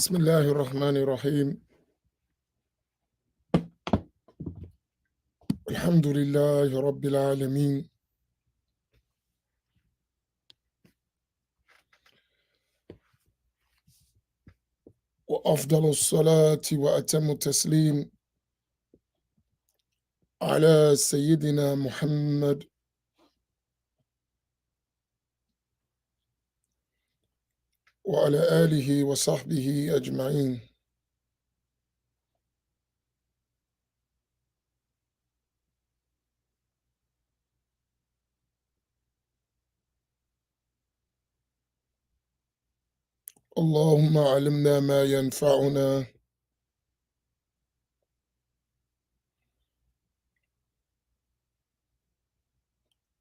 بسم الله الرحمن الرحيم. الحمد لله رب العالمين، وأفضل الصلاة وأتم التسليم على سيدنا محمد وعلى آله وصحبه أجمعين. اللهم علمنا ما ينفعنا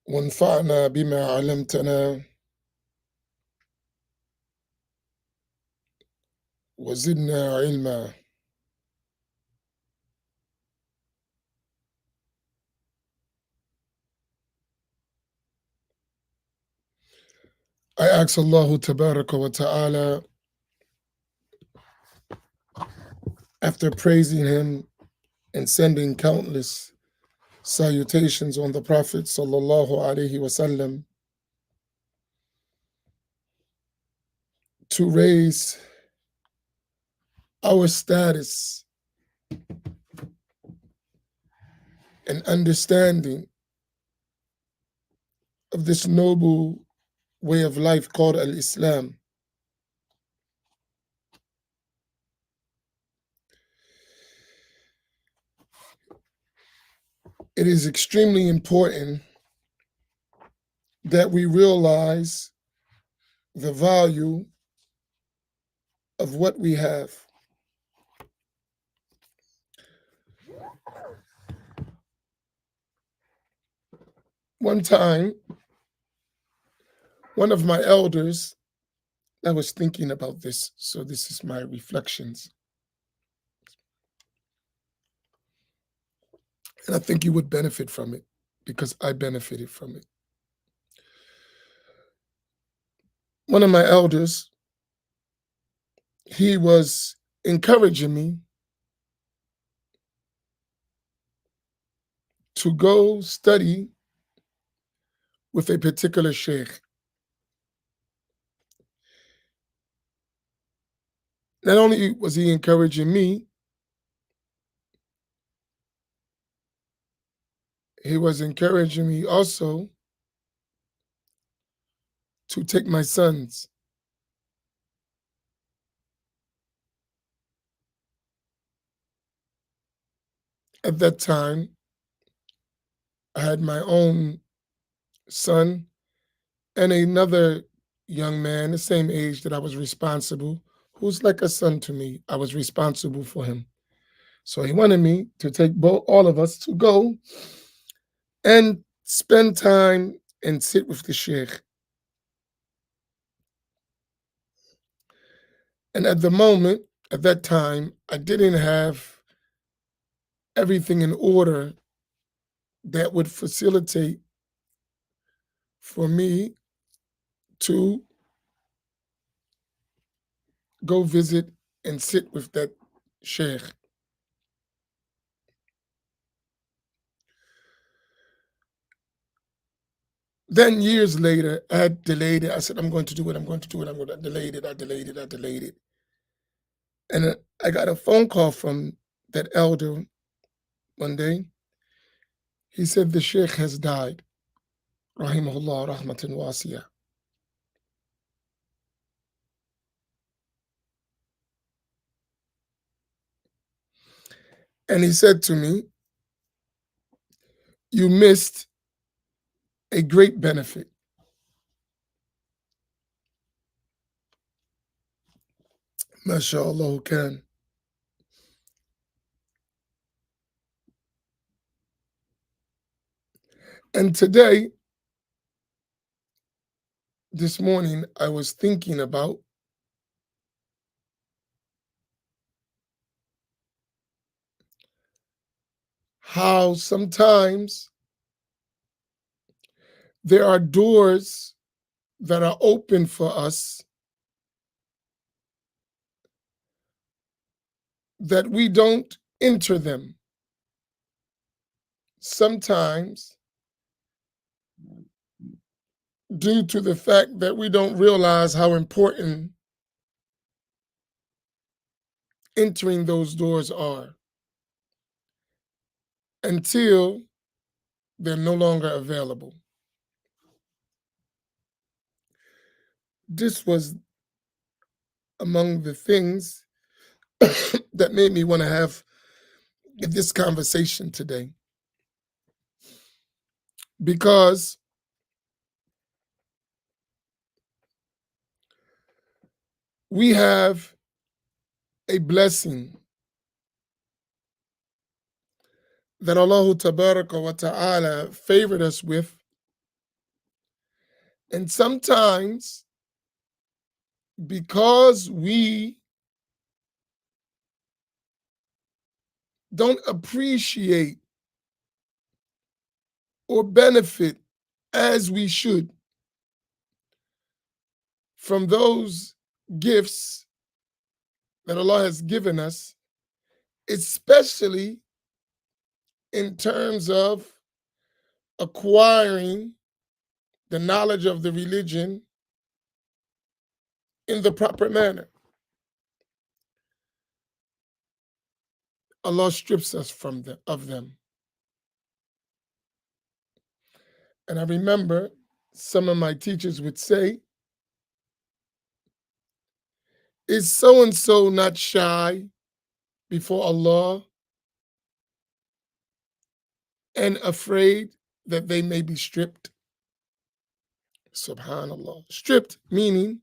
وانفعنا بما علمتنا وزدنا علما. I ask Allah Tabaraka wa Ta'ala, after praising Him and sending countless salutations on the Prophet Sallallahu Alaihi Wasallam, to raise our status and understanding of this noble way of life called al-Islam. It is extremely important that we realize the value of what we have. One time, one of my elders, I was thinking about this, so this is my reflections. And I think you would benefit from it because I benefited from it. One of my elders, he was encouraging me to go study with a particular sheikh. Not only was he encouraging me, he was encouraging me also to take my sons. At that time, I had my own son and another young man, the same age that I was responsible, who's like a son to me. I was responsible for him. So he wanted me to take all of us to go and spend time and sit with the sheikh. And at that time, I didn't have everything in order that would facilitate for me to go visit and sit with that sheikh. Then years later, I had delayed it. I said, I'm going to do it. I'm going to do it. I'm going to delay it. I delayed it. And I got a phone call from that elder one day. He said, the sheikh has died. Rahimahullah rahmatan wasiya. And he said to me, you missed a great benefit. MashaAllah can. And today, this morning, I was thinking about how sometimes there are doors that are open for us that we don't enter them. Sometimes due to the fact that we don't realize how important entering those doors are until they're no longer available. This was among the things that made me want to have this conversation today, because we have a blessing that Allah Tabaraka wa Ta'ala favored us with. And sometimes, because we don't appreciate or benefit as we should from those gifts that Allah has given us, especially in terms of acquiring the knowledge of the religion in the proper manner, Allah strips us of them. And I remember some of my teachers would say, is so and so not shy before Allah and afraid that they may be stripped? Subhanallah. Stripped meaning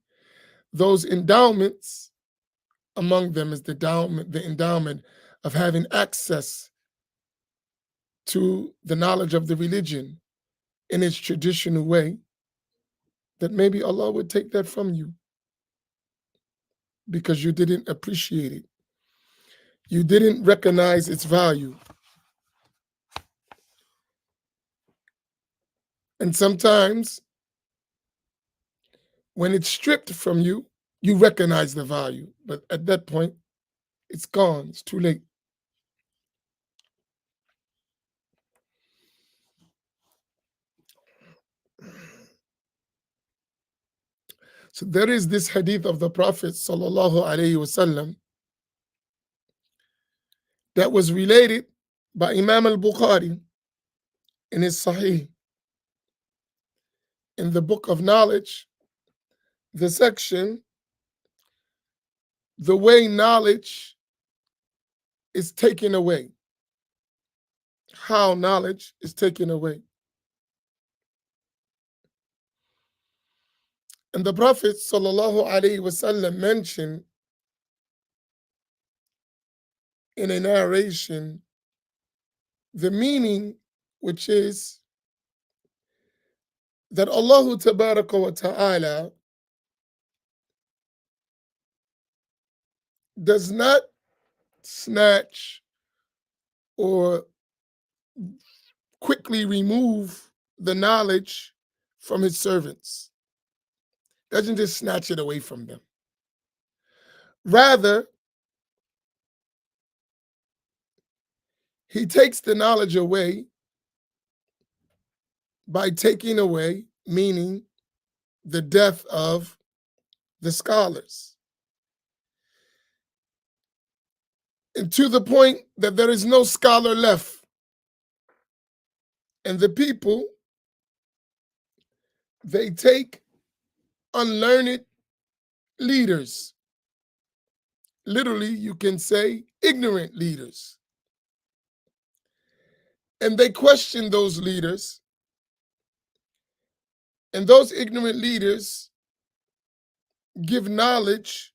those endowments, among them is the endowment of having access to the knowledge of the religion in its traditional way, that maybe Allah would take that from you because you didn't appreciate it. You didn't recognize its value. And sometimes when it's stripped from you, you recognize the value. But at that point, it's gone. It's too late. So there is this hadith of the Prophet sallallahu alaihi wasallam that was related by Imam al-Bukhari in his Sahih, in the book of knowledge, the section, the way knowledge is taken away, how knowledge is taken away. And the Prophet sallallahu alaihi wasallam mentioned in a narration the meaning, which is that Allah Tabaraka wa Ta'ala does not snatch or quickly remove the knowledge from his servants. Doesn't just snatch it away from them. Rather, he takes the knowledge away by taking away, meaning the death of the scholars. And to the point that there is no scholar left. And the people, they take unlearned leaders. Literally, you can say ignorant leaders. And they question those leaders. And those ignorant leaders give knowledge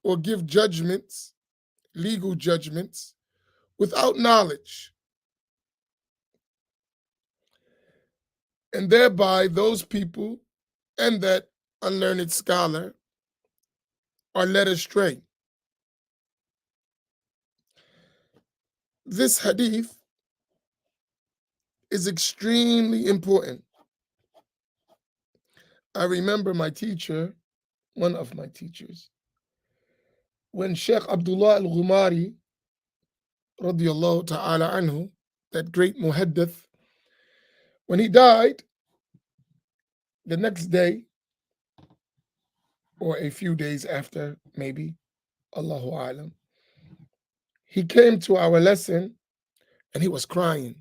or give judgments, legal judgments, without knowledge. And thereby, those people and that unlearned scholar are led astray. This hadith is extremely important. I remember my teacher, one of my teachers, when Sheikh Abdullah al-Ghumari radiallahu ta'ala anhu, that great muhaddith, when he died, the next day, or a few days after, maybe, Allahu Alam, he came to our lesson and he was crying.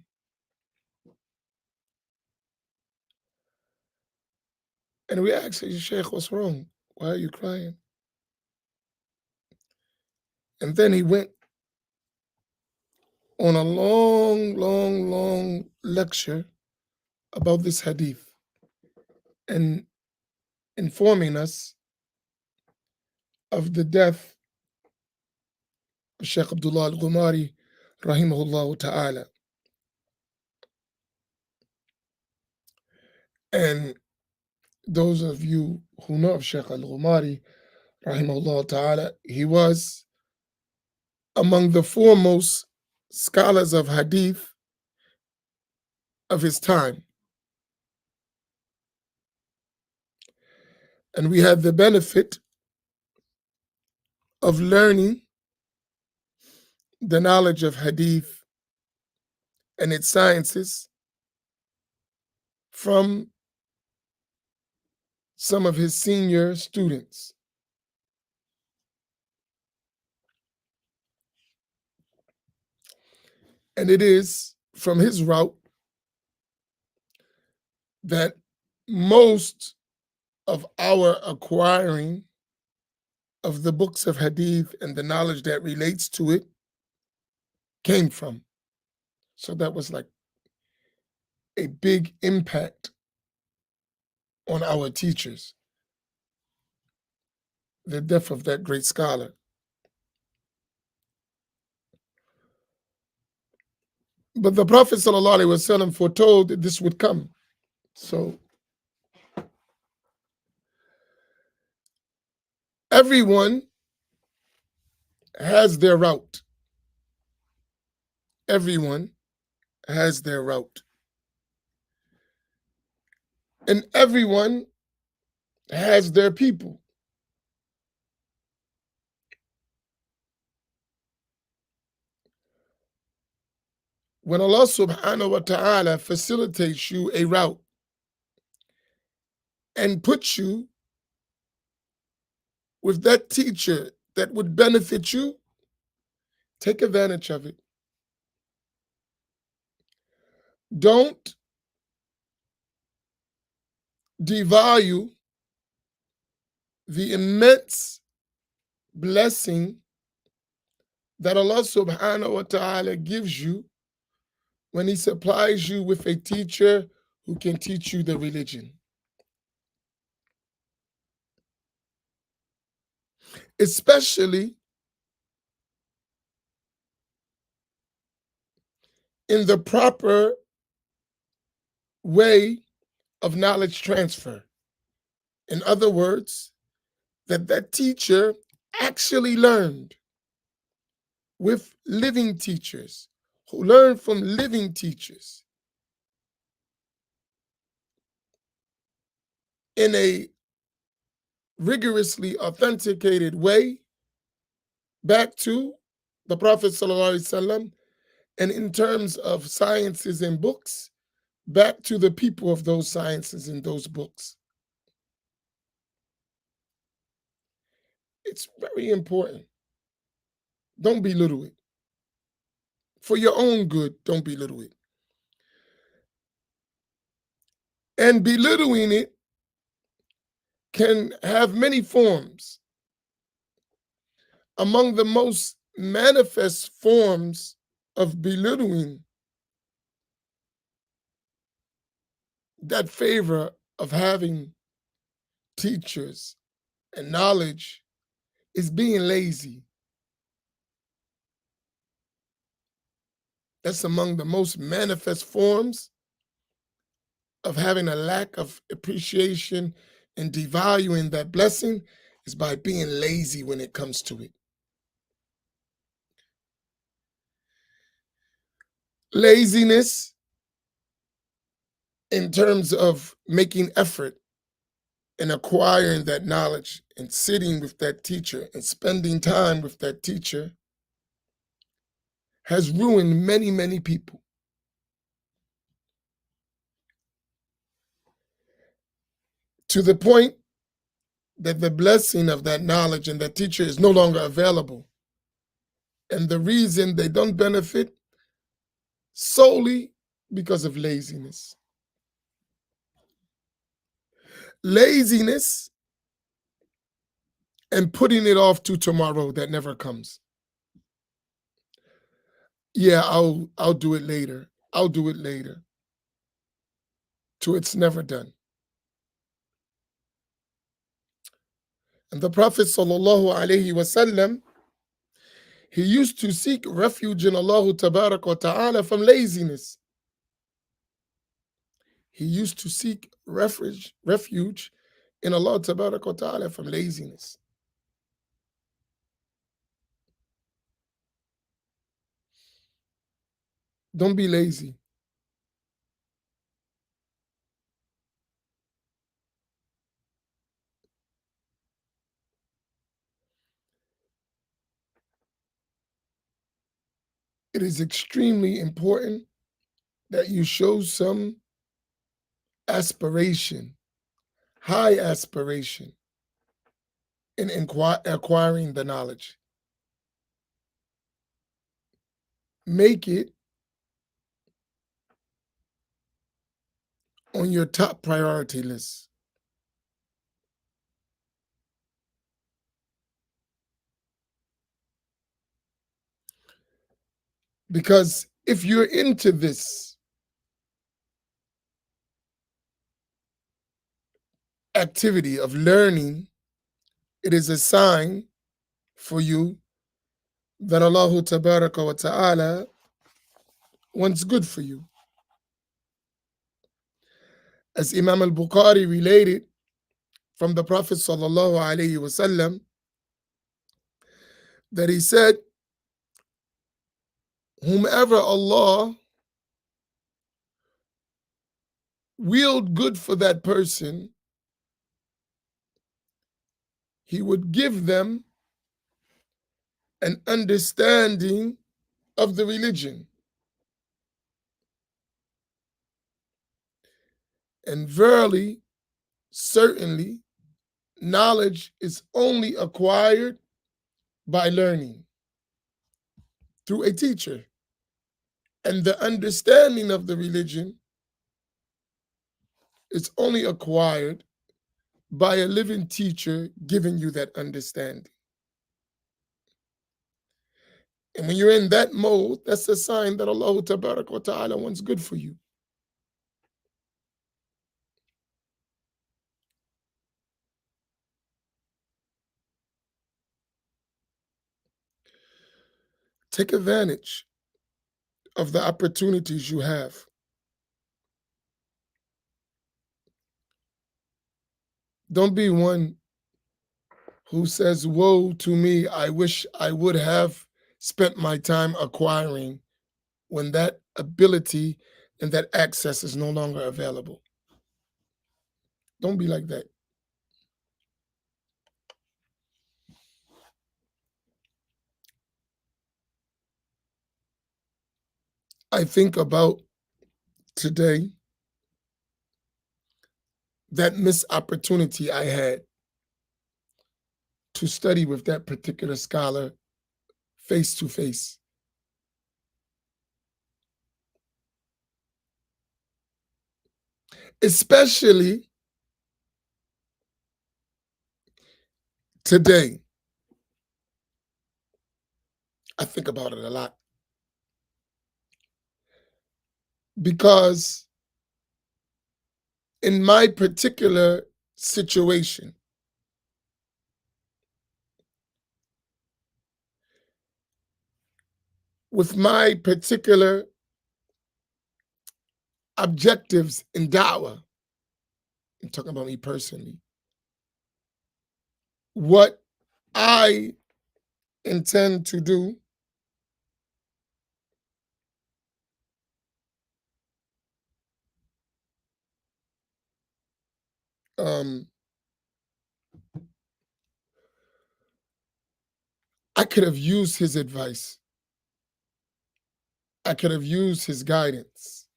And we asked him, Sheikh, what's wrong? Why are you crying? And then he went on a long, long, long lecture about this hadith and informing us of the death of Sheikh Abdullah al-Ghumari, rahimahullah ta'ala. And those of you who know of Sheikh al-Ghumari, rahimahullah ta'ala, he was among the foremost scholars of hadith of his time. And we had the benefit of learning the knowledge of hadith and its sciences from some of his senior students. And it is from his route that most of our acquiring of the books of hadith and the knowledge that relates to it came from. So that was like a big impact on our teachers, the death of that great scholar. But the Prophet ﷺ foretold that this would come. So everyone has their route. Everyone has their route. And everyone has their people. When Allah subhanahu wa ta'ala facilitates you a route and puts you with that teacher that would benefit you, take advantage of it. Don't devalue the immense blessing that Allah subhanahu wa ta'ala gives you when He supplies you with a teacher who can teach you the religion. Especially in the proper way of knowledge transfer. In other words, that teacher actually learned with living teachers who learned from living teachers in a rigorously authenticated way back to the Prophet ﷺ, and in terms of sciences and books, back to the people of those sciences and those books. It's very important. Don't belittle it. For your own good, don't belittle it. And belittling it can have many forms. Among the most manifest forms of belittling that favor of having teachers and knowledge is being lazy. That's among the most manifest forms of having a lack of appreciation and devaluing that blessing is by being lazy when it comes to it. Laziness in terms of making effort and acquiring that knowledge and sitting with that teacher and spending time with that teacher has ruined many, many people. To the point that the blessing of that knowledge and that teacher is no longer available. And the reason they don't benefit solely because of laziness. Laziness and putting it off to tomorrow that never comes. Yeah, I'll do it later. I'll do it later. To it's never done. And the Prophet sallallahu alaihi wasallam, he used to seek refuge in Allah tabarak wa ta'ala from laziness. He used to seek refuge in Allah tabarak wa ta'ala from laziness. Don't be lazy. It is extremely important that you show some aspiration, high aspiration in acquiring the knowledge. Make it on your top priority list. Because if you're into this activity of learning, it is a sign for you that Allah tabaraka wa ta'ala wants good for you. As Imam al-Bukhari related from the Prophet sallallahu alaihi wasallam, that he said, whomever Allah willed good for that person, he would give them an understanding of the religion. And verily, certainly, knowledge is only acquired by learning through a teacher. And the understanding of the religion is only acquired by a living teacher giving you that understanding. And when you're in that mode, that's a sign that Allah tabarak wa ta'ala wants good for you. Take advantage of the opportunities you have. Don't be one who says, woe to me, I wish I would have spent my time acquiring, when that ability and that access is no longer available. Don't be like that. I think about today that missed opportunity I had to study with that particular scholar face to face. Especially today. I think about it a lot because in my particular situation, with my particular objectives in da'wah, I'm talking about me personally, what I intend to do, um, I could have used his advice I could have used his guidance.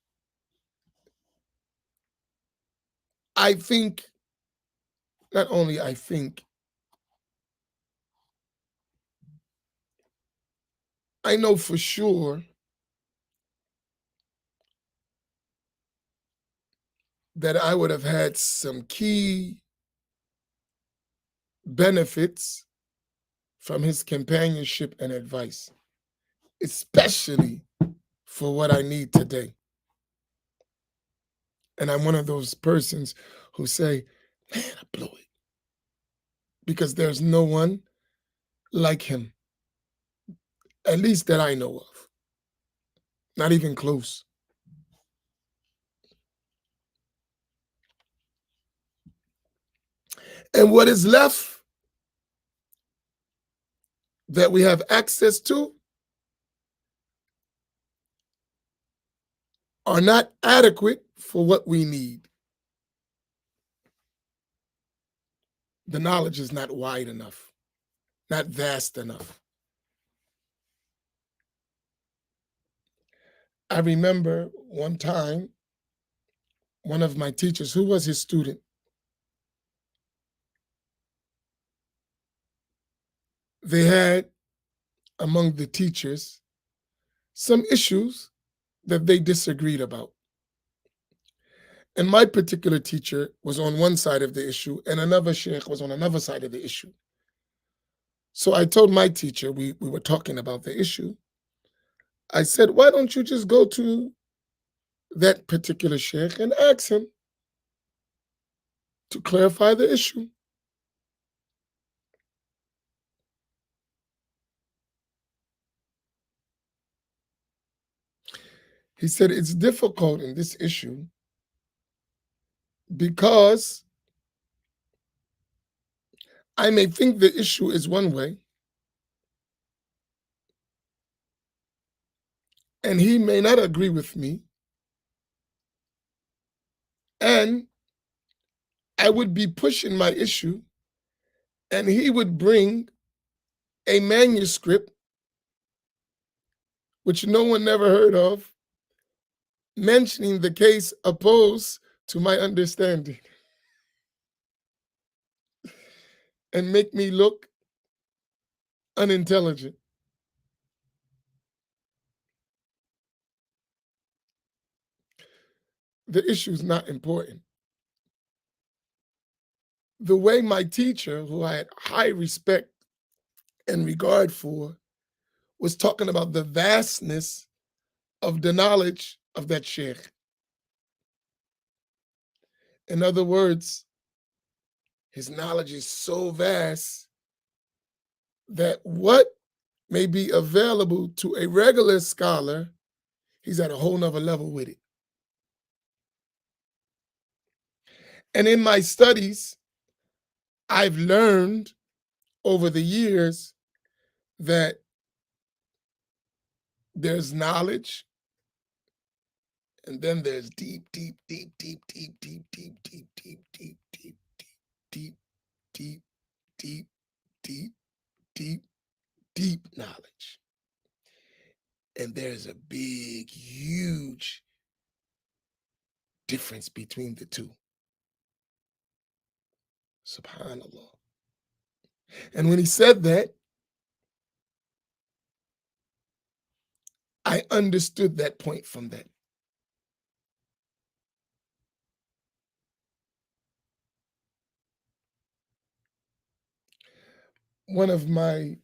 I think, not only I think, I know for sure that I would have had some key benefits from his companionship and advice, especially for what I need today. And I'm one of those persons who say, man, I blew it. Because there's no one like him, at least that I know of, not even close. And what is left that we have access to are not adequate for what we need. The knowledge is not wide enough, not vast enough. I remember one time, one of my teachers, who was his student, they had among the teachers some issues that they disagreed about. And my particular teacher was on one side of the issue, and another sheikh was on another side of the issue. So I told my teacher, we were talking about the issue. I said, why don't you just go to that particular sheikh and ask him to clarify the issue? He said, it's difficult in this issue because I may think the issue is one way, and he may not agree with me, and I would be pushing my issue, and he would bring a manuscript which no one never heard of, mentioning the case opposed to my understanding, and make me look unintelligent. The issue is not important. The way my teacher, who I had high respect and regard for, was talking about the vastness of the knowledge of that sheikh. In other words, his knowledge is so vast that what may be available to a regular scholar, he's at a whole nother level with it. And in my studies, I've learned over the years that there's knowledge, and then there's deep, deep, deep, deep, deep, deep, deep, deep, deep, deep, deep, deep, deep, deep, deep, deep, deep knowledge. And there's a big, huge difference between the two. Subhanallah. And when he said that, I understood that point from that. One of my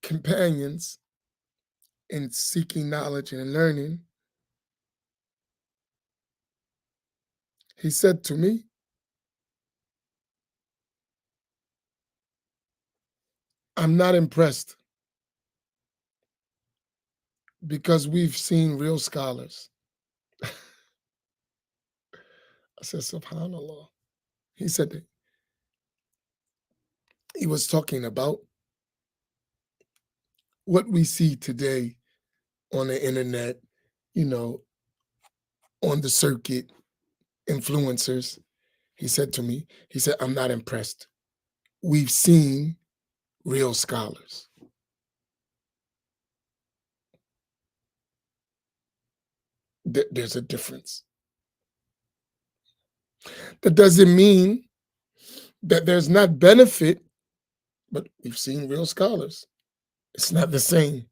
companions in seeking knowledge and learning, he said to me, I'm not impressed because we've seen real scholars. I said, subhanallah. He said that he was talking about what we see today on the internet, you know, on the circuit, influencers. He said to me, he said, I'm not impressed. We've seen real scholars. There's a difference. That doesn't mean that there's not benefit, but we've seen real scholars. It's not the same.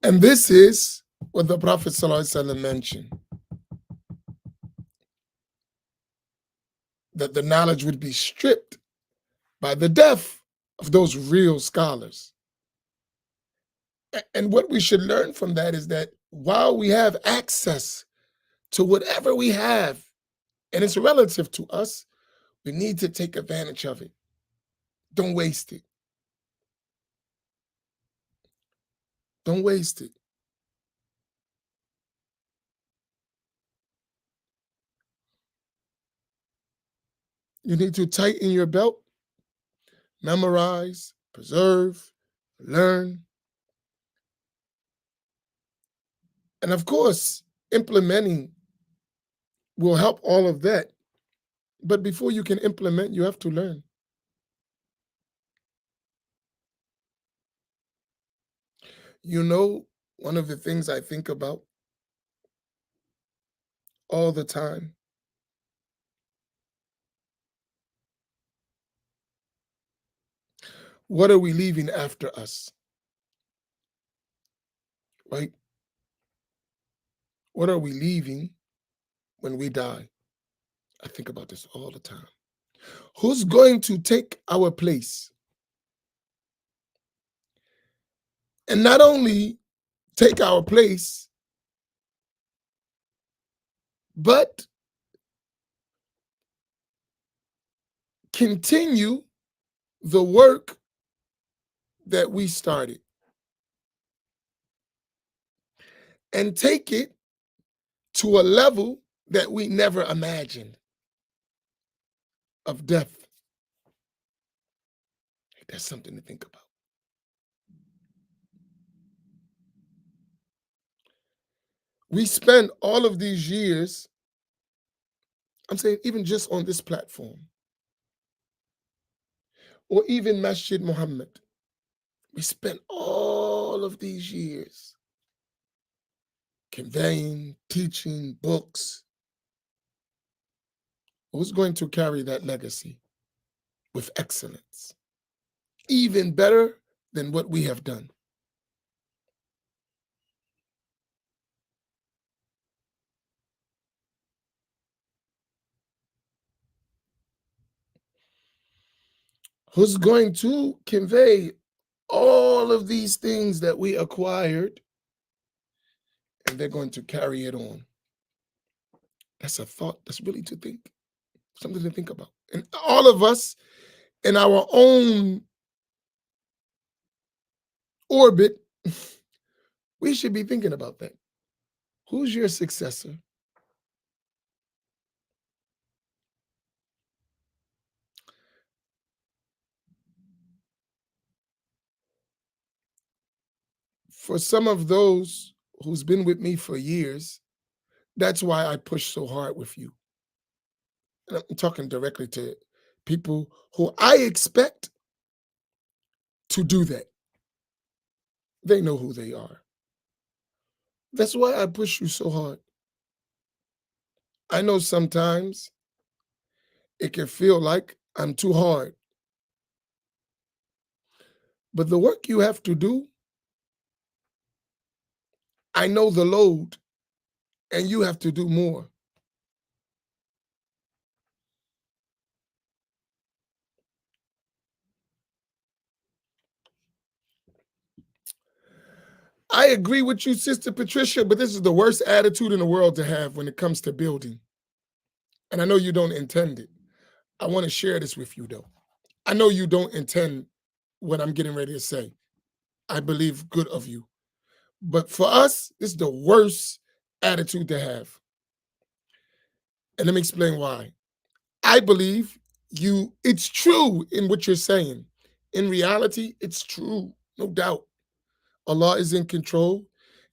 And this is what the Prophet ﷺ mentioned, that the knowledge would be stripped by the death of those real scholars. And what we should learn from that is that while we have access to whatever we have, and it's relative to us, we need to take advantage of it. Don't waste it. Don't waste it. You need to tighten your belt, memorize, preserve, learn, and of course, implementing will help all of that. But before you can implement, you have to learn. You know, one of the things I think about all the time, what are we leaving after us, right? What are we leaving when we die? I think about this all the time. Who's going to take our place? And not only take our place, but continue the work that we started and take it to a level that we never imagined of depth. That's something to think about. We spend all of these years, I'm saying even just on this platform, or even Masjid Muhammad, we spent all of these years conveying, teaching, books. Who's going to carry that legacy with excellence? Even better than what we have done. Who's going to convey all of these things that we acquired, and they're going to carry it on? That's a thought. That's really to think, something to think about. And all of us in our own orbit, we should be thinking about that. Who's your successor? For some of those who's been with me for years, that's why I push so hard with you. And I'm talking directly to people who I expect to do that. They know who they are. That's why I push you so hard. I know sometimes it can feel like I'm too hard, but the work you have to do, I know the load, and you have to do more. I agree with you, Sister Patricia, but this is the worst attitude in the world to have when it comes to building. And I know you don't intend it. I want to share this with you, though. I know you don't intend what I'm getting ready to say. I believe good of you. But for us, this is the worst attitude to have. And let me explain why. I believe it's true in what you're saying. In reality, it's true, no doubt. Allah is in control.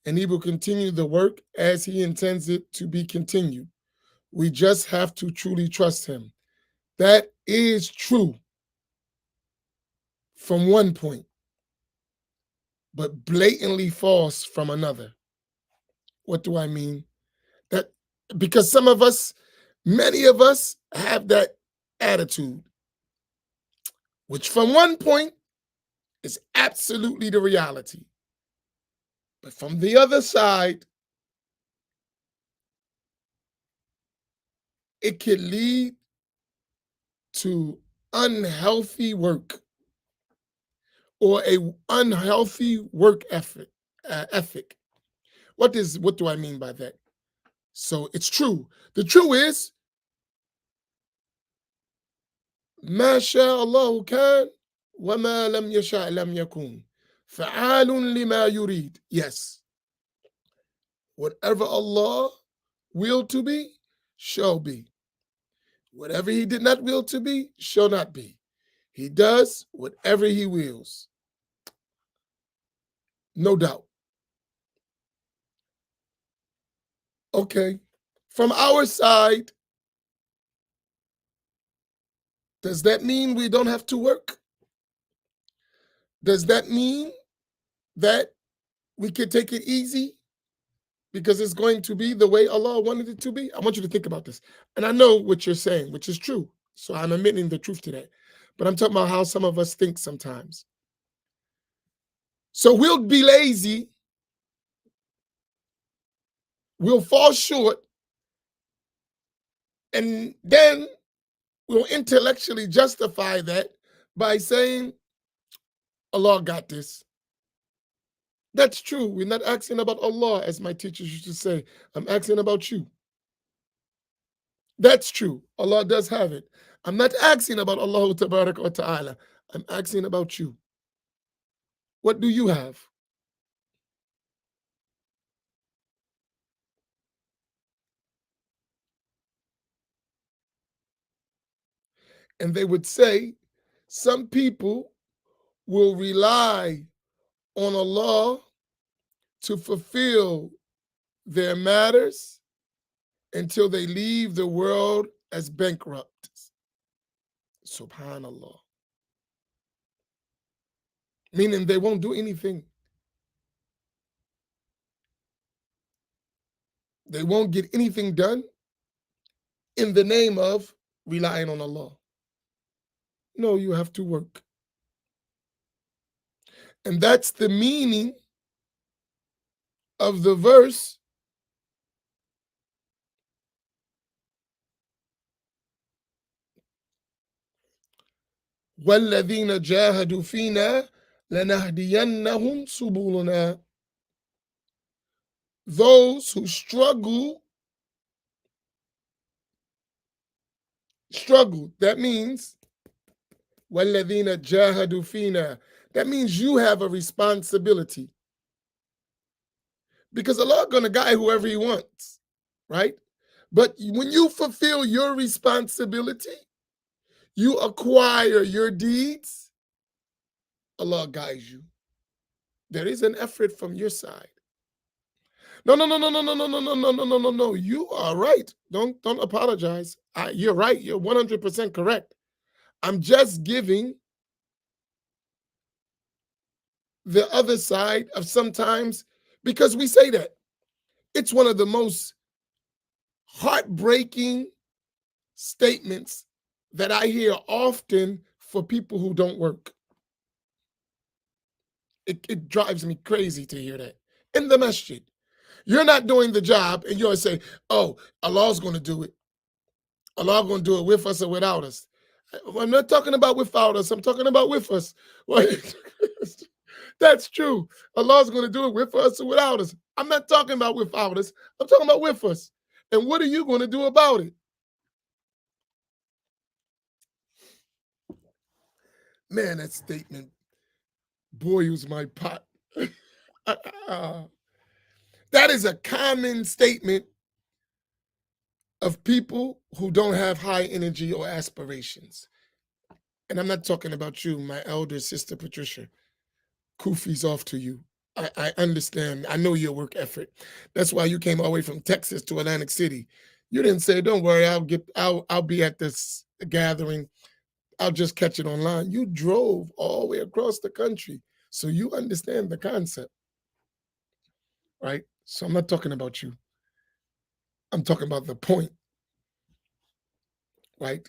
and he will continue the work as he intends it to be continued. We just have to truly trust him. That is true from one point, but blatantly false from another. What do I mean? That because some of us, many of us have that attitude, which from one point is absolutely the reality. But from the other side, it can lead to unhealthy work or a unhealthy work ethic. What do I mean by that? So it's true. The truth is, ما شاء الله كان وما لم يشاء لم يكن فعال لما يريد. Yes, whatever Allah willed to be shall be. Whatever he did not will to be shall not be. He does whatever he wills. No doubt. Okay. From our side, does that mean we don't have to work? Does that mean that we can take it easy because it's going to be the way Allah wanted it to be? I want you to think about this. And I know what you're saying, which is true. So I'm admitting the truth to that. But I'm talking about how some of us think sometimes. So we'll be lazy, we'll fall short, and then we'll intellectually justify that by saying, Allah got this. That's true. We're not asking about Allah, as my teachers used to say. I'm asking about you. That's true. Allah does have it. I'm not asking about Allah wa ta'ala. I'm asking about you. What do you have? And they would say, some people will rely on Allah to fulfill their matters until they leave the world as bankrupt. Subhanallah. Meaning they won't do anything. They won't get anything done in the name of relying on Allah. No, you have to work. And that's the meaning of the verse, وَالَّذِينَ جَاهَدُوا فِينَا لَنَهْدِيَنَّهُمْ سُبُلُنَا. Those who struggle, that means وَالَّذِينَ جَاهَدُوا فِينَا. That means you have a responsibility. Because Allah gonna guide whoever he wants, right? But when you fulfill your responsibility, you acquire your deeds, Allah guides you. There is an effort from your side. No, no, no, no, no, no, no, no, no, no, no, no, no, no. You are right. Don't apologize. You're right. You're 100% correct. I'm just giving the other side of sometimes, because we say that. It's one of the most heartbreaking statements that I hear often for people who don't work. It drives me crazy to hear that. In the masjid, you're not doing the job and you'll say, oh, Allah's going to do it. Allah's going to do it with us or without us. I'm not talking about without us. I'm talking about with us. That's true. Allah's going to do it with us or without us. I'm not talking about without us. I'm talking about with us. And what are you going to do about it? Man, that statement boils my pot. That is a common statement of people who don't have high energy or aspirations. And I'm not talking about you, my elder sister Patricia. Kufi's off to you. I understand. I know your work effort. That's why you came all the way from Texas to Atlantic City. You didn't say, "Don't worry, I'll be at this gathering. I'll just catch it online." You drove all the way across the country, so you understand the concept, right? So I'm not talking about you. I'm talking about the point, right?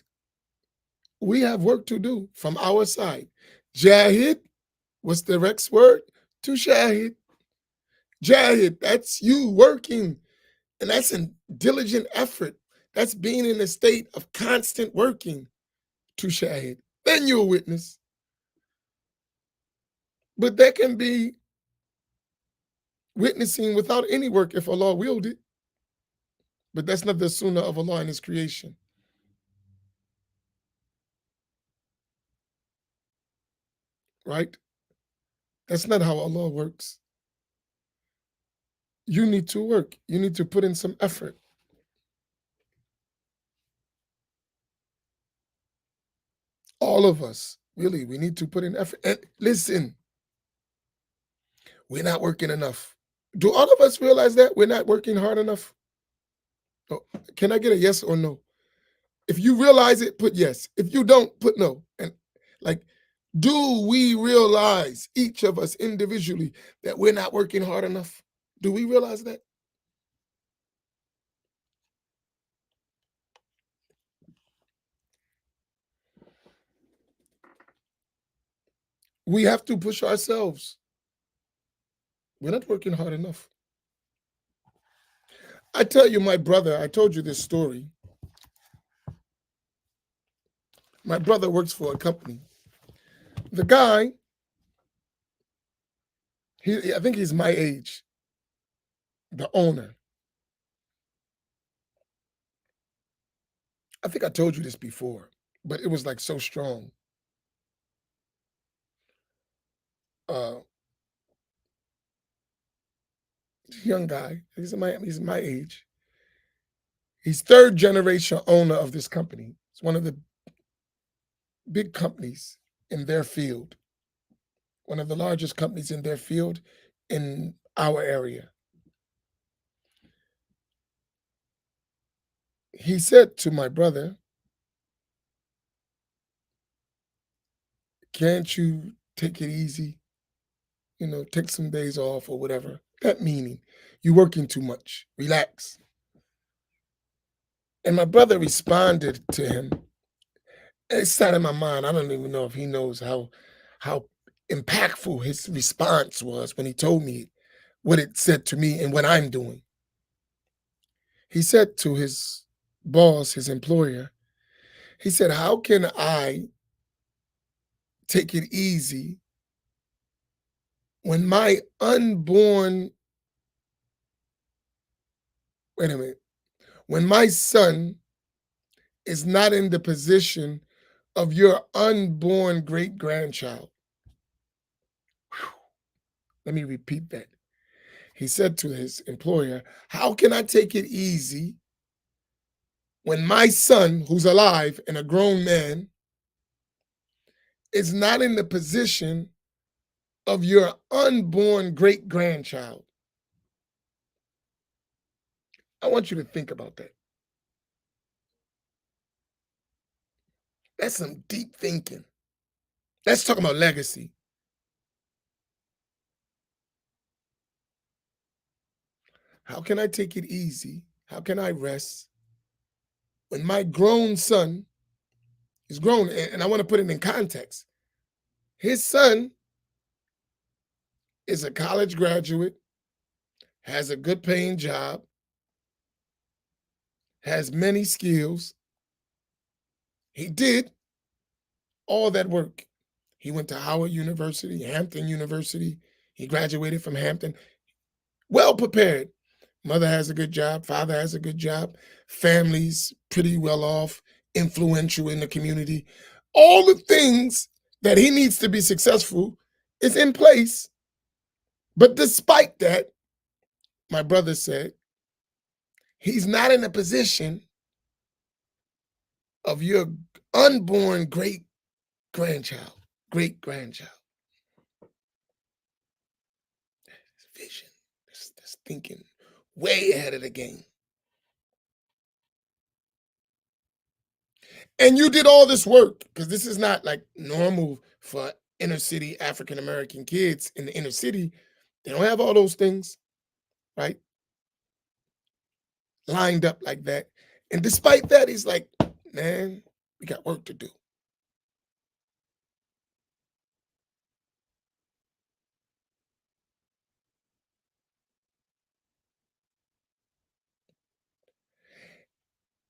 We have work to do from our side. Jahid, what's the next word? To Shahid. Jahid, that's you working. And that's a diligent effort. That's being in a state of constant working to Shahid. Then you're a witness. But there can be witnessing without any work if Allah willed it. But that's not the sunnah of Allah and His creation, right? That's not how Allah works. You need to work. You need to put in some effort. All of us, really, we need to put in effort. And listen, we're not working enough. Do all of us realize that we're not working hard enough? Oh, can I get a yes or no? If you realize it, put yes. If you don't, put no. And like, do we realize, each of us individually, that we're not working hard enough? Do we realize that? We have to push ourselves. We're not working hard enough. I tell you, my brother, I told you this story. My brother works for a company. The guy, I think he's my age, the owner. I think I told you this before, but it was like so strong. Uh, Young guy, he's my age. He's third generation owner of this company. It's one of the big companies in their field, one of the largest companies in their field in our area. He said to my brother, "Can't you take it easy? Take some days off or whatever." That meaning, you're working too much. Relax. And my brother responded to him. It's sat in my mind. I don't even know if he knows how impactful his response was when he told me what it said to me and what I'm doing. He said to his boss, his employer, he said, "How can I take it easy when my unborn, wait a minute, when my son is not in the position of your unborn great grandchild?" Let me repeat that. He said to his employer, "How can I take it easy when my son, who's alive and a grown man, is not in the position of your unborn great grandchild?" I want you to think about that. That's some deep thinking. That's talking about legacy. How can I take it easy? How can I rest when my grown son is grown? And I want to put it in context. His son is a college graduate, has a good paying job, has many skills. He did all that work. He went to Howard University, Hampton University. He graduated from Hampton, well prepared. Mother has a good job, father has a good job, family's pretty well off, influential in the community. All the things that he needs to be successful is in place. But despite that, my brother said, he's not in a position of your unborn great grandchild, great grandchild. vision, that's thinking way ahead of the game. And you did all this work because this is not like normal for inner city African American kids in the inner city. They don't have all those things, right? Lined up like that. And despite that, he's like, man, we got work to do.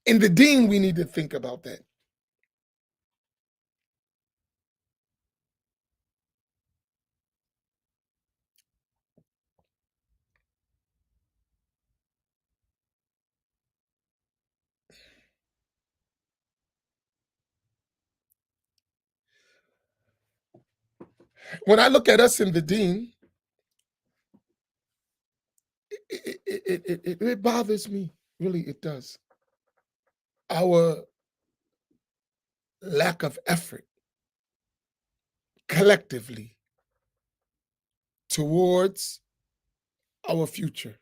In the dean, we need to think about that. When I look at us in the dean, it bothers me. Really, it does. Our lack of effort collectively towards our future.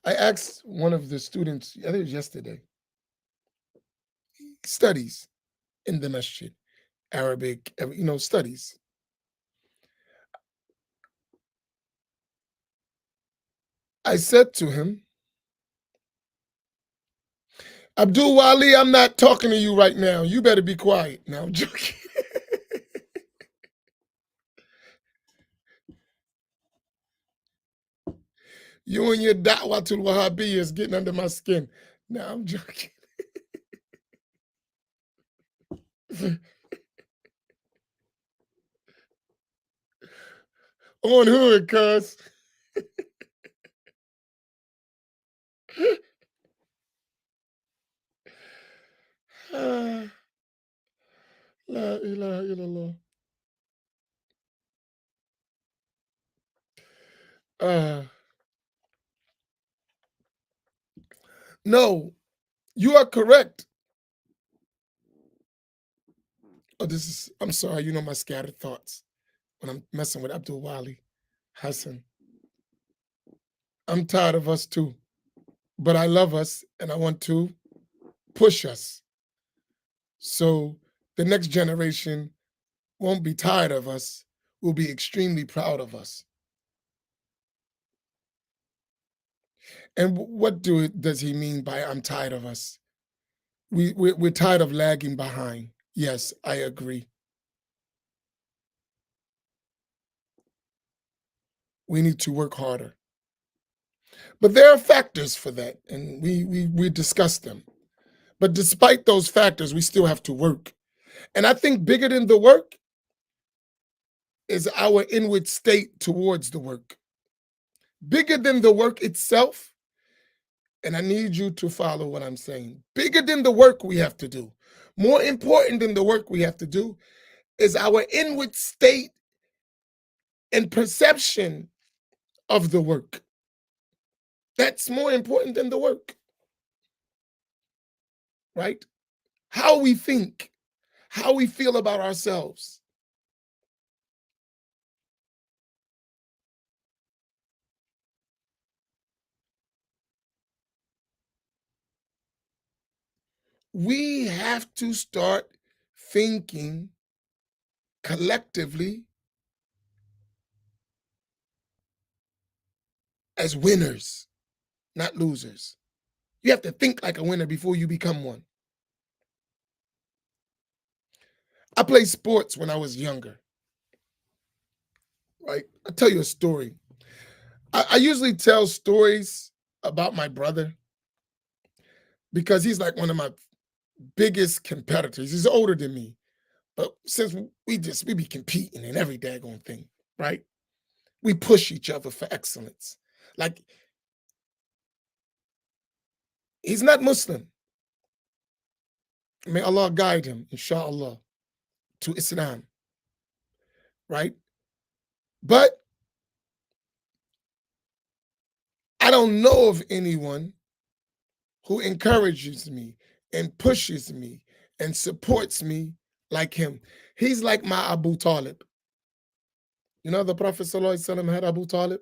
I asked one of the students, I think it was yesterday, studies in the masjid, Arabic, studies. I said to him, Abdul Wali, I'm not talking to you right now. You better be quiet. Now I'm joking. You and your da'watul Wahhabiyya is getting under my skin. Now I'm joking. On hood, cuz. Ah, La ilaha illallah. Uh, no, you are correct. Oh, I'm sorry, you know my scattered thoughts when I'm messing with Abdul Wali Hassan. I'm tired of us too, but I love us and I want to push us. So the next generation won't be tired of us, will be extremely proud of us. And what does he mean by I'm tired of us? We're tired of lagging behind. Yes, I agree. We need to work harder. But there are factors for that, and we discuss them. But despite those factors, we still have to work. And I think bigger than the work is our inward state towards the work. Bigger than the work itself, and I need you to follow what I'm saying. Bigger than the work we have to do, more important than the work we have to do, is our inward state and perception of the work. That's more important than the work, right? How we think, how we feel about ourselves. We have to start thinking collectively as winners, not losers. You have to think like a winner before you become one. I played sports when I was younger, right? I'll tell you a story. I usually tell stories about my brother because he's like one of my biggest competitors. He's older than me, but since we be competing in every daggone thing, right? We push each other for excellence. Like he's not Muslim. May Allah guide him, inshallah, to Islam, right? But I don't know of anyone who encourages me and pushes me and supports me like him. He's like my Abu Talib. You know, the Prophet Sallallahu Alaihi Wasallam had Abu Talib,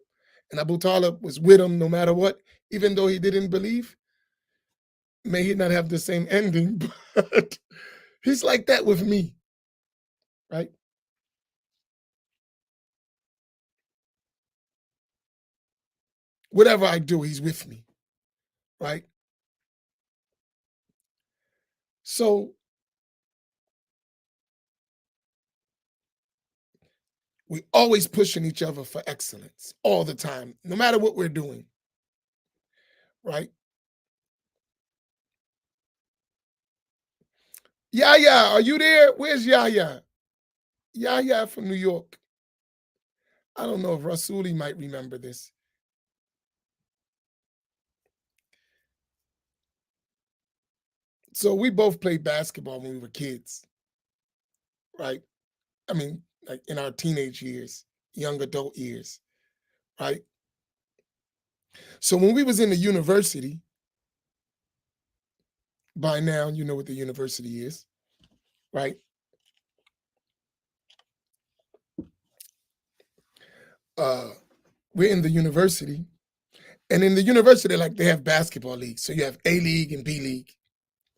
and Abu Talib was with him no matter what, even though he didn't believe. May he not have the same ending, but he's like that with me, right? Whatever I do, he's with me, right? So we always pushing each other for excellence all the time, no matter what we're doing, right? Yaya, are you there? Where's Yaya? Yaya from New York. I don't know if Rasuli might remember this. So we both played basketball when we were kids, right? I mean, like in our teenage years, young adult years, right? So when we was in the university, by now you know what the university is, right? Uh, we're in the university, and in the university, like they have basketball leagues. So you have A League and B League,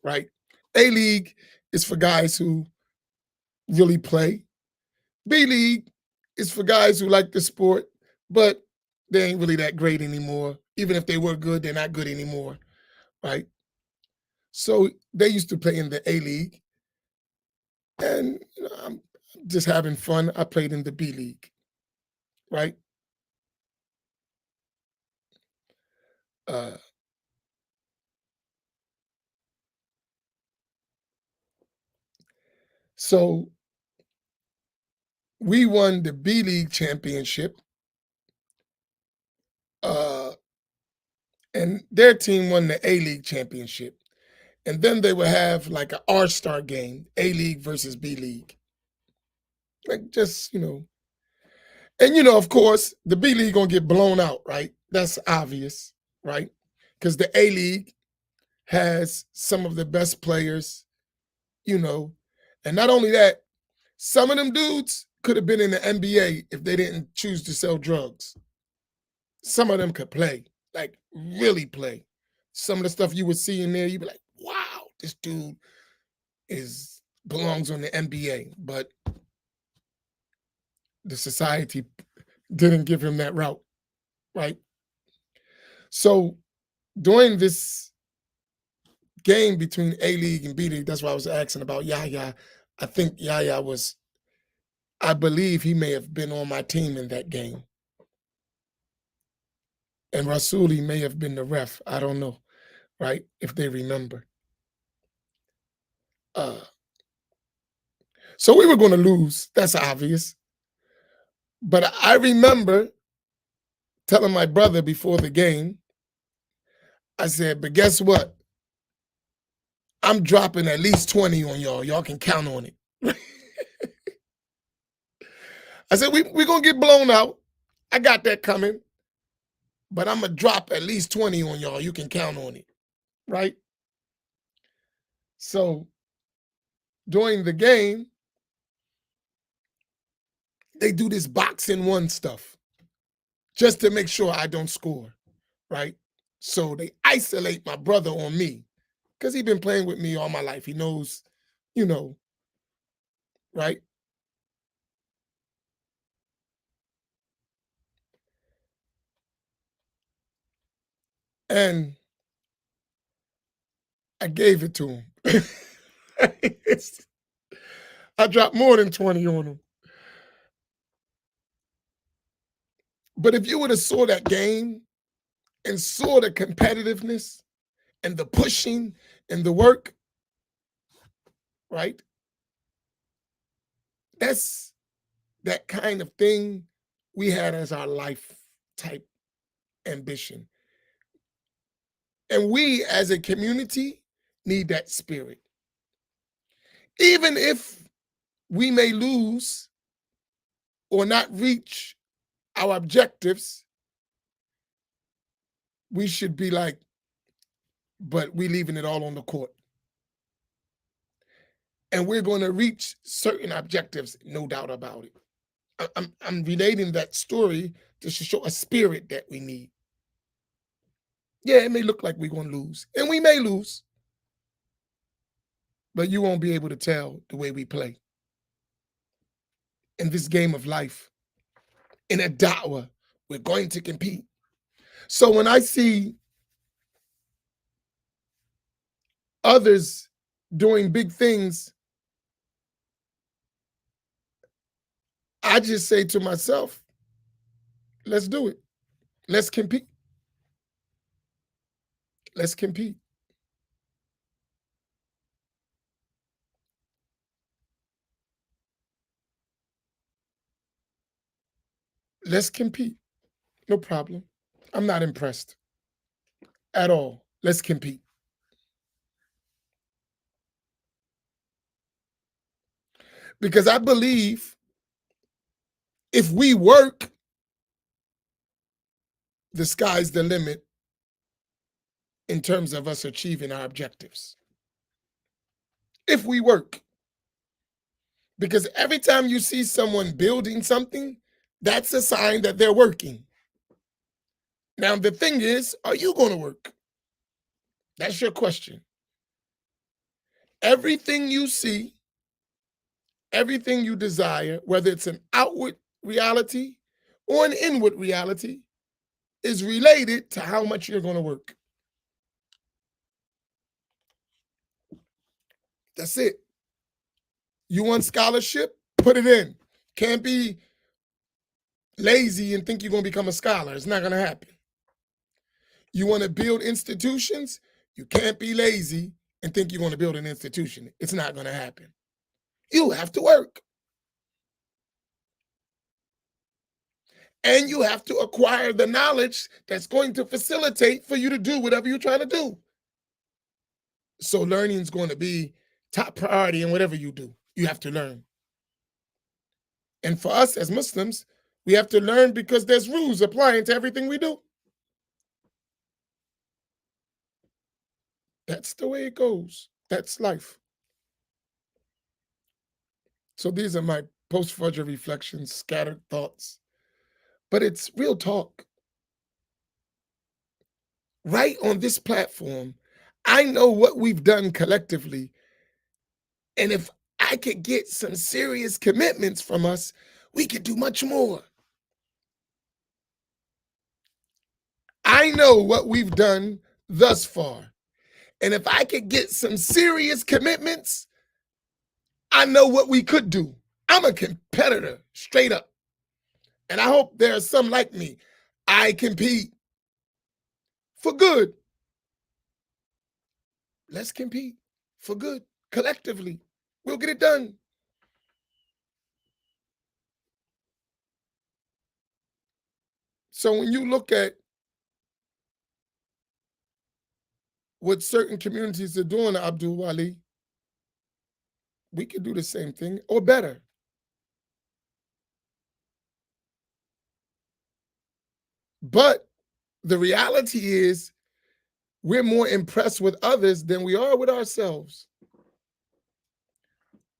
right? A League is for guys who really play. B League is for guys who like the sport, but they ain't really that great anymore. Even if they were good, they're not good anymore, right? So they used to play in the A League, and I'm just having fun. I played in the B League, right? Uh, so we won the B League championship, uh, and their team won the A League championship. And then they would have like an R-Star game, A League versus B League. Like just, and of course, the B League gonna get blown out, right? That's obvious, right? Because the A League has some of the best players, you know. And not only that, some of them dudes could have been in the NBA if they didn't choose to sell drugs. Some of them could play, like really play. Some of the stuff you would see in there, you'd be like, wow, this dude is belongs on the NBA. But the society didn't give him that route, right? So during this game between A League and B League, that's why I was asking about Yaya. I think Yaya was, I believe he may have been on my team in that game. And Rasuli may have been the ref. I don't know, right? If they remember. Uh, so we were going to lose. That's obvious. But I remember telling my brother before the game, I said, but guess what? I'm dropping at least 20 on y'all. Y'all can count on it. I said, we're going to get blown out. I got that coming. But I'm going to drop at least 20 on y'all. You can count on it. Right? So during the game, they do this boxing one stuff just to make sure I don't score. Right? So they isolate my brother on me because he's been playing with me all my life. He knows, you know, right? And I gave it to him. I dropped more than 20 on him. But if you would have saw that game and saw the competitiveness and the pushing and the work, right? That's that kind of thing we had as our life type ambition. And we as a community need that spirit. Even if we may lose or not reach our objectives, we should be like, but we leaving it all on the court. and we're going to reach certain objectives, no doubt about it. I'm relating that story to show a spirit that we need. Yeah, it may look like we're going to lose, and we may lose, but you won't be able to tell the way we play in this game of life. In a da'wah, we're going to compete. So when I see others doing big things, I just say to myself, let's do it. Let's compete. Let's compete. Let's compete. No problem. I'm not impressed at all. Let's compete. Because I believe if we work, the sky's the limit in terms of us achieving our objectives. If we work. Because every time you see someone building something, that's a sign that they're working. Now, the thing is, are you going to work? That's your question. Everything you see, everything you desire, whether it's an outward reality or an inward reality, is related to how much you're going to work. That's it. You want scholarship? Put it in. Can't be lazy and think you're going to become a scholar. It's not going to happen. You want to build institutions? You can't be lazy and think you're going to build an institution. It's not going to happen. You have to work. And you have to acquire the knowledge that's going to facilitate for you to do whatever you're trying to do. So learning is going to be top priority in whatever you do. You have to learn. And for us as Muslims, we have to learn because there's rules applying to everything we do. That's the way it goes. That's life. So these are my post-Fajr reflections, scattered thoughts. But it's real talk. Right on this platform, I know what we've done collectively. And if I could get some serious commitments from us, we could do much more. I know what we've done thus far. And if I could get some serious commitments, I know what we could do. I'm a competitor, straight up. And I hope there are some like me. I compete for good. Let's compete for good, collectively. We'll get it done. So when you look at what certain communities are doing, Abdul Wali, we could do the same thing or better. But the reality is we're more impressed with others than we are with ourselves.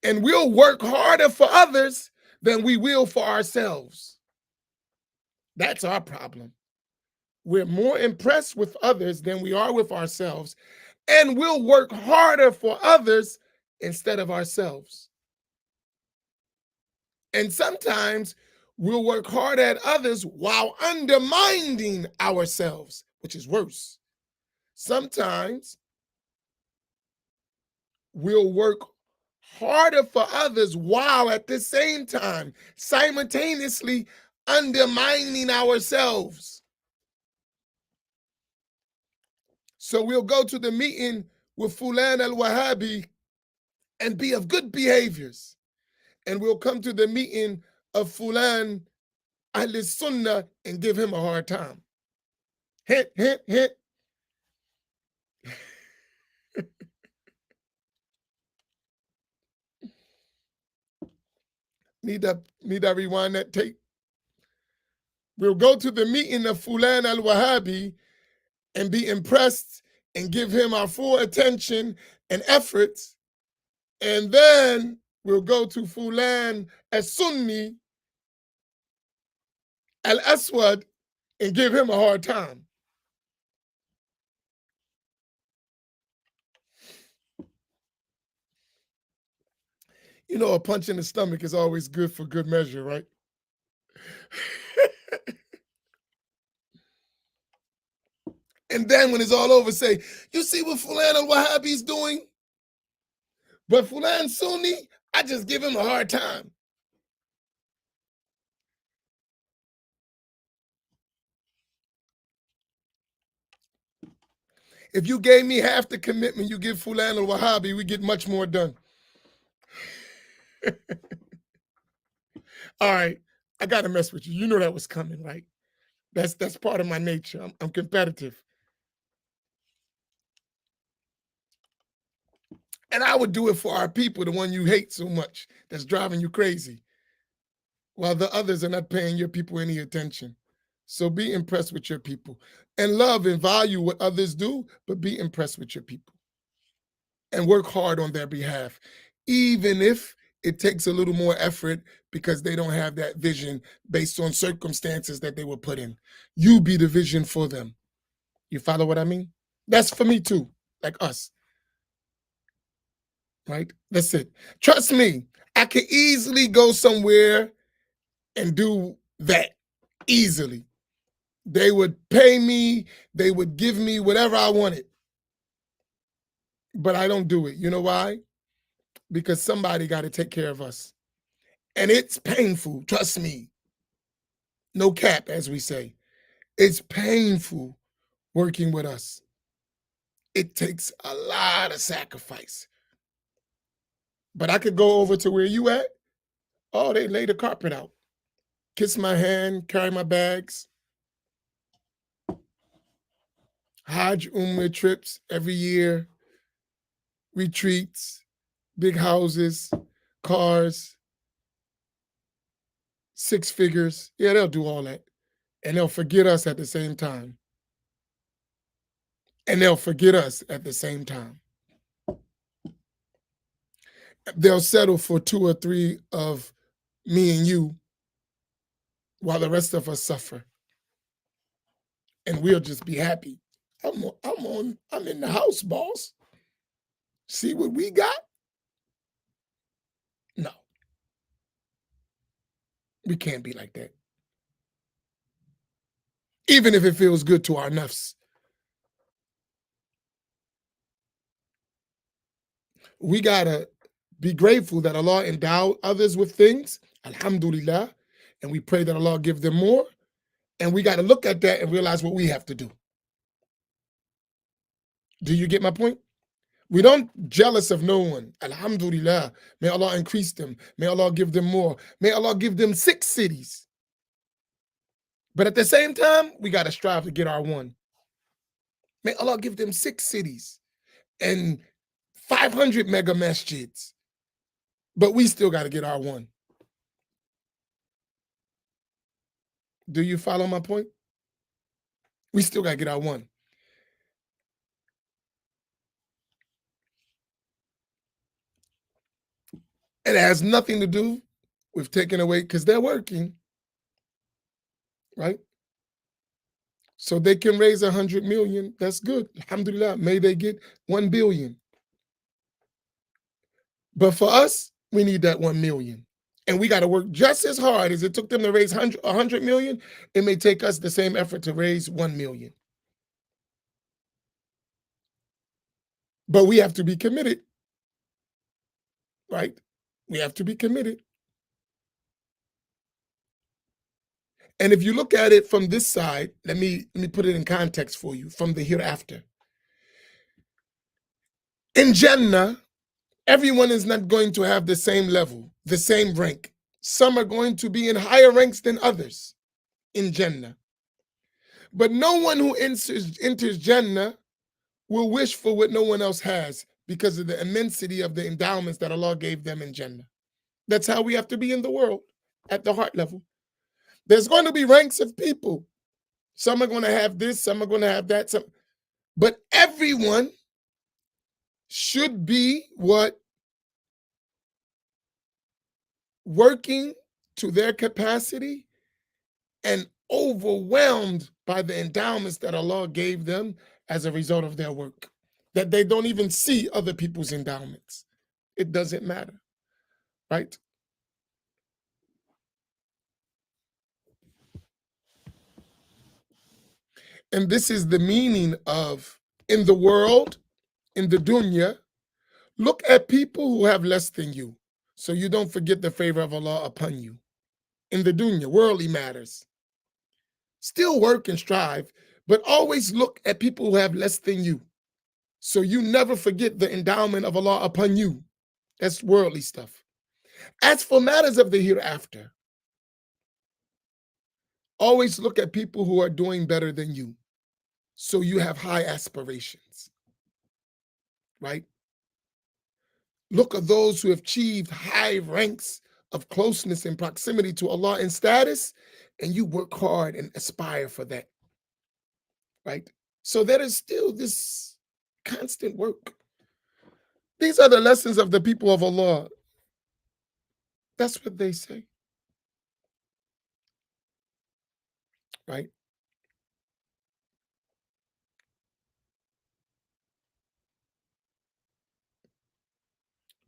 And we'll work harder for others than we will for ourselves. That's our problem. We're more impressed with others than we are with ourselves, and we'll work harder for others instead of ourselves. And sometimes we'll work hard at others while undermining ourselves, which is worse. Sometimes we'll work harder for others while at the same time simultaneously undermining ourselves. So we'll go to the meeting with Fulan al-Wahhabi and be of good behaviors. And we'll come to the meeting of Fulan al-Sunnah and give him a hard time. Hint, hint, hint. Need to rewind that tape. We'll go to the meeting of Fulan al-Wahhabi and be impressed and give him our full attention and efforts. And then we'll go to Fulan as Sunni al Aswad and give him a hard time. You know, a punch in the stomach is always good for good measure, right? And then when it's all over, say, you see what Fulan al Wahhabi's doing? But Fulan Sunni, I just give him a hard time. If you gave me half the commitment you give Fulan al Wahhabi, we get much more done. All right, I gotta mess with you. You know that was coming, right? That's part of my nature. I'm competitive. And I would do it for our people, the one you hate so much, that's driving you crazy, while the others are not paying your people any attention. So be impressed with your people and love and value what others do, but be impressed with your people and work hard on their behalf, even if it takes a little more effort because they don't have that vision based on circumstances that they were put in. You be the vision for them. You follow what I mean? That's for me too, like us, right? That's it. Trust me, I could easily go somewhere and do that easily. They would pay me, they would give me whatever I wanted, but I don't do it. You know why? Because somebody got to take care of us. And it's painful, trust me. No cap, as we say. It's painful working with us. It takes a lot of sacrifice. But I could go over to where you at. Oh, they lay the carpet out. Kiss my hand, carry my bags. Hajj Umrah trips every year. Retreats, big houses, cars, 6 figures. Yeah, they'll do all that. And they'll forget us at the same time. And they'll forget us at the same time. They'll settle for 2 or 3 of me and you while the rest of us suffer. And we'll just be happy. I'm in the house, boss. See what we got? No, we can't be like that. Even if it feels good to our nafs. We gotta be grateful that Allah endowed others with things, alhamdulillah, and we pray that Allah give them more. And we gotta look at that and realize what we have to do. Do you get my point? We don't jealous of no one. Alhamdulillah. May Allah increase them. May Allah give them more. May Allah give them 6 cities. But at the same time, we got to strive to get our one. May Allah give them 6 cities and 500 mega masjids. But we still got to get our one. Do you follow my point? We still got to get our one. And it has nothing to do with taking away, because they're working, right? So they can raise 100 million. That's good. Alhamdulillah. May they get 1 billion. But for us, we need that 1 million. And we got to work just as hard as it took them to raise 100 million. It may take us the same effort to raise 1 million. But we have to be committed, right? We have to be committed. And if you look at it from this side, let me put it in context for you from the hereafter. In Jannah, everyone is not going to have the same level, the same rank. Some are going to be in higher ranks than others in Jannah. But no one who enters Jannah will wish for what no one else has because of the immensity of the endowments that Allah gave them in Jannah. That's how we have to be in the world at the heart level. There's going to be ranks of people. Some are going to have this, some are going to have that. But everyone should be what? working to their capacity and overwhelmed by the endowments that Allah gave them as a result of their work, that they don't even see other people's endowments. It doesn't matter, right? And this is the meaning of in the world, in the dunya, look at people who have less than you, so you don't forget the favor of Allah upon you. In the dunya, worldly matters. Still work and strive, but always look at people who have less than you, so you never forget the endowment of Allah upon you. That's worldly stuff. As for matters of the hereafter, always look at people who are doing better than you, so you have high aspirations, right? Look at those who have achieved high ranks of closeness and proximity to Allah in status, and you work hard and aspire for that, right? So there is still this constant work. These are the lessons of the people of Allah. That's what they say, right?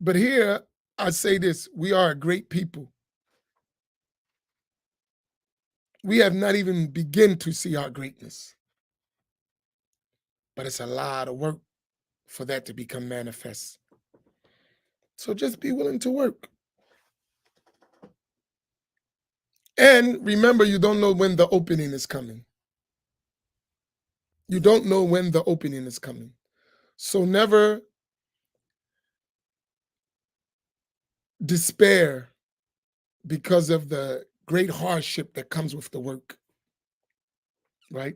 But here I say this, we are a great people. We have not even begun to see our greatness, but it's a lot of work for that to become manifest. So just be willing to work. And remember, you don't know when the opening is coming. You don't know when the opening is coming. So never despair because of the great hardship that comes with the work, right?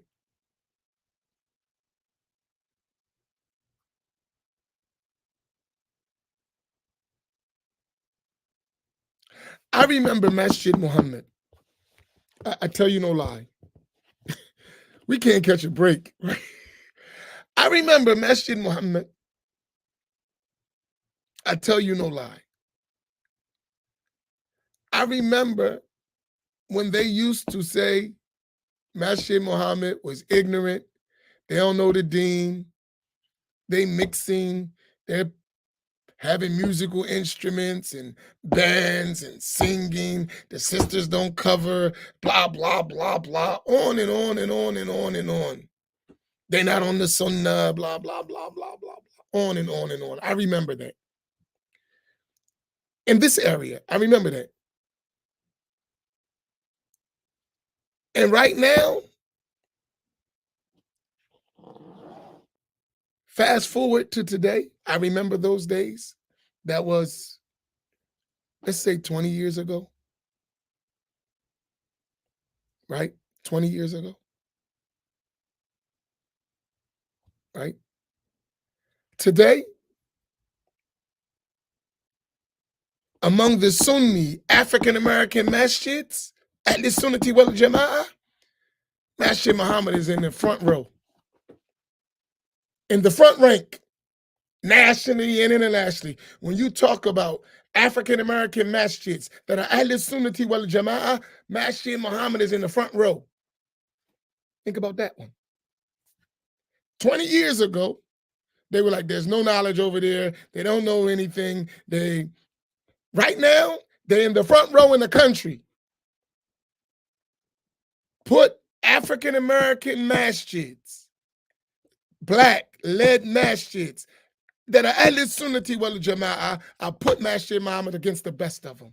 I remember Masjid Muhammad. I tell you no lie. We can't catch a break, right? I remember Masjid Muhammad. I tell you no lie. I remember when they used to say Masjid Muhammad was ignorant, they don't know the deen, they mixing, they're having musical instruments and bands and singing, the sisters don't cover, blah, blah, blah, blah, on and on and on and on and on. They're not on the sunnah, blah, blah, blah, blah, blah, blah, on and on and on. I remember that. In this area, I remember that. And right now, fast forward to today, I remember those days. That was, let's say 20 years ago, right? 20 years ago, right? Today, among the Sunni African American masjids, at the Sunnati wal Jama'ah, Masjid Muhammad is in the front row, in the front rank, nationally and internationally. When you talk about African American masjids that are Ahl Sunnati wal Jama'ah, Masjid Muhammad is in the front row. Think about that one. 20 years ago, they were like, there's no knowledge over there. They don't know anything. Right now, they're in the front row in the country. Put African American masjids, black-led masjids that are Ahl Sunnati wal Jama'ah, I put Masjid Muhammad against the best of them.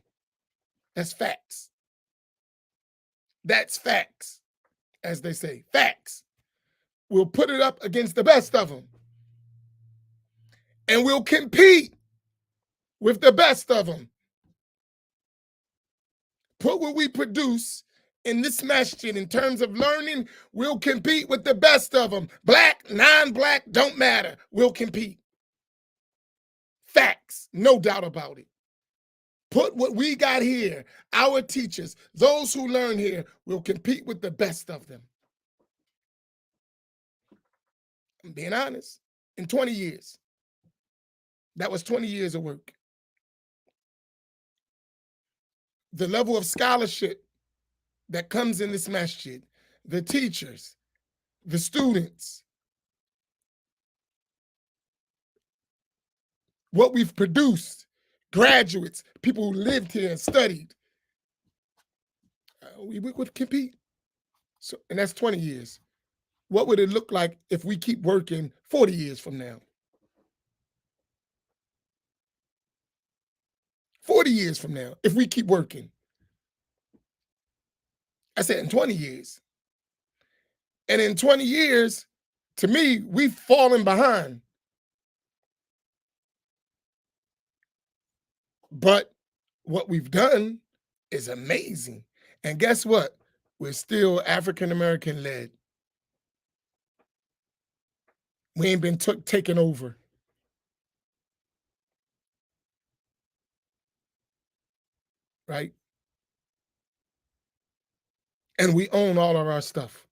That's facts. That's facts, as they say. Facts. We'll put it up against the best of them. And we'll compete with the best of them. Put what we produce in this masjid in terms of learning, we'll compete with the best of them. Black, non-black, don't matter. We'll compete. Facts, no doubt about it. Put what we got here, our teachers, those who learn here, will compete with the best of them. I'm being honest. In 20 years. That was 20 years of work. the level of scholarship that comes in this masjid, the teachers, the students, what we've produced, graduates, people who lived here and studied, we would compete. So, and that's 20 years. What would it look like if we keep working 40 years from now? 40 years from now, if we keep working. I said in 20 years. And in 20 years, to me, we've fallen behind. But what we've done is amazing. And guess what? We're still African American led. We ain't been taken over, right? And we own all of our stuff.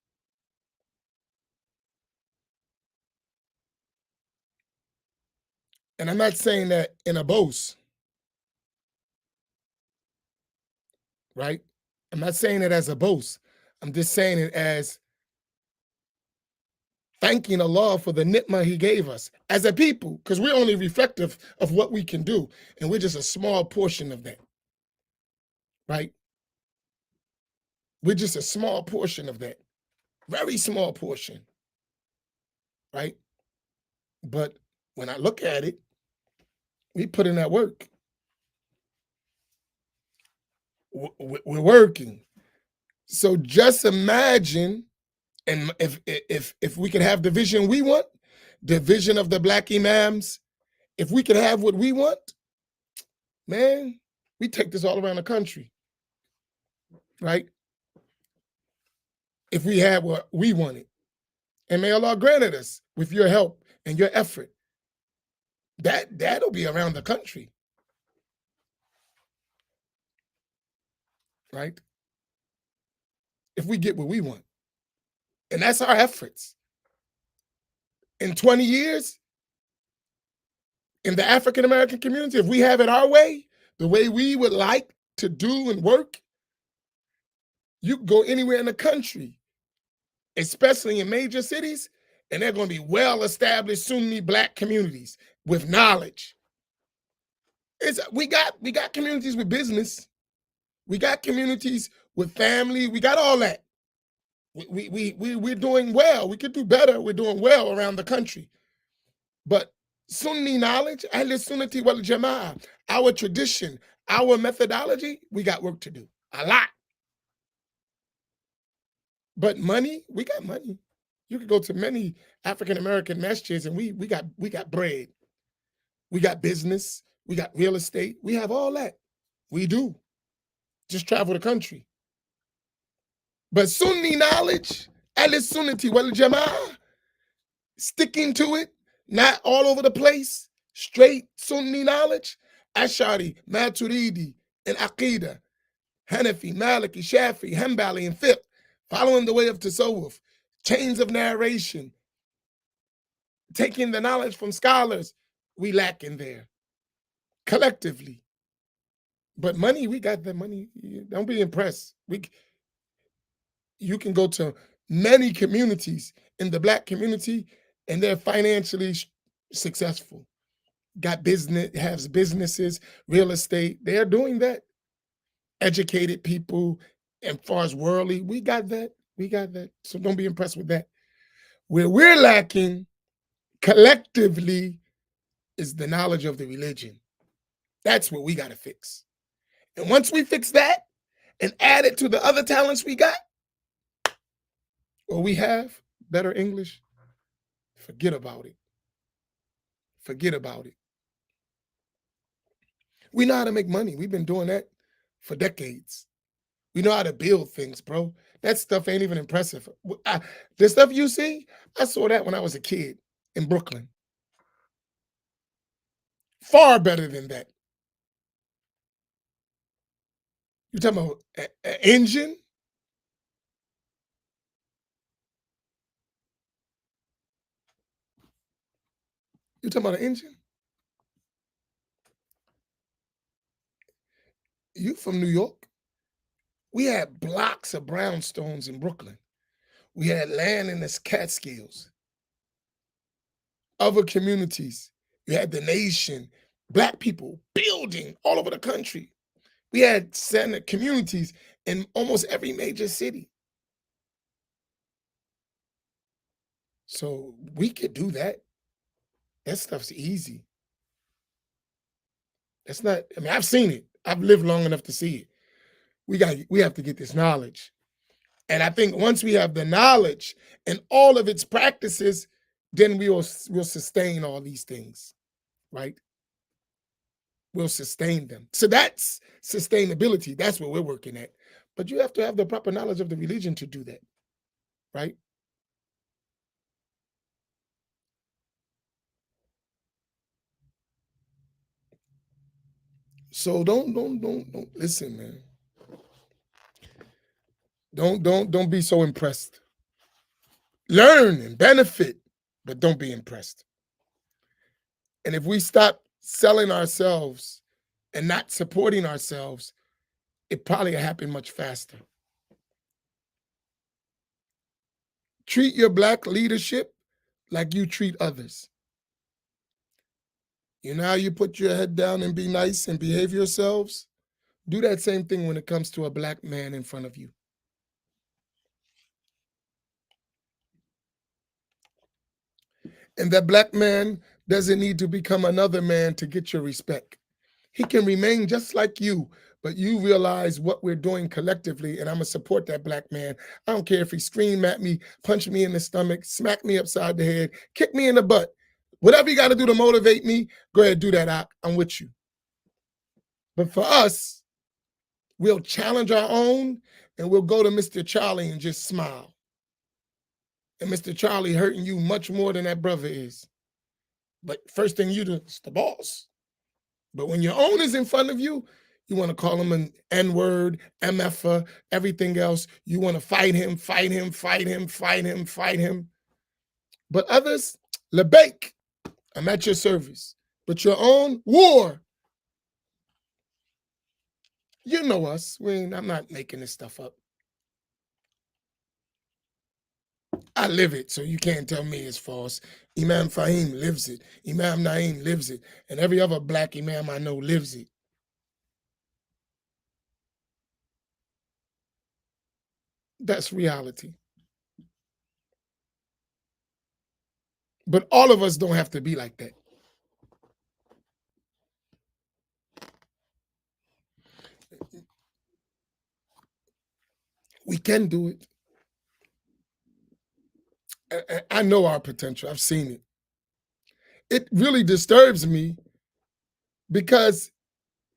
And I'm not saying that in a boast, right? I'm not saying it as a boast. I'm just saying it as thanking Allah for the ni'mah He gave us as a people, because we're only reflective of what we can do, and we're just a small portion of that, right? We're just a small portion of that, very small portion, right? But when I look at it, we put in that work. We're working. So just imagine, and if we could have the vision we want, the vision of the black imams, if we could have what we want, man, we take this all around the country, right? If we had what we wanted. And may Allah grant it us with your help and your effort. That'll be around the country, right? If we get what we want. And that's our efforts. In 20 years, in the African American community, if we have it our way, the way we would like to do and work, you can go anywhere in the country, especially in major cities, and they're going to be well-established Sunni black communities with knowledge. We got communities with business. We got communities with family. We got all that. We're doing well. We could do better. We're doing well around the country. But Sunni knowledge, Ahl Sunnati wal Jama'ah, our tradition, our methodology, we got work to do. A lot. But money, we got money. You could go to many African American masjids and we got bread. We got business. We got real estate. We have all that. We do. Just travel the country. But Sunni knowledge, Ahl Sunnati wal Jama'ah, sticking to it, not all over the place, straight Sunni knowledge, Ash'ari, Maturidi, and Aqidah, Hanafi, Maliki, Shafi, Hanbali, and Fiqh, following the way of Tasawwuf, chains of narration, taking the knowledge from scholars, we lack in there, collectively. But money, we got the money. Don't be impressed. You can go to many communities in the black community and they're financially successful. Got business, has businesses, real estate. They're doing that. Educated people, and far as worldly, we got that. We got that. So don't be impressed with that. Where we're lacking collectively is the knowledge of the religion. That's what we got to fix. And once we fix that and add it to the other talents we got, or we have better English, forget about it. Forget about it. We know how to make money. We've been doing that for decades. We know how to build things, bro. That stuff ain't even impressive. The stuff you see, I saw that when I was a kid in Brooklyn. Far better than that. You talking about an engine? You talking about an engine? You from New York? We had blocks of brownstones in Brooklyn. We had land in the Catskills. Other communities, you had the nation, Black people building all over the country. We had Senate communities in almost every major city. So we could do that. That stuff's easy. That's not, I mean, I've seen it. I've lived long enough to see it. We have to get this knowledge. And I think once we have the knowledge and all of its practices, then we'll sustain all these things, right? We'll sustain them. So that's sustainability. That's what we're working at. But you have to have the proper knowledge of the religion to do that, right? So don't listen, man. Don't be so impressed. Learn and benefit, but don't be impressed. And if we stop selling ourselves and not supporting ourselves, it probably happened much faster. Treat your Black leadership like you treat others. You know how you put your head down and be nice and behave yourselves? Do that same thing when it comes to a Black man in front of you. And that Black man doesn't need to become another man to get your respect. He can remain just like you, but you realize what we're doing collectively, and I'm gonna support that Black man. I don't care if he scream at me, punch me in the stomach, smack me upside the head, kick me in the butt. Whatever you got to do to motivate me, go ahead, do that. I'm with you. But for us, we'll challenge our own and we'll go to Mr. Charlie and just smile. And Mr. Charlie hurting you much more than that brother is. But first thing you do, it's the boss. But when your own is in front of you, you want to call him an N-word, MFer, everything else. You want to fight him, fight him, fight him, fight him, fight him. But others, Lebeik, I'm at your service. But your own, war. You know us. I'm not making this stuff up. I live it, so you can't tell me it's false. Imam Fahim lives it. Imam Naim lives it. And every other Black Imam I know lives it. That's reality. But all of us don't have to be like that. We can do it. I know our potential. I've seen it. It really disturbs me because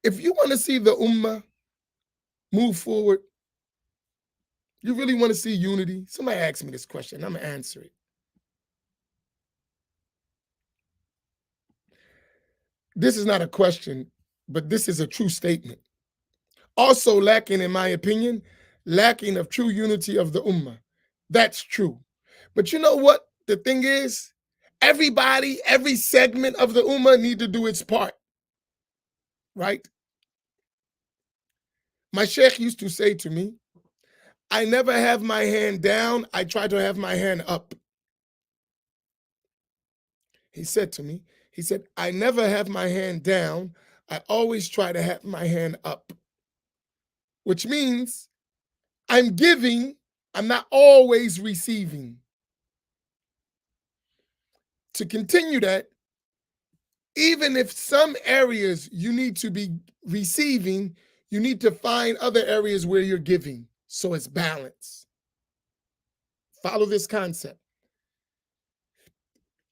if you want to see the Ummah move forward, you really want to see unity. Somebody asked me this question. I'm going to answer it. This is not a question, but this is a true statement. Also lacking, in my opinion, lacking of true unity of the Ummah. That's true. But you know what the thing is? Everybody, every segment of the Ummah need to do its part, right? My sheikh used to say to me, I never have my hand down, I try to have my hand up. He said to me, he said, I never have my hand down, I always try to have my hand up. Which means I'm giving, I'm not always receiving. To continue that, even if some areas you need to be receiving, you need to find other areas where you're giving, so it's balance. Follow this concept.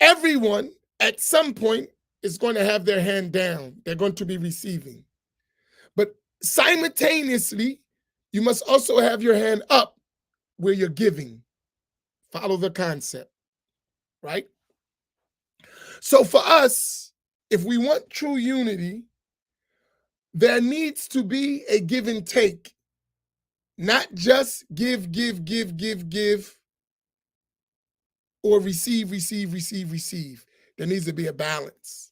Everyone at some point is going to have their hand down. They're going to be receiving. But simultaneously, you must also have your hand up where you're giving. Follow the concept, right? So for us, if we want true unity, there needs to be a give and take, not just give, or receive. There needs to be a balance.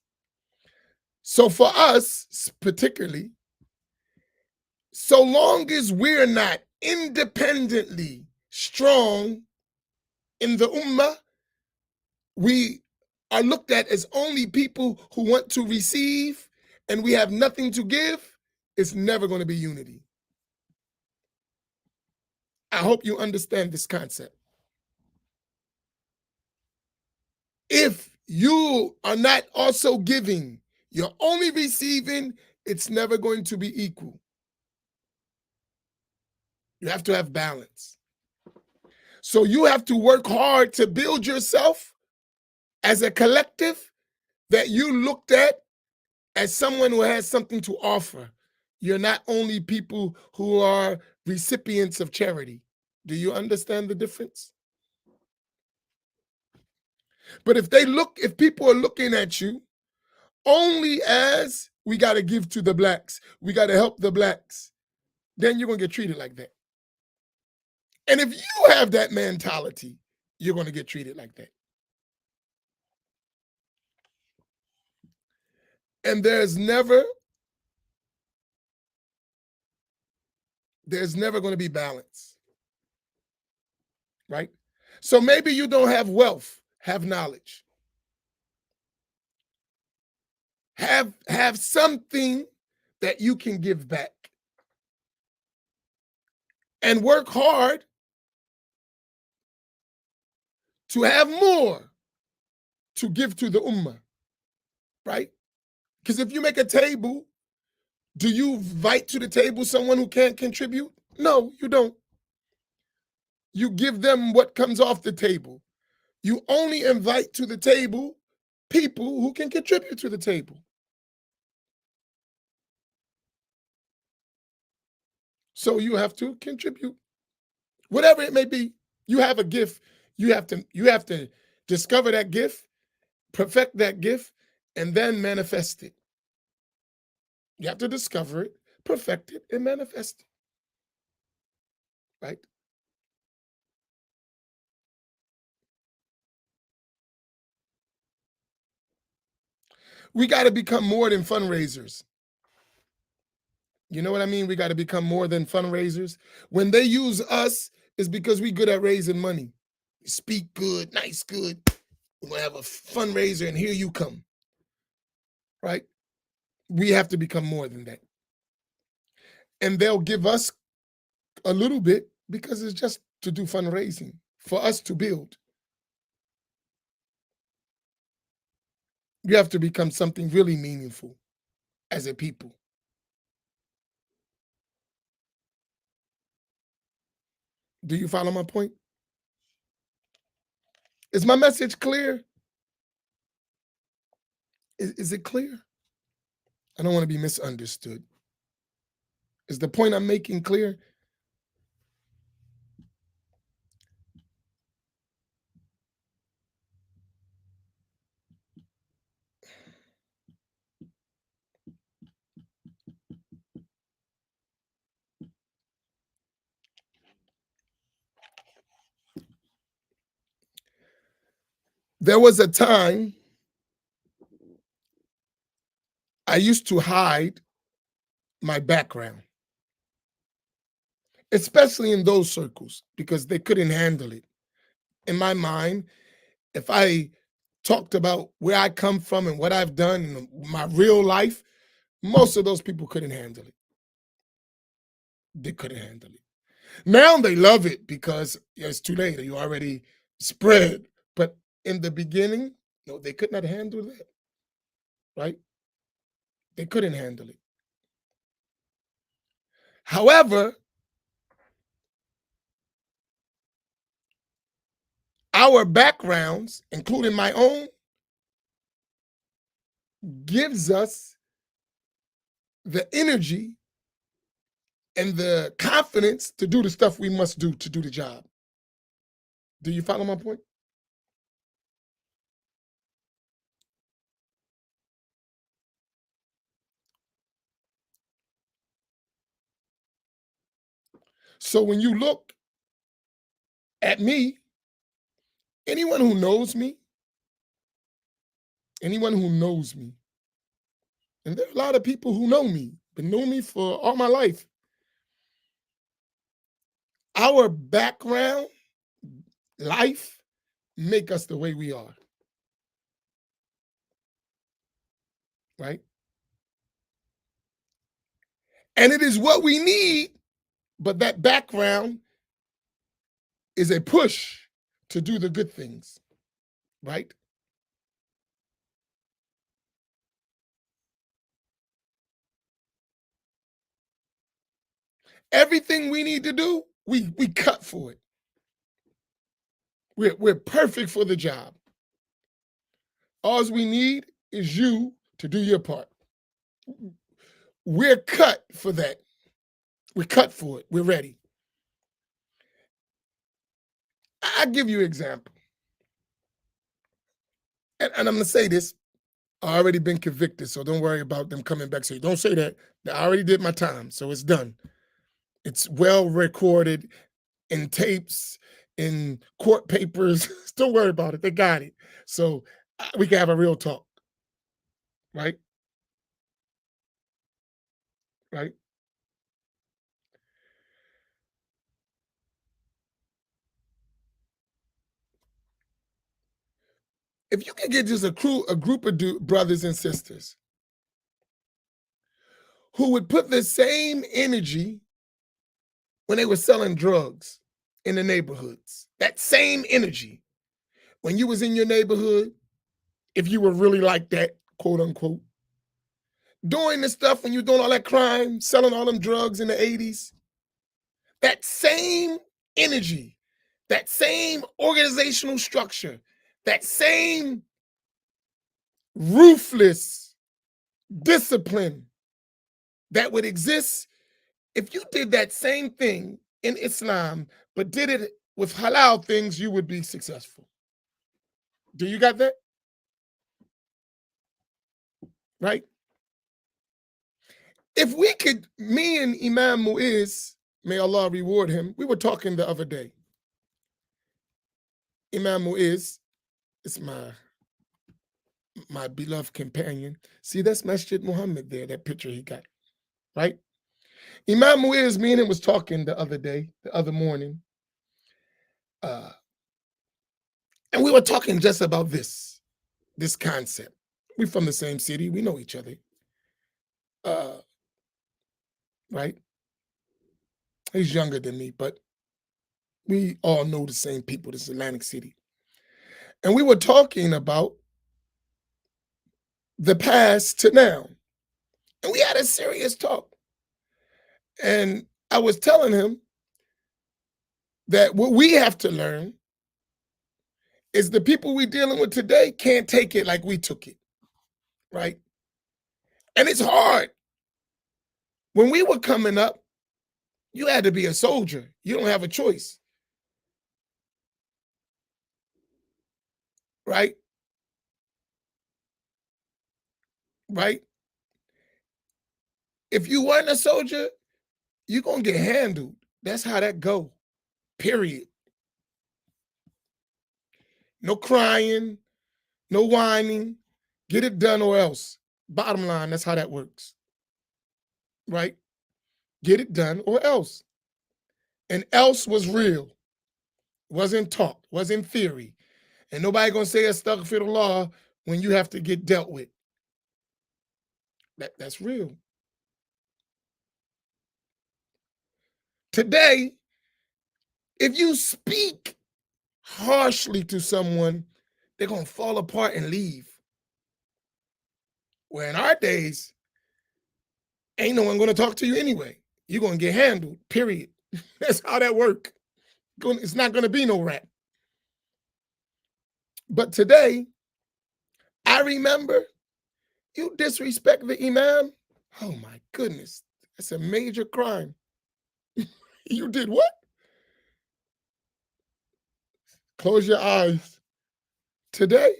So for us, particularly, So long as we're not independently strong in the ummah, we are looked at as only people who want to receive and we have nothing to give. It's never going to be unity. I hope you understand this concept. If you are not also giving, you're only receiving, it's never going to be equal. You have to have balance. So you have to work hard to build yourself as a collective that you looked at as someone who has something to offer. You're not only people who are recipients of charity. Do you understand the difference? But if people are looking at you only as we got to give to the blacks, we got to help the blacks, then you're going to get treated like that. And if you have that mentality, you're going to get treated like that. And there's never going to be balance, right? So maybe you don't have wealth, have knowledge. Have something that you can give back. And work hard to have more to give to the ummah, right? Because if you make a table, do you invite to the table someone who can't contribute? No, you don't. You give them what comes off the table. You only invite to the table people who can contribute to the table. So you have to contribute, whatever it may be. You have a gift. You have to discover that gift, perfect that gift, and then manifest it. You have to discover it, perfect it, and manifest it. Right? We got to become more than fundraisers. You know what I mean? We got to become more than fundraisers. When they use us, it's because we good at raising money. We speak good, nice good. We're gonna have a fundraiser, and here you come. Right? We have to become more than that. And they'll give us a little bit because it's just to do fundraising for us to build. You have to become something really meaningful as a people. Do you follow my point? Is my message clear? Is it clear? I don't want to be misunderstood. Is the point I'm making clear? There was a time I used to hide my background, especially in those circles, because they couldn't handle it. In my mind, if I talked about where I come from and what I've done in my real life, most of those people couldn't handle it. They couldn't handle it. Now they love it because it's too late. You already spread. But in the beginning, no, they could not handle that, right? They couldn't handle it. However, our backgrounds, including my own, gives us the energy and the confidence to do the stuff we must do to do the job. Do you follow my point? So when you look at me, anyone who knows me, anyone who knows me, and there are a lot of people who know me, but know me for all my life. Our background, life, make us the way we are, right? And it is what we need, but that background is a push to do the good things, right? Everything we need to do, we cut for it. We're perfect for the job. All we need is you to do your part. We're cut for that. We're cut for it. We're ready. I'll give you an example. And I'm going to say this. I already been convicted, so don't worry about them coming back. So don't say that. I already did my time, so it's done. It's well recorded in tapes, in court papers. Don't worry about it. They got it. So we can have a real talk, right? Right? If you can get just a group of brothers and sisters who would put the same energy when they were selling drugs in the neighborhoods, that same energy when you was in your neighborhood, if you were really like that, quote unquote, doing the stuff when you doing all that crime, selling all them drugs in the 80s, that same energy, that same organizational structure, that same ruthless discipline that would exist if you did that same thing in Islam, but did it with halal things, you would be successful. Do you got that? Right? If we could, me and Imam Muiz, may Allah reward him, we were talking the other day. Imam Muiz is my beloved companion. See, that's Masjid Muhammad there, that picture he got, right? Imam Muiz, me and him was talking the other day, the other morning, uh, and we were talking just about this concept. We're from the same city, we know each other, uh, right? He's younger than me, but we all know the same people, this Atlantic City. And we were talking about the past to now. And we had a serious talk. And I was telling him that what we have to learn is the people we're dealing with today can't take it like we took it, right? And it's hard. When we were coming up, you had to be a soldier. You don't have a choice, right? Right? If you weren't a soldier, you're gonna get handled. That's how that go. Period. No crying, no whining. Get it done or else. Bottom line, that's how that works. Right? Get it done or else. And else was real. Wasn't talk, wasn't theory. And nobody gonna say astaghfirullah when you have to get dealt with. That's real. Today, if you speak harshly to someone, they're gonna fall apart and leave. Where in our days, ain't no one gonna talk to you anyway. You're gonna get handled, period. That's how that work. It's not gonna be no rap. But today, I remember you disrespect the imam. Oh my goodness, that's a major crime. You did what? Close your eyes. Today,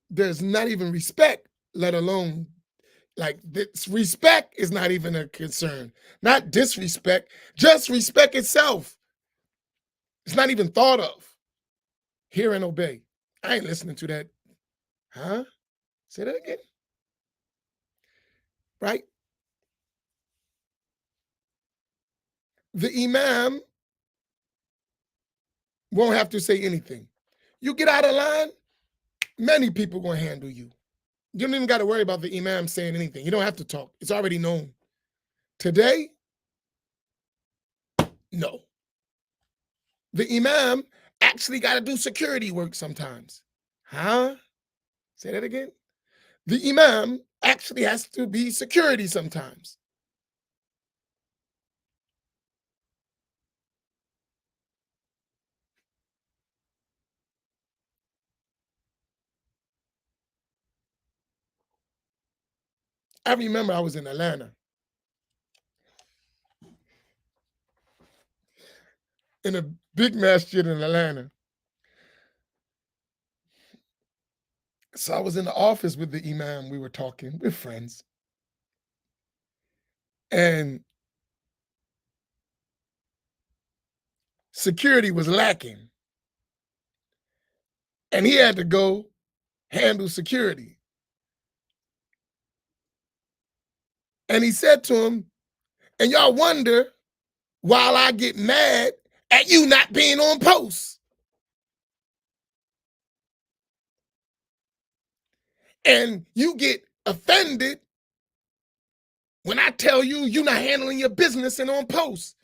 there's not even respect, let alone like this respect is not even a concern. Not disrespect, just respect itself. It's not even thought of. Hear and obey. I ain't listening to that. Huh? Say that again. Right? The imam won't have to say anything. You get out of line, many people gonna handle you. You don't even got to worry about the imam saying anything. You don't have to talk. It's already known. Today, no. The imam actually got to do security work sometimes. Huh? Say that again. The imam actually has to be security sometimes. I remember I was in Atlanta, in a big masjid in Atlanta. So I was in the office with the imam. We were talking. We're friends. And security was lacking. And he had to go handle security. And he said to him, and y'all wonder why I get mad at you not being on post. And you get offended when I tell you you're not handling your business and on post.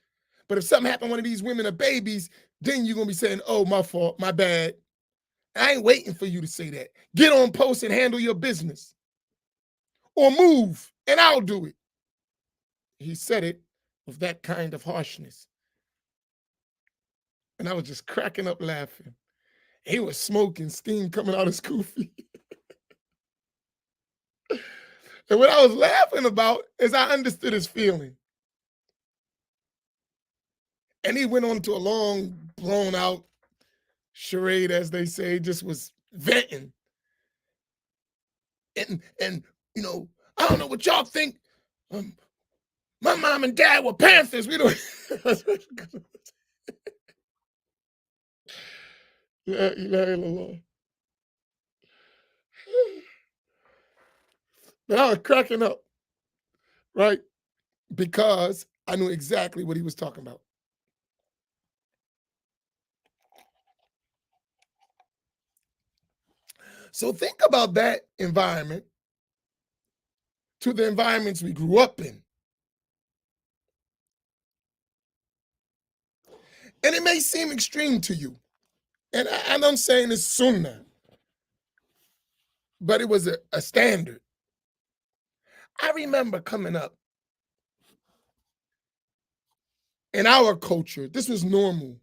But if something happened, one of these women or babies, then you're gonna be saying, oh, my fault, my bad. I ain't waiting for you to say that. Get on post and handle your business. Or move, and I'll do it. He said it with that kind of harshness. And I was just cracking up laughing. He was smoking, steam coming out his kufi. And what I was laughing about is I understood his feeling. And he went on to a long, blown out charade, as they say, just was venting. And I don't know what y'all think. My mom and dad were Panthers. We don't. La ilaha illallah. But I was cracking up, right? Because I knew exactly what he was talking about. So think about that environment to the environments we grew up in. And it may seem extreme to you. And I'm saying it's sunnah, but it was a standard. I remember coming up in our culture, this was normal,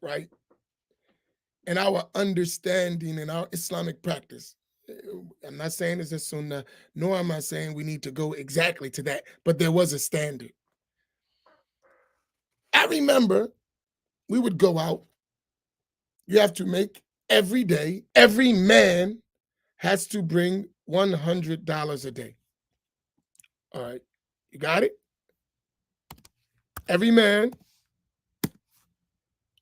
right? And our understanding and our Islamic practice. I'm not saying it's a sunnah, nor am I saying we need to go exactly to that, but there was a standard. I remember we would go out. You have to make every day, every man has to bring $100 a day. All right, you got it? Every man,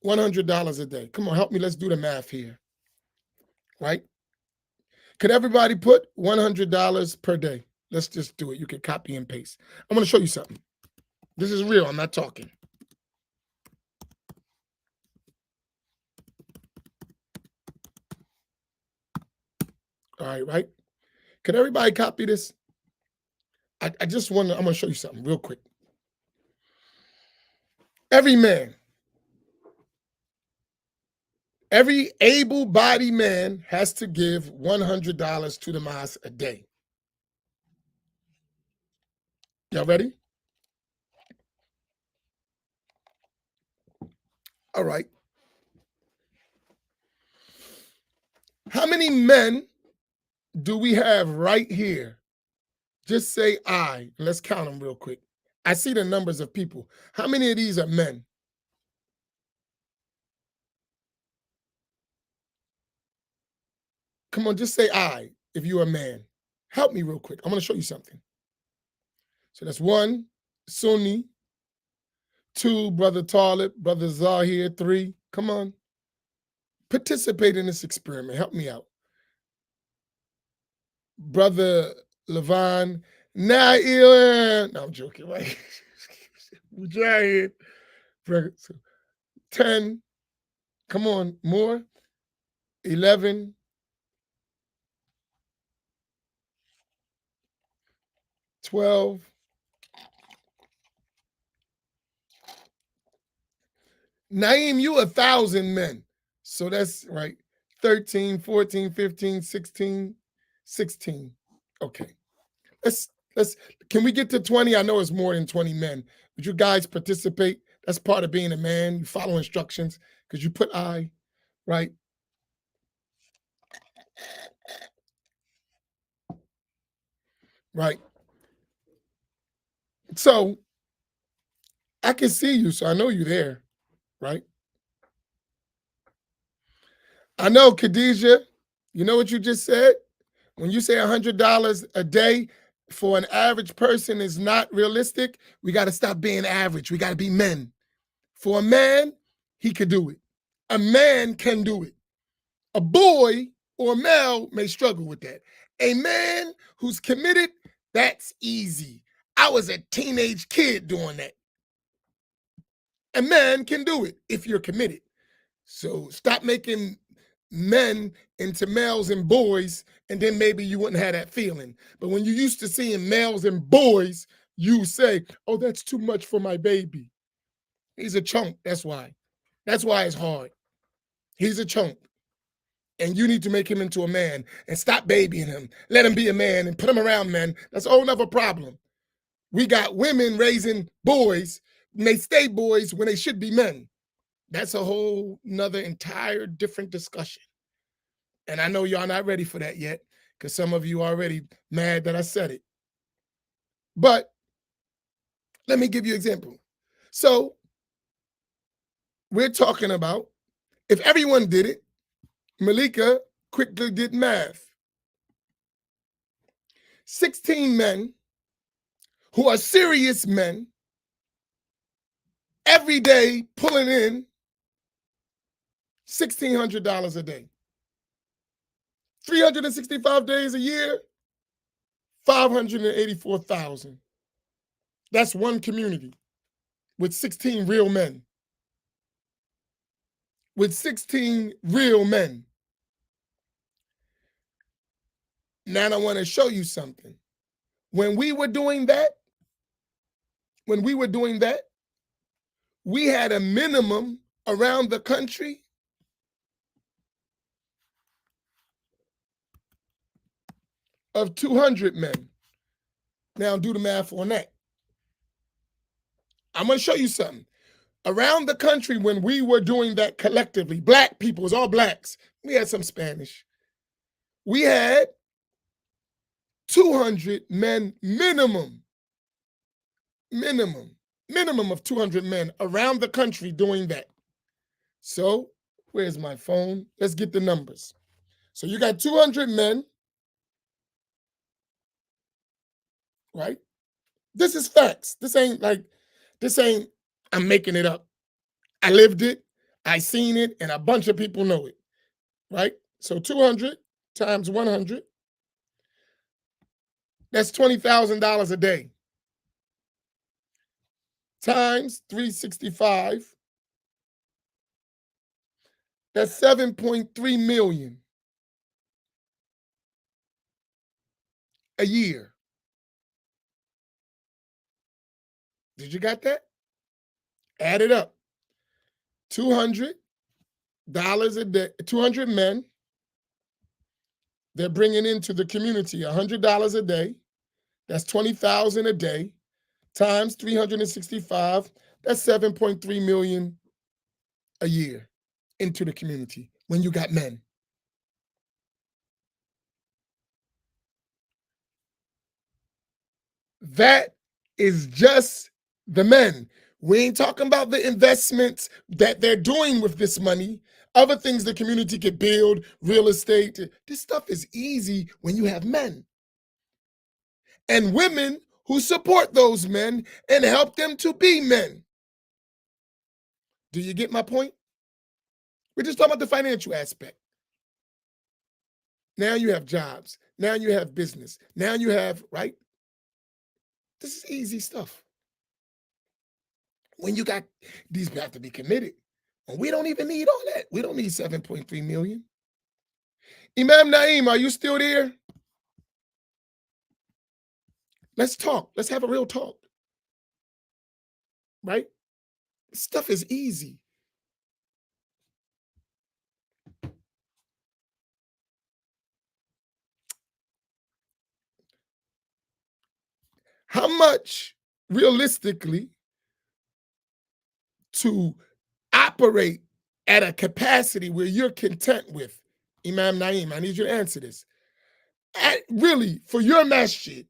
$100 a day. Come on, help me. Let's do the math here, right? Could everybody put $100 per day? Let's just do it. You can copy and paste. I'm going to show you something. This is real. I'm not talking. All right, right? Could everybody copy this? I just want to, I'm going to show you something real quick. Every man, every able-bodied man has to give $100 to the mosque a day. Y'all ready? All right. How many men do we have right here? Just say I. Let's count them real quick. I see the numbers of people. How many of these are men? Come on, just say I if you're a man. Help me real quick. I'm going to show you something. So that's one, Sunni. Two, Brother Talib. Brother Zahir. Three. Come on. Participate in this experiment. Help me out. Brother Levon. Nail. No, I'm joking, right? Mujahid. So 10, come on, more. 11, 12. Naeem, you 1,000 men. So that's right. 13, 14, 15, 16, 16. Okay. Let's can we get to 20? I know it's more than 20 men. Would you guys participate? That's part of being a man. You follow instructions because you put I, right? Right. So I can see you, so I know you're there, right? I know, Khadijah, you know what you just said? When you say $100 a day for an average person is not realistic, we got to stop being average. We got to be men. For a man, he could do it. A man can do it. A boy or a male may struggle with that. A man who's committed, that's easy. I was a teenage kid doing that. A man can do it if you're committed. So stop making men into males and boys, and then maybe you wouldn't have that feeling. But when you used to seeing males and boys, you say, oh, that's too much for my baby. He's a chunk. That's why. That's why it's hard. He's a chunk. And you need to make him into a man and stop babying him. Let him be a man and put him around men. That's a whole nother problem. We got women raising boys, and they stay boys when they should be men. That's a whole nother entire different discussion. And I know y'all not ready for that yet, because some of you are already mad that I said it. But let me give you an example. So we're talking about if everyone did it, Malika quickly did math. 16 men who are serious men every day pulling in $1,600 a day. 365 days a year, 584,000. That's one community with 16 real men. With 16 real men. Now I want to show you something. When we were doing that, we had a minimum around the country of 200 men. Now do the math on that. I'm going to show you something. Around the country, when we were doing that collectively, black people, it was all blacks. We had some Spanish. We had 200 men minimum of 200 men around the country doing that. So where's my phone? Let's get the numbers. So you got 200 men, right? This is facts. This ain't I'm making it up. I lived it, I seen it, and a bunch of people know it, right? So 200 times 100, that's $20,000 a day. Times 365, that's 7.3 million a year. Did you got that? Add it up. $200 a day, 200 men, they're bringing into the community $100 a day. That's 20,000 a day times 365. That's 7.3 million a year into the community when you got men. That is just the men. We ain't talking about the investments that they're doing with this money, other things the community could build, real estate. This stuff is easy when you have men and women who support those men and help them to be men. Do you get my point? We're just talking about the financial aspect. Now you have jobs. Now you have business. Now you have, right? This is easy stuff. When you got these people have to be committed. And we don't even need all that. We don't need 7.3 million. Imam Naeem, are you still there? Let's talk. Let's have a real talk. Right? Stuff is easy. How much realistically to operate at a capacity where you're content with? Imam Naeem, I need you to answer this. Really, for your masjid,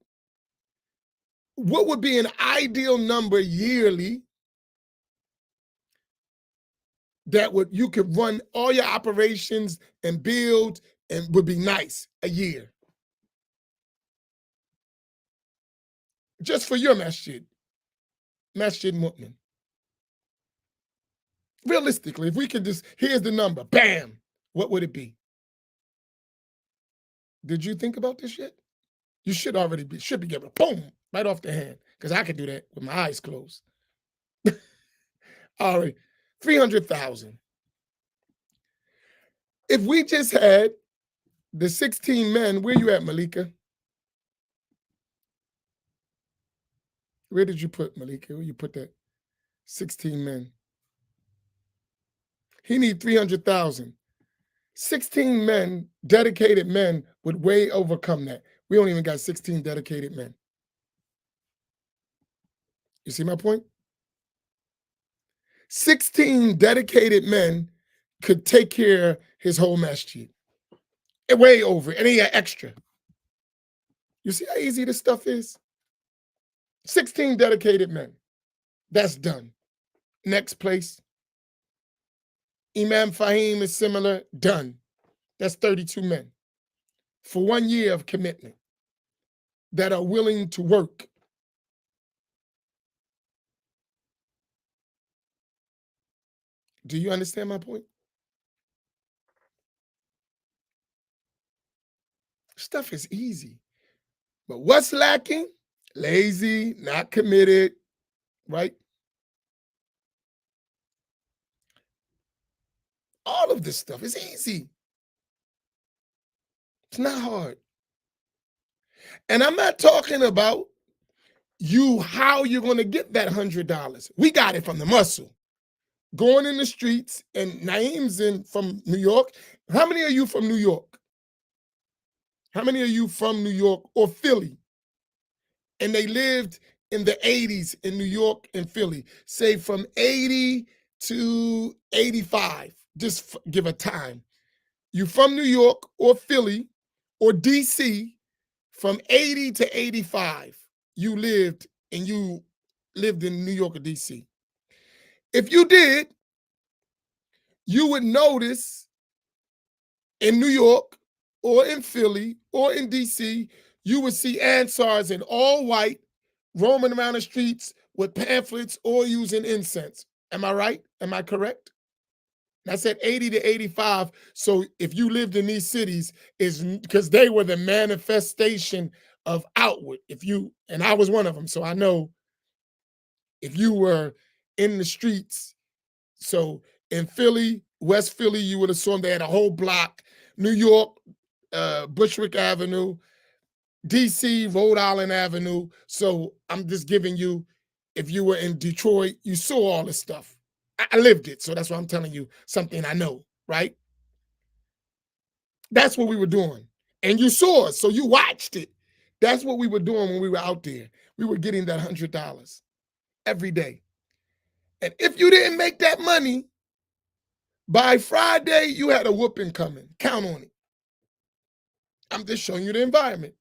what would be an ideal number yearly that would you could run all your operations and build and would be nice a year? Just for your masjid Mu'min. Realistically, if we could just, here's the number, bam, what would it be? Did you think about this yet? You should be getting boom, right off the hand, because I could do that with my eyes closed. All right, 300,000. If we just had the 16 men, where you at, Malika? Where did you put Malika? Where you put that? 16 men. He need 300,000. 16 men, dedicated men, would way overcome that. We don't even got 16 dedicated men. You see my point? 16 dedicated men could take care of his whole masjid. Way over, and he had extra. You see how easy this stuff is? 16 dedicated men. That's done. Next place. Imam Fahim is similar. Done. That's 32 men for 1 year of commitment that are willing to work. Do you understand my point? Stuff is easy. But what's lacking? Lazy, not committed, right? All of this stuff is easy. It's not hard. And I'm not talking about how you're going to get that $100. We got it from the muscle. Going in the streets, and Naeem's from New York. How many are you from New York? How many are you from New York or Philly? And they lived in the 80s in New York and Philly, say from 80 to 85. Just give a time. You from New York or Philly or DC, from 80 to 85, you lived in New York or DC. If you did, you would notice in New York or in Philly or in DC, you would see Ansars in all white roaming around the streets with pamphlets or using incense. Am I right? Am I correct? I said 80 to 85. So if you lived in these cities, is because they were the manifestation of outward. And I was one of them. So I know if you were in the streets, so in Philly, West Philly, you would have saw them. They had a whole block. New York, Bushwick Avenue, DC, Rhode Island Avenue. So I'm just giving you, if you were in Detroit, you saw all this stuff. I lived it. So that's why I'm telling you something I know, right? That's what we were doing. And you saw it, so you watched it. That's what we were doing when we were out there. We were getting that $100 every day. And if you didn't make that money, by Friday, you had a whooping coming. Count on it. I'm just showing you the environment.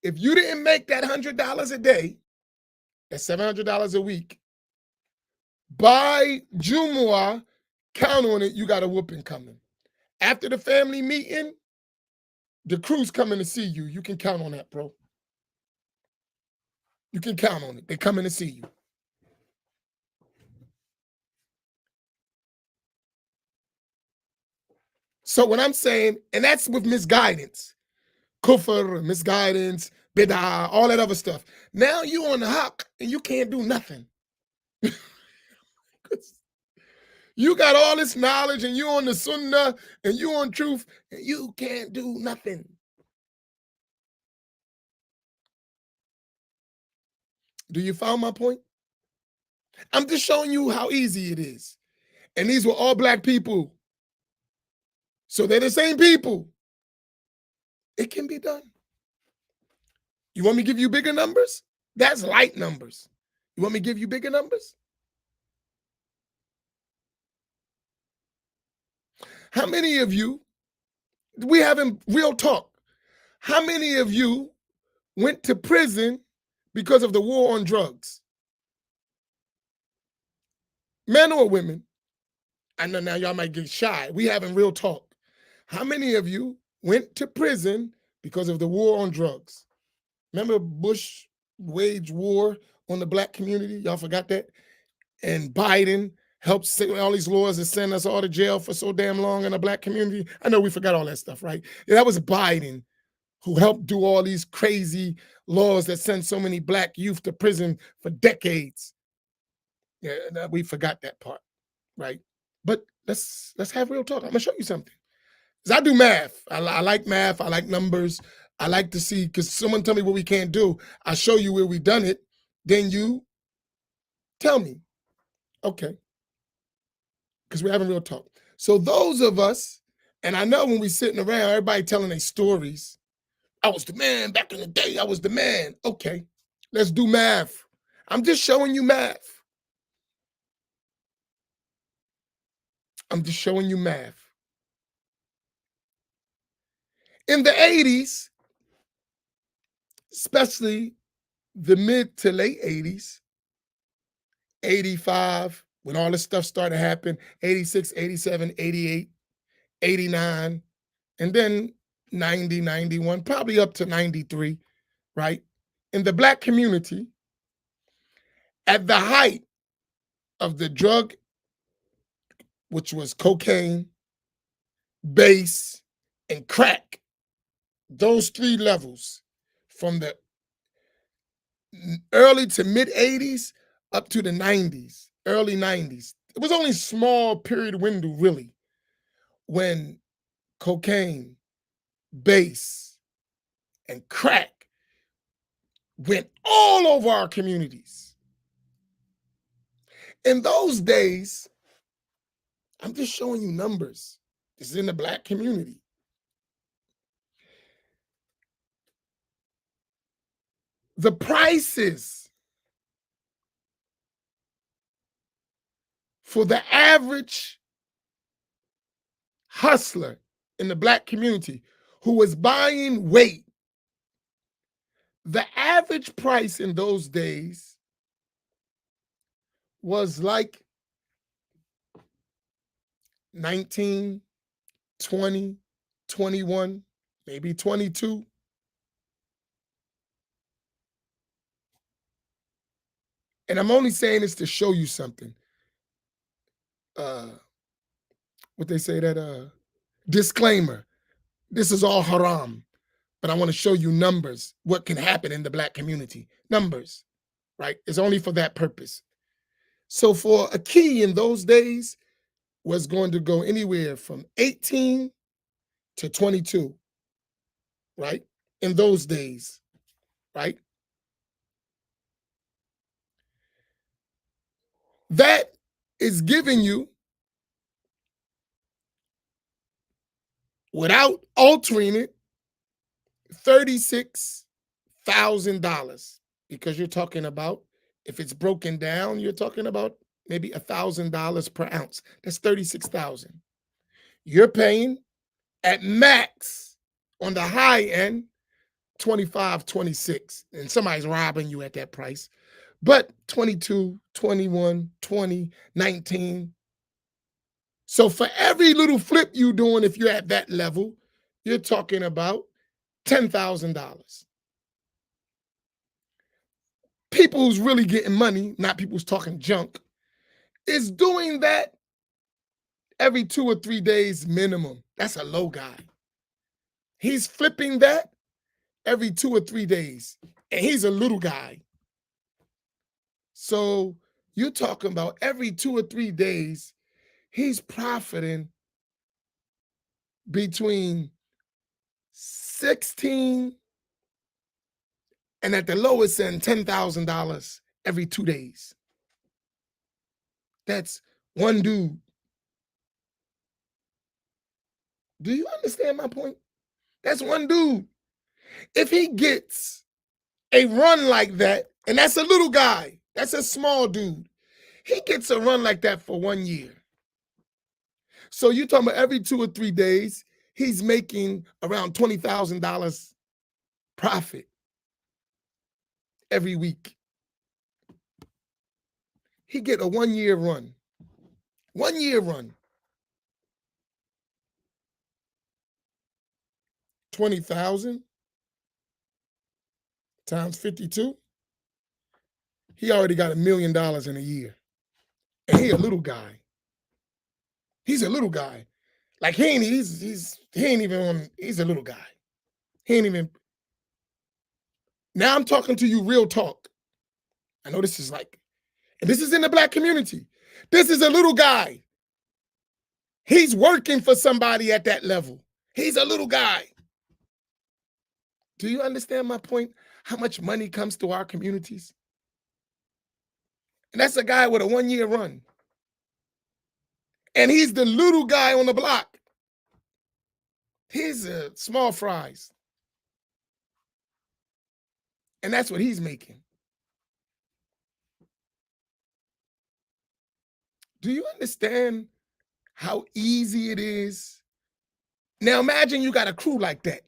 If you didn't make that $100 a day, that's $700 a week, by Jumu'ah, count on it, you got a whooping coming. After the family meeting, the crew's coming to see you. You can count on that, bro. You can count on it. They're coming to see you. So what I'm saying, and that's with misguidance, kufr, misguidance, bid'ah, all that other stuff. Now you on the haq and you can't do nothing. You got all this knowledge and you on the sunnah and you on truth and you can't do nothing. Do you follow my point? I'm just showing you how easy it is. And these were all black people. So they're the same people. It can be done. You want me to give you bigger numbers? That's light numbers. You want me to give you bigger numbers? How many of you, we having real talk, how many of you went to prison because of the war on drugs? Men or women? I know now y'all might get shy. We having real talk. How many of you went to prison because of the war on drugs? Remember Bush waged war on the black community? Y'all forgot that? And Biden helped say all these laws that send us all to jail for so damn long in the black community. I know we forgot all that stuff, right? Yeah, that was Biden who helped do all these crazy laws that send so many black youth to prison for decades. Yeah, we forgot that part, right? But let's have real talk. I'm gonna show you something. 'Cause I do math. I like math. I like numbers. I like to see, because someone tell me what we can't do. I show you where we done it. Then you tell me. Okay. Because we're having real talk. So those of us, and I know when we sitting around, everybody telling their stories. I was the man back in the day. I was the man. Okay. Let's do math. I'm just showing you math. I'm just showing you math. In the 80s, especially the mid to late 80s, 85, when all this stuff started to happen, 86, 87, 88, 89, and then 90, 91, probably up to 93, right? In the black community, at the height of the drug, which was cocaine, base, and crack, those three levels from the early to mid 80s up to the 90s, early 90s. It was only a small period window, really, when cocaine, base, and crack went all over our communities. In those days, I'm just showing you numbers. This is in the black community. The prices for the average hustler in the black community who was buying weight, the average price in those days was like 19, 20, 21, maybe 22. And I'm only saying this to show you something. What they say that disclaimer, this is all haram, but I want to show you numbers, what can happen in the black community. Numbers, right? It's only for that purpose. So for a key in those days was going to go anywhere from 18 to 22, right? In those days, right? That is giving you, without altering it, $36,000, because you're talking about, if it's broken down, you're talking about maybe $1,000 per ounce. That's 36,000. You're paying at max on the high end 25, 26, and somebody's robbing you at that price. But 22, 21, 20, 19. So for every little flip you doing, if you're at that level, you're talking about $10,000. People who's really getting money, not people who's talking junk, is doing that every 2 or 3 days minimum. That's a low guy. He's flipping that every 2 or 3 days, and he's a little guy. So You're talking about every 2 or 3 days, he's profiting between 16 and at the lowest end, $10,000 every 2 days. That's one dude. Do you understand my point? That's one dude. If he gets a run like that, and that's a little guy, that's a small dude, he gets a run like that for 1 year. So you're talking about every 2 or 3 days, he's making around $20,000 profit every week. He get a 1 year run. 1 year run. 20,000 times 52. He already got $1 million in a year. And he a little guy. He's a little guy. Like he ain't even on, he's a little guy. He ain't even. Now I'm talking to you real talk. I know this is like, and this is in the Black community. This is a little guy. He's working for somebody at that level. He's a little guy. Do you understand my point? How much money comes to our communities? And that's a guy with a 1 year run. And he's the little guy on the block. He's small fries. And that's what he's making. Do you understand how easy it is? Now imagine you got a crew like that.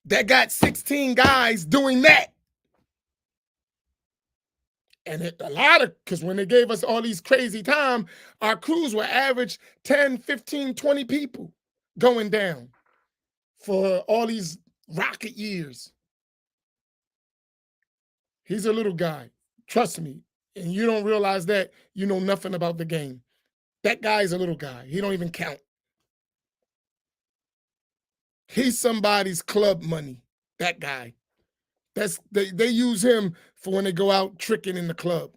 That got 16 guys doing that. And a lot of, because when they gave us all these crazy time, our crews were average 10, 15, 20 people going down for all these rocket years. He's a little guy. Trust me. And you don't realize that, you know nothing about the game. That guy's a little guy. He don't even count. He's somebody's club money, that guy. They use him for when they go out tricking in the club.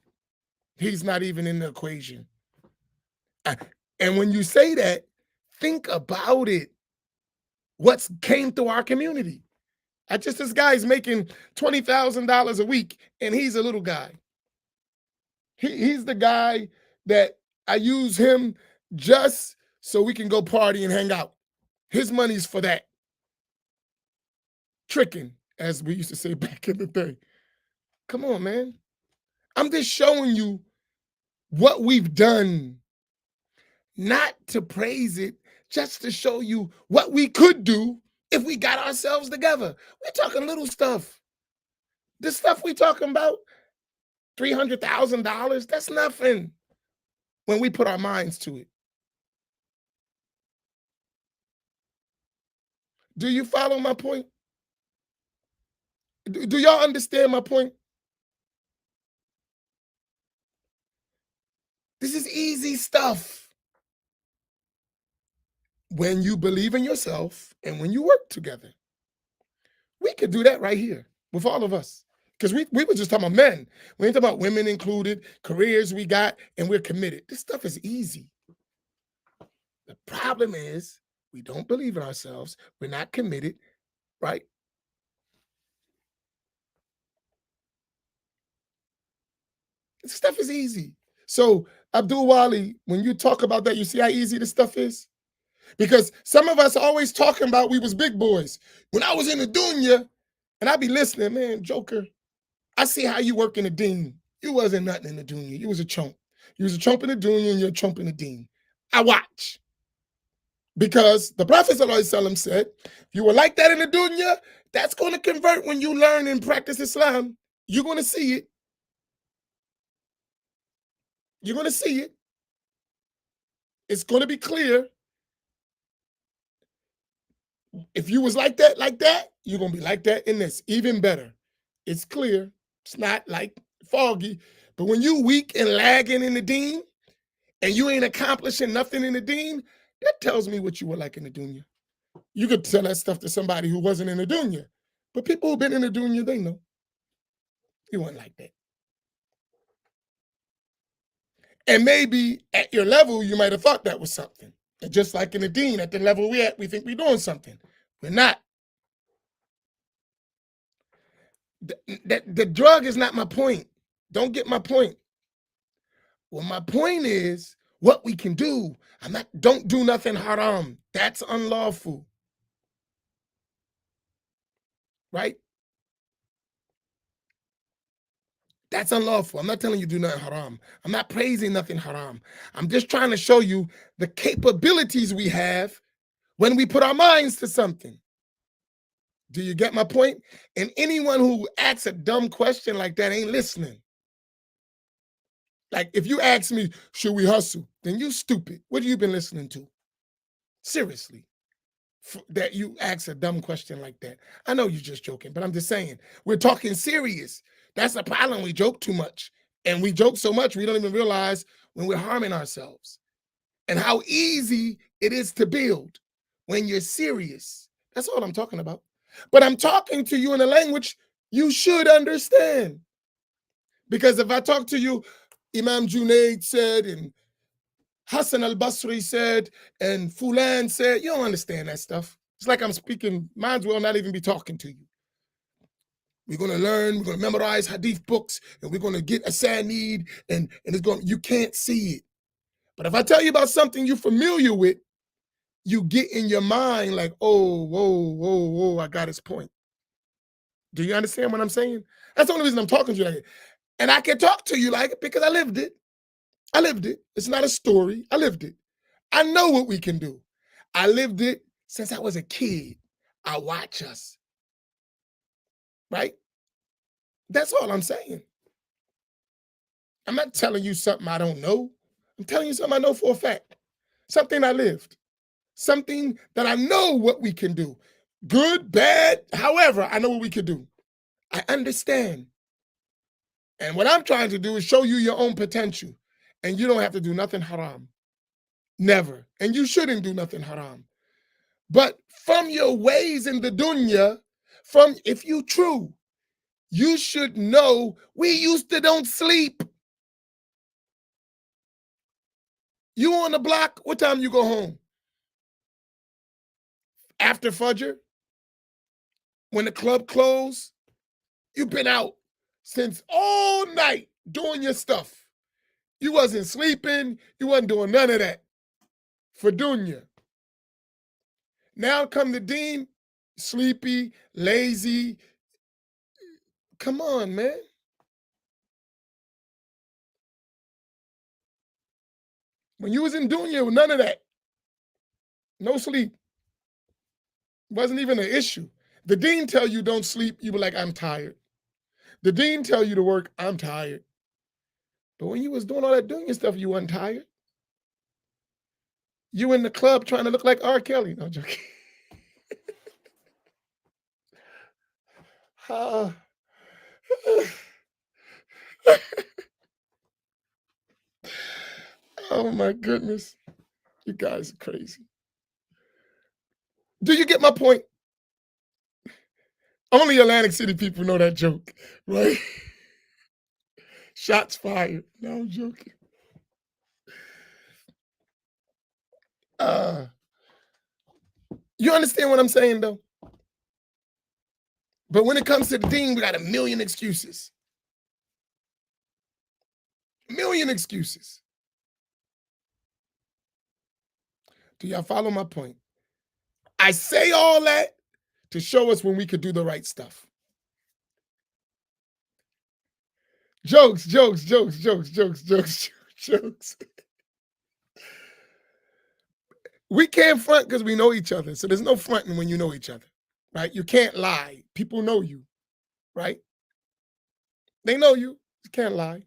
He's not even in the equation. And when you say that, think about it. What's came through our community? This guy's making $20,000 a week, and he's a little guy. He's the guy that I use him just so we can go party and hang out. His money's for that. Tricking, as we used to say back in the day. Come on, man. I'm just showing you what we've done, not to praise it, just to show you what we could do if we got ourselves together. We're talking little stuff. This stuff we talking about, $300,000, that's nothing when we put our minds to it. Do you follow my point? Do y'all understand my point? This is easy stuff. When you believe in yourself and when you work together. We could do that right here with all of us. Because we were just talking about men. We ain't talking about women included, careers we got, and we're committed. This stuff is easy. The problem is we don't believe in ourselves. We're not committed, right? This stuff is easy. So, Abdul Wali, when you talk about that, you see how easy this stuff is? Because some of us always talking about we was big boys. When I was in the dunya, and I be listening, man, Joker, I see how you work in the deen. You wasn't nothing in the dunya. You was a chump. You was a chump in the dunya and you're a chump in the deen. I watch. Because the Prophet ﷺ said, if you were like that in the dunya, that's going to convert when you learn and practice Islam. You're going to see it. You're going to see it. It's going to be clear. If you was like that, you're going to be like that in this. Even better. It's clear. It's not like foggy. But when you weak and lagging in the deen, and you ain't accomplishing nothing in the deen, that tells me what you were like in the dunya. You could tell that stuff to somebody who wasn't in the dunya. But people who've been in the dunya, they know. You weren't like that. And maybe at your level, you might have thought that was something. And just like in the dean, at the level we're at, we think we're doing something. We're not. The drug is not my point. Don't get my point. Well, my point is what we can do. Don't do nothing haram. That's unlawful. Right? That's unlawful. I'm not telling you do nothing haram. I'm not praising nothing haram. I'm just trying to show you the capabilities we have when we put our minds to something. Do you get my point? And anyone who asks a dumb question like that ain't listening. Like if you ask me, should we hustle? Then you stupid. What have you been listening to? Seriously. That you ask a dumb question like that. I know you're just joking, but I'm just saying, we're talking serious. That's the problem. We joke too much. And we joke so much, we don't even realize when we're harming ourselves and how easy it is to build when you're serious. That's all I'm talking about. But I'm talking to you in a language you should understand. Because if I talk to you, Imam Junaid said, and Hassan al-Basri said, and Fulan said, you don't understand that stuff. It's like I'm speaking, might as well not even be talking to you. We're going to learn, we're going to memorize hadith books, and we're going to get a sanid, and it's going, you can't see it. But if I tell you about something you're familiar with, you get in your mind like, oh, whoa, whoa, whoa, I got his point. Do you understand what I'm saying? That's the only reason I'm talking to you like it. And I can talk to you like it because I lived it. I lived it. It's not a story. I lived it. I know what we can do. I lived it since I was a kid. I watch us, right? That's all I'm saying. I'm not telling you something I don't know. I'm telling you something I know for a fact. Something I lived. Something that I know what we can do. Good, bad, however, I know what we can do. I understand. And what I'm trying to do is show you your own potential. And you don't have to do nothing haram. Never. And you shouldn't do nothing haram. But from your ways in the dunya, from if you true, you should know we used to don't sleep. You on the block, what time you go home? After Fajr? When the club closed? You've been out since all night doing your stuff. You wasn't sleeping, you wasn't doing none of that for dunya. Now come the dean, sleepy, lazy. Come on, man. When you was in dunya, none of that. No sleep. Wasn't even an issue. The dean tell you don't sleep, you be like, I'm tired. The dean tell you to work, I'm tired. But when you was doing all that dunya stuff, you wasn't tired. You in the club trying to look like R. Kelly. No, I'm joking. Uh, oh my goodness. You guys are crazy. Do you get my point? Only Atlantic City people know that joke, right? Shots fired. No, I'm joking. Uh, you understand what I'm saying, though? But when it comes to the dean, we got a million excuses. A million excuses. Do y'all follow my point? I say all that to show us when we could do the right stuff. Jokes, jokes, jokes, jokes, jokes, jokes, jokes. We can't front because we know each other. So there's no fronting when you know each other, right? You can't lie. People know you, right? They know you. You can't lie.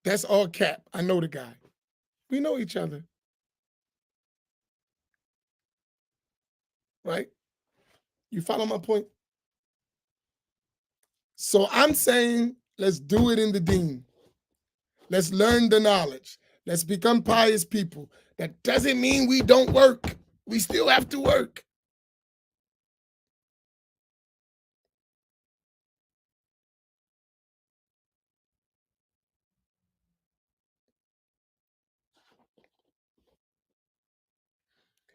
That's all cap. I know the guy. We know each other, right? You follow my point? So I'm saying let's do it in the deen. Let's learn the knowledge. Let's become pious people. That doesn't mean we don't work. We still have to work.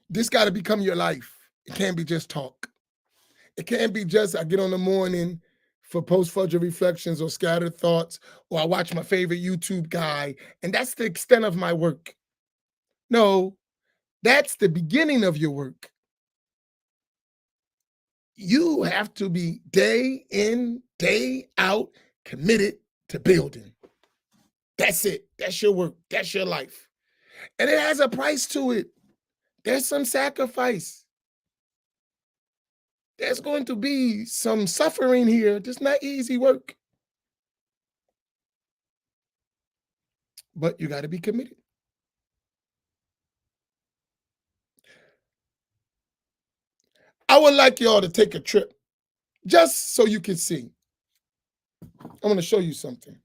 This got to become your life. It can't be just talk. It can't be just I get on the morning for post-Fajr reflections or scattered thoughts, or I watch my favorite YouTube guy, and that's the extent of my work. No, that's the beginning of your work. You have to be day in, day out, committed to building. That's it. That's your work. That's your life. And it has a price to it. There's some sacrifice. There's going to be some suffering here. It's not easy work. But you got to be committed. I would like y'all to take a trip just so you can see. I'm going to show you something.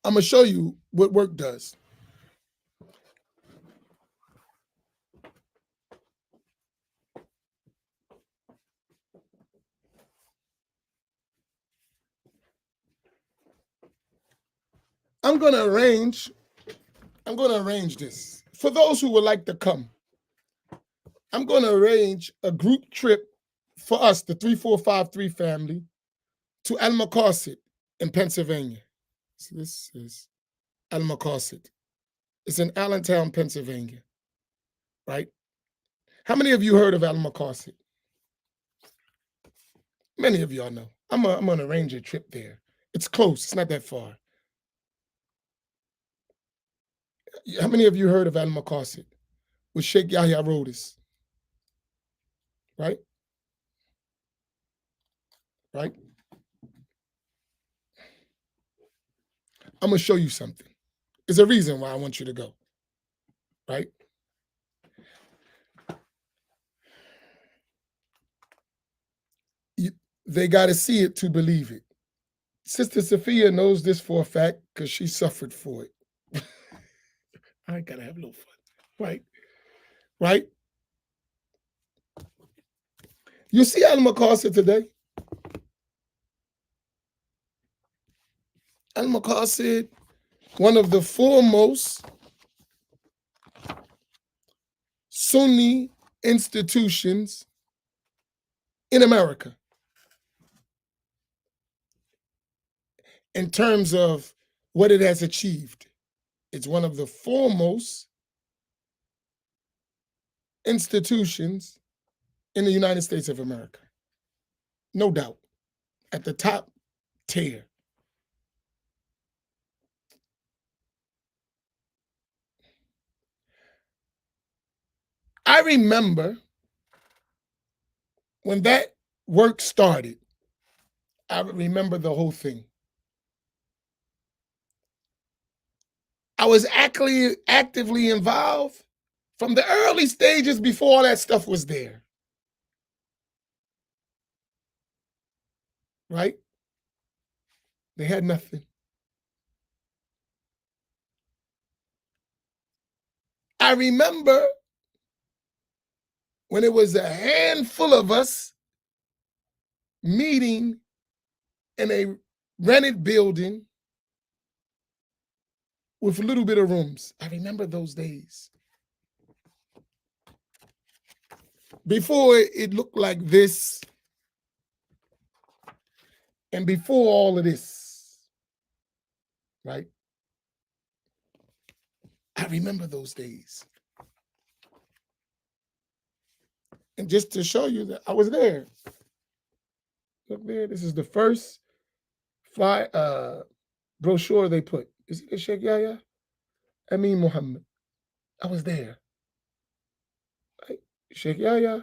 I'm going to show you what work does. I'm going to arrange this. For those who would like to come, I'm going to arrange a group trip for us, the 3453 family, to Almacosset in Pennsylvania. So this is Almacosset. It's in Allentown, Pennsylvania, right? How many of you heard of Almacosset? Many of y'all know. I'm going to arrange a trip there. It's close. It's not that far. How many of you heard of Almacosset? With Sheikh Yahya Rodis, right? Right? I'm going to show you something. There's a reason why I want you to go, right? They got to see it to believe it. Sister Sophia knows this for a fact because she suffered for it. I got to have a little fun, right? Right? You see Almacosset today? Almacosset, one of the foremost Sunni institutions in America in terms of what it has achieved. It's one of the foremost institutions in the United States of America. No doubt. At the top tier. I remember when that work started, I remember the whole thing. I was actively involved from the early stages before all that stuff was there. Right? They had nothing. I remember when it was a handful of us meeting in a rented building with a little bit of rooms. I remember those days. Before it looked like this, and before all of this, right? I remember those days. And just to show you that I was there. Look there, this is the first brochure they put. Is it Sheikh Yahya? Amin Muhammad. I was there. Right? Sheikh Yahya,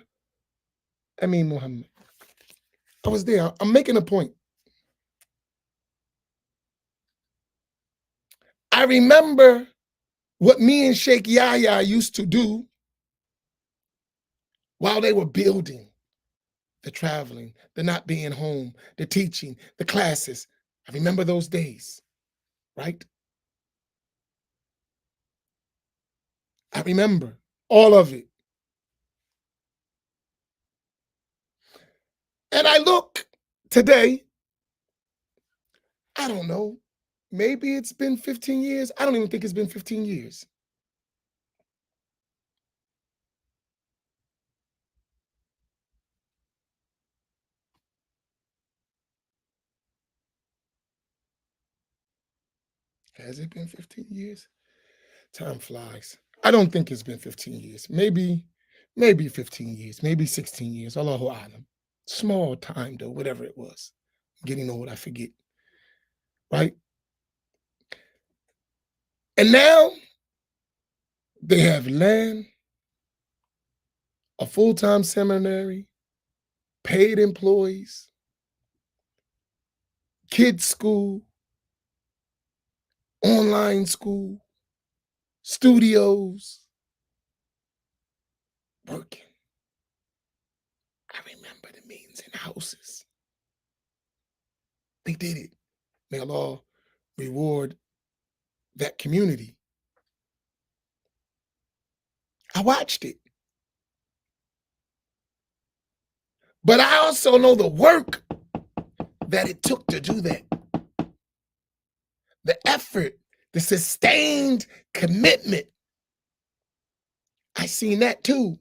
Amin Muhammad. I was there. I'm making a point. I remember what me and Sheikh Yahya used to do while they were building, the traveling, the not being home, the teaching, the classes. I remember those days, right? I remember all of it. And I look today, I don't know, maybe it's been 15 years. I don't even think it's been 15 years. Has it been 15 years? Time flies. I don't think it's been 15 years. Maybe 15 years, maybe 16 years. Allahu Alam. Small time though, whatever it was. Getting old, I forget. Right? And now they have land, a full-time seminary, paid employees, kids' school, online school, studios, working. I remember the meetings in houses. They did it. May Allah reward that community. I watched it. But I also know the work that it took to do that. The effort, the sustained commitment. I seen that too.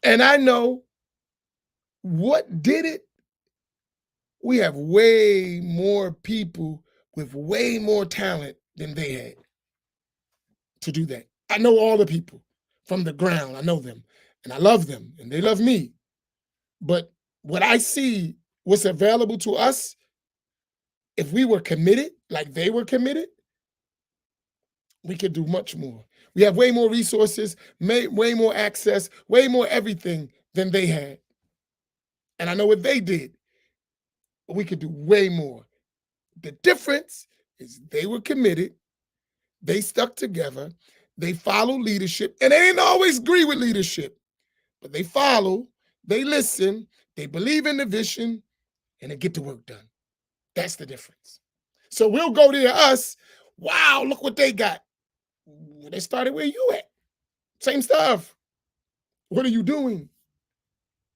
And I know what did it. We have way more people with way more talent than they had to do that. I know all the people from the ground. I know them and I love them and they love me. But what I see, what's available to us, if we were committed like they were committed, we could do much more. We have way more resources, way more access, way more everything than they had. And I know what they did, but we could do way more. The difference is they were committed, they stuck together, they followed leadership, and they didn't always agree with leadership, but they follow, they listen, they believe in the vision, and they get the work done. That's the difference. So we'll go to us, wow, look what they got. They started where you at. Same stuff. What are you doing?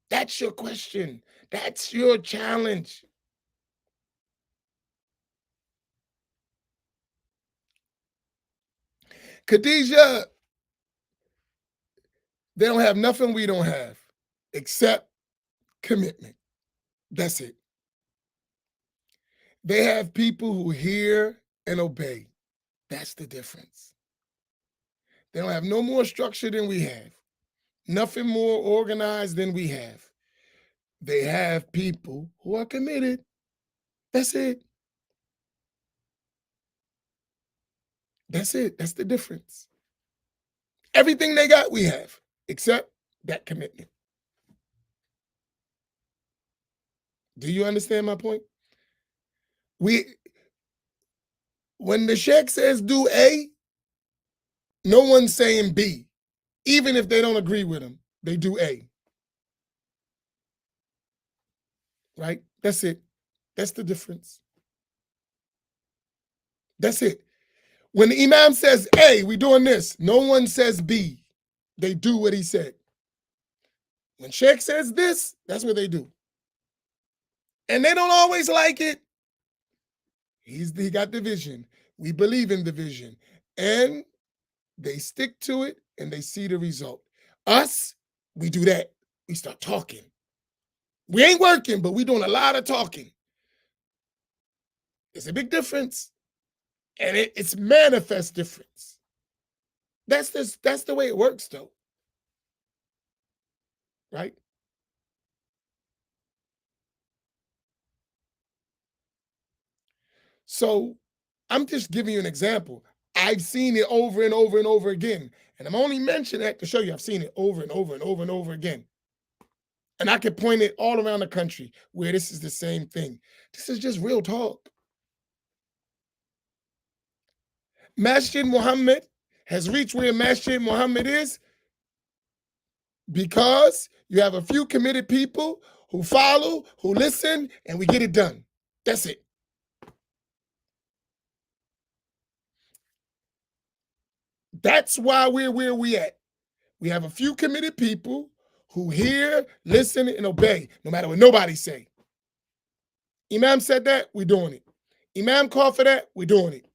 That's your question. That's your challenge. Khadijah, they don't have nothing we don't have except commitment. That's it. They have people who hear and obey. That's the difference. They don't have no more structure than we have, nothing more organized than we have. They have people who are committed. That's it. That's it. That's the difference. Everything they got, we have, except that commitment. Do you understand my point? When the sheikh says do A, no one's saying B. Even if they don't agree with him, they do A. Right? That's it. That's the difference. That's it. When the imam says A, we're doing this, no one says B. They do what he said. When sheikh says this, that's what they do. And they don't always like it. He got the vision. We believe in the vision. And they stick to it and they see the result. Us, we do that. We start talking. We ain't working, but we doing a lot of talking. It's a big difference. And it's manifest difference. That's the way it works though. Right? So I'm just giving you an example. I've seen it over and over and over again. And I'm only mentioning that to show you I've seen it over and over and over and over again. And I could point it all around the country where this is the same thing. This is just real talk. Masjid Muhammad has reached where Masjid Muhammad is because you have a few committed people who follow, who listen, and we get it done. That's it. That's why we're where we at. We have a few committed people who hear, listen, and obey, no matter what nobody say. Imam said that, we're doing it. Imam called for that, we're doing it.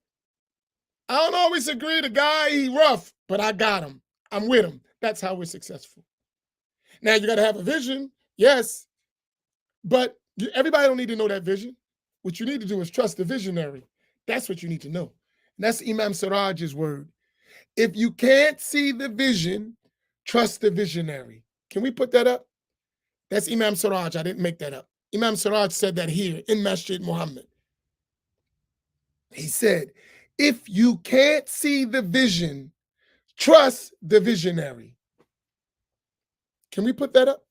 I don't always agree. The guy, he rough, but I got him. I'm with him. That's how we're successful. Now, you got to have a vision, yes, but Everybody don't need to know that vision. What you need to do is trust the visionary. That's what you need to know. And that's Imam Siraj's word. If you can't see the vision, trust the visionary. Can we put that up? That's Imam Siraj. I didn't make that up. Imam Siraj said that here in Masjid Muhammad. He said, if you can't see the vision, trust the visionary. Can we put that up?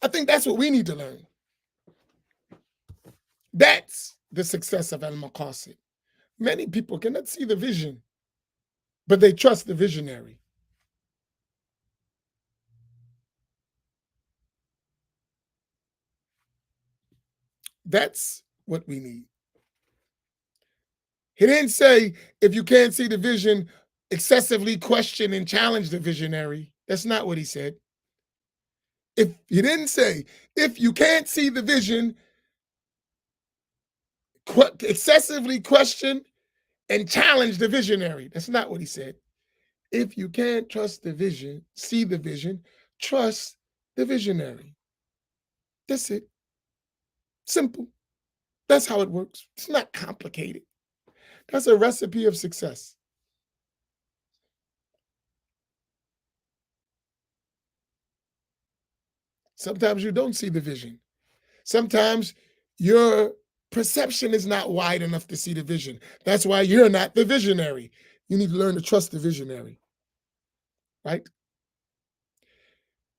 I think that's what we need to learn. That's the success of Al Maqasid. Many people cannot see the vision, but they trust the visionary. That's what we need. He didn't say, if you can't see the vision, excessively question and challenge the visionary. That's not what he said. If he didn't say, if you can't see the vision, excessively question and challenge the visionary. That's not what he said. If you can't trust the vision, see the vision, trust the visionary. That's it. Simple. That's how it works. It's not complicated. That's a recipe of success. Sometimes you don't see the vision. Sometimes your perception is not wide enough to see the vision. That's why you're not the visionary. You need to learn to trust the visionary, right?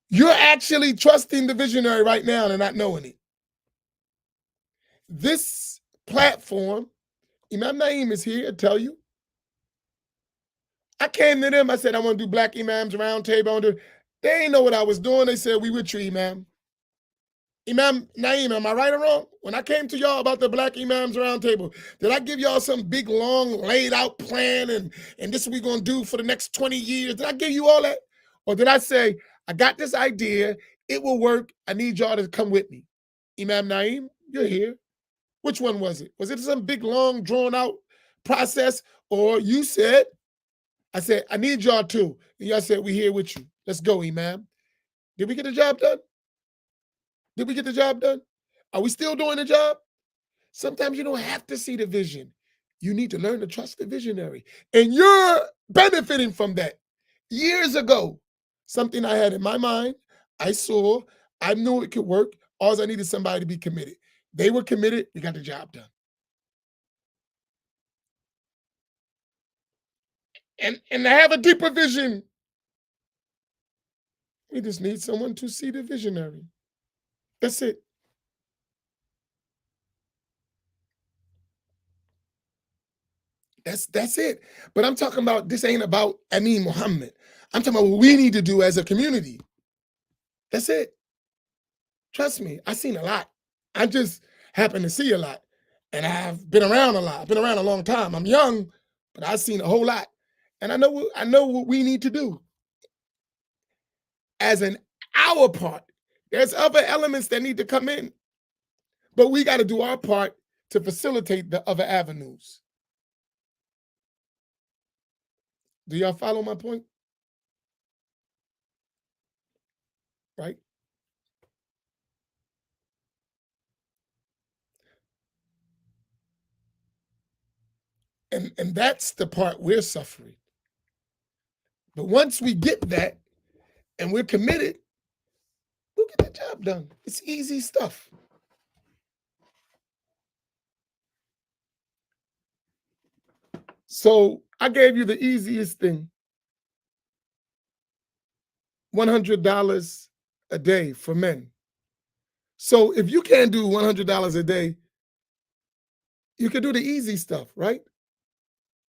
You're actually trusting the visionary right now and not knowing it. This platform, Imam Naeem is here to tell you. I came to them, I said, I want to do Black Imams Roundtable. They ain't know what I was doing. They said, we with you, Imam. Imam Naeem, am I right or wrong? When I came to y'all about the Black Imams Roundtable, did I give y'all some big, long, laid out plan and this is what we're going to do for the next 20 years? Did I give you all that? Or did I say, I got this idea, it will work, I need y'all to come with me? Imam Naeem, you're here. Which one was it? Was it some big, long, drawn out process? Or you said, I said, I need y'all too. And y'all said, we here with you. Let's go, Imam. Did we get the job done? Did we get the job done? Are we still doing the job? Sometimes you don't have to see the vision. You need to learn to trust the visionary. And you're benefiting from that. Years ago, something I had in my mind, I saw, I knew it could work. All I needed somebody to be committed. They were committed, we got the job done. And I have a deeper vision. We just need someone to see the visionary. That's it. That's it. But I'm talking about, this ain't about Amin Muhammad. I'm talking about what we need to do as a community. That's it. Trust me, I've seen a lot. I just happen to see a lot. And I've been around a lot. I've been around a long time. I'm young, but I've seen a whole lot. And I know what we need to do. As an our part, there's other elements that need to come in. But we got to do our part to facilitate the other avenues. Do y'all follow my point? Right? And that's the part we're suffering. But once we get that and we're committed, we'll get the job done. It's easy stuff. So I gave you the easiest thing, $100 a day for men. So if you can't do $100 a day, you could do the easy stuff, right?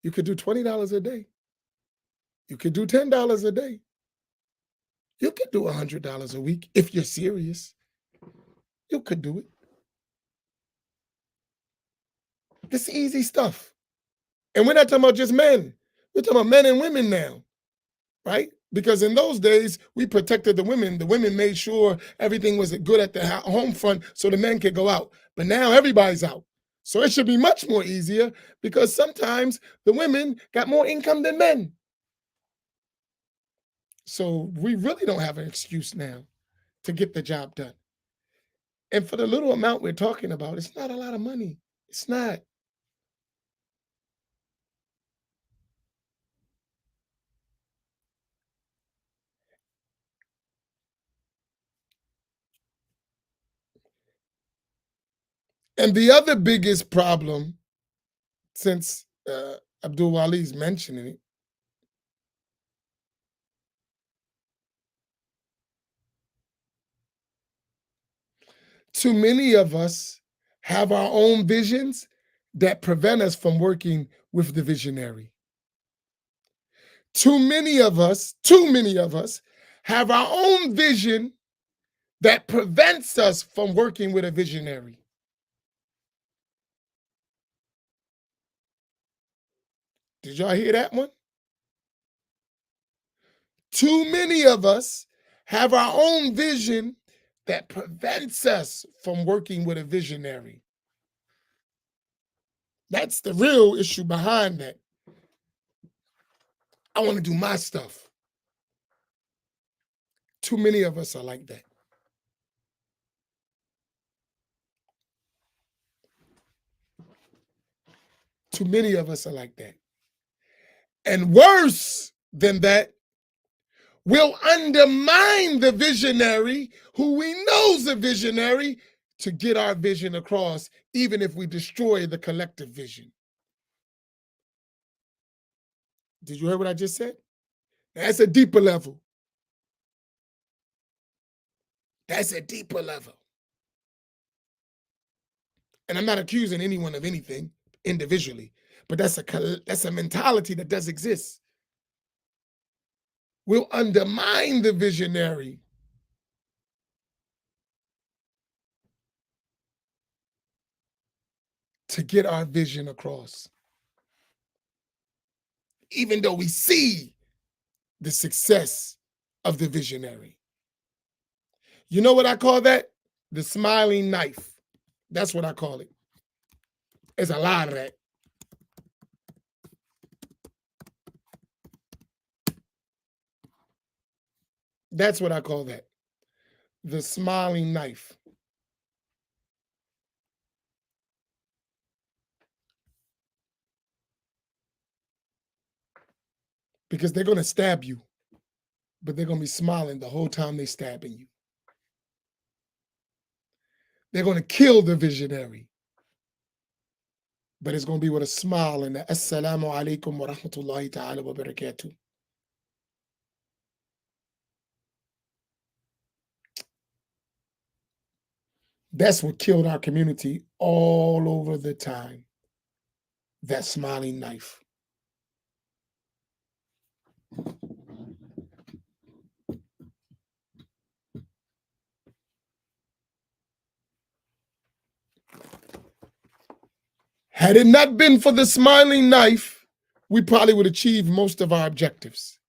You could do $20 a day. You could do $10 a day. You could do $100 a week if you're serious. You could do it. This easy stuff. And we're not talking about just men. We're talking about men and women now, right? Because in those days, we protected the women. The women made sure everything was good at the home front so the men could go out. But now everybody's out. So it should be much more easier because sometimes the women got more income than men. So we really don't have an excuse now to get the job done. And for the little amount we're talking about, it's not a lot of money. It's not. And the other biggest problem, since Abdul Wali's mentioning it, too many of us have our own visions that prevent us from working with the visionary. Too many of us have our own vision that prevents us from working with a visionary. Did y'all hear that one? Too many of us have our own vision that prevents us from working with a visionary. That's the real issue behind that. I want to do my stuff. Too many of us are like that. Too many of us are like that. And worse than that, we'll undermine the visionary who we know's a visionary to get our vision across, even if we destroy the collective vision. Did you hear what I just said? That's a deeper level. That's a deeper level. And I'm not accusing anyone of anything individually, but that's a mentality that does exist. We'll undermine the visionary to get our vision across, even though we see the success of the visionary. You know what I call that? The smiling knife. That's what I call it. There's a lot of that. That's what I call that. The smiling knife. Because they're going to stab you, but they're going to be smiling the whole time they're stabbing you. They're going to kill the visionary, but it's going to be with a smile and the assalamu alaikum wa rahmatullahi ta'ala wa barakatuh. That's what killed our community all over the time. That smiling knife. Had it not been for the smiling knife, we probably would achieve most of our objectives.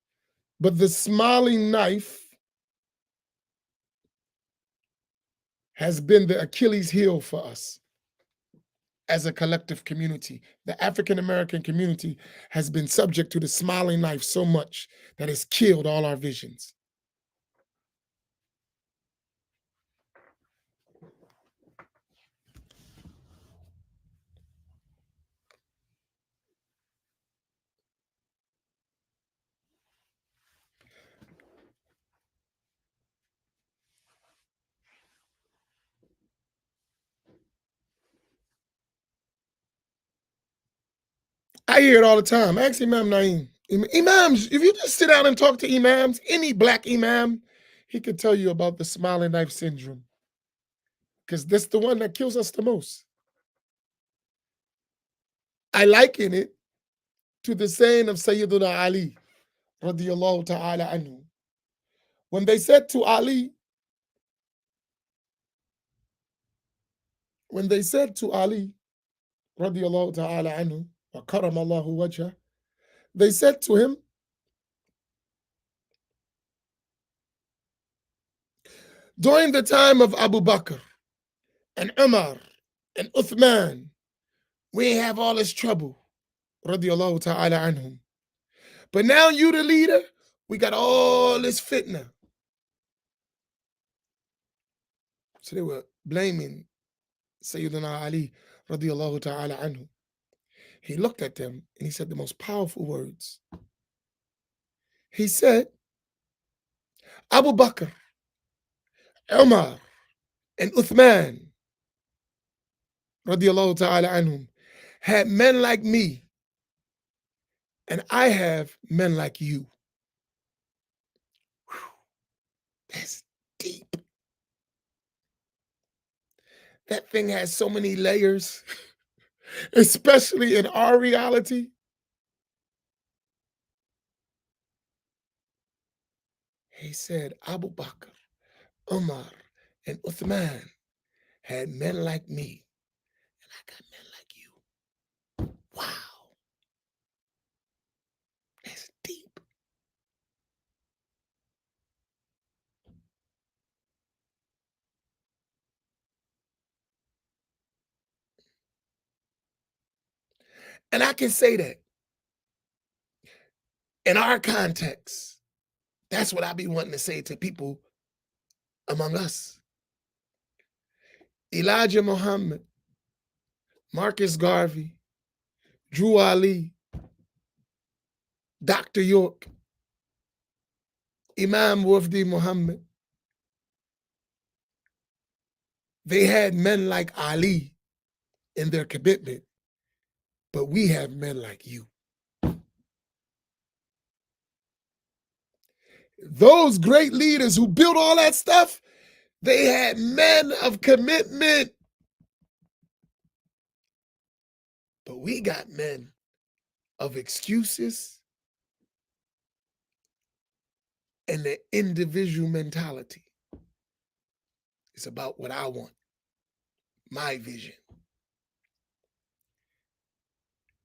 But the smiling knife has been the Achilles heel for us as a collective community. The African American community has been subject to the smiling knife so much that it's killed all our visions. I hear it all the time. Ask Imam Naeem. Imams, if you just sit down and talk to imams, any black imam, he could tell you about the smiling knife syndrome. Because that's the one that kills us the most. I liken it to the saying of Sayyiduna Ali, radiyallahu ta'ala anhu. When they said to Ali, radiyallahu ta'ala anhu, wa karamallahu wajhah, they said to him, during the time of Abu Bakr and Umar and Uthman, we have all this trouble, radiyallahu ta'ala anhum. But now you the leader, we got all this fitna. So they were blaming Sayyidina Ali radiallahu ta'ala anhu. He looked at them and he said the most powerful words. He said, Abu Bakr, Umar, and Uthman radiallahu ta'ala anhum had men like me, and I have men like you. Whew, that's deep. That thing has so many layers, especially in our reality. He said, Abu Bakr, Umar, and Uthman had men like me, and I got men like you. Wow, that's deep. And I can say that in our context. That's what I be wanting to say to people among us. Elijah Muhammad, Marcus Garvey, Drew Ali, Dr. York, Imam Wafdi Muhammad. They had men like Ali in their commitment, but we have men like you. Those great leaders who built all that stuff, they had men of commitment. But we got men of excuses and the individual mentality. It's about what I want, my vision.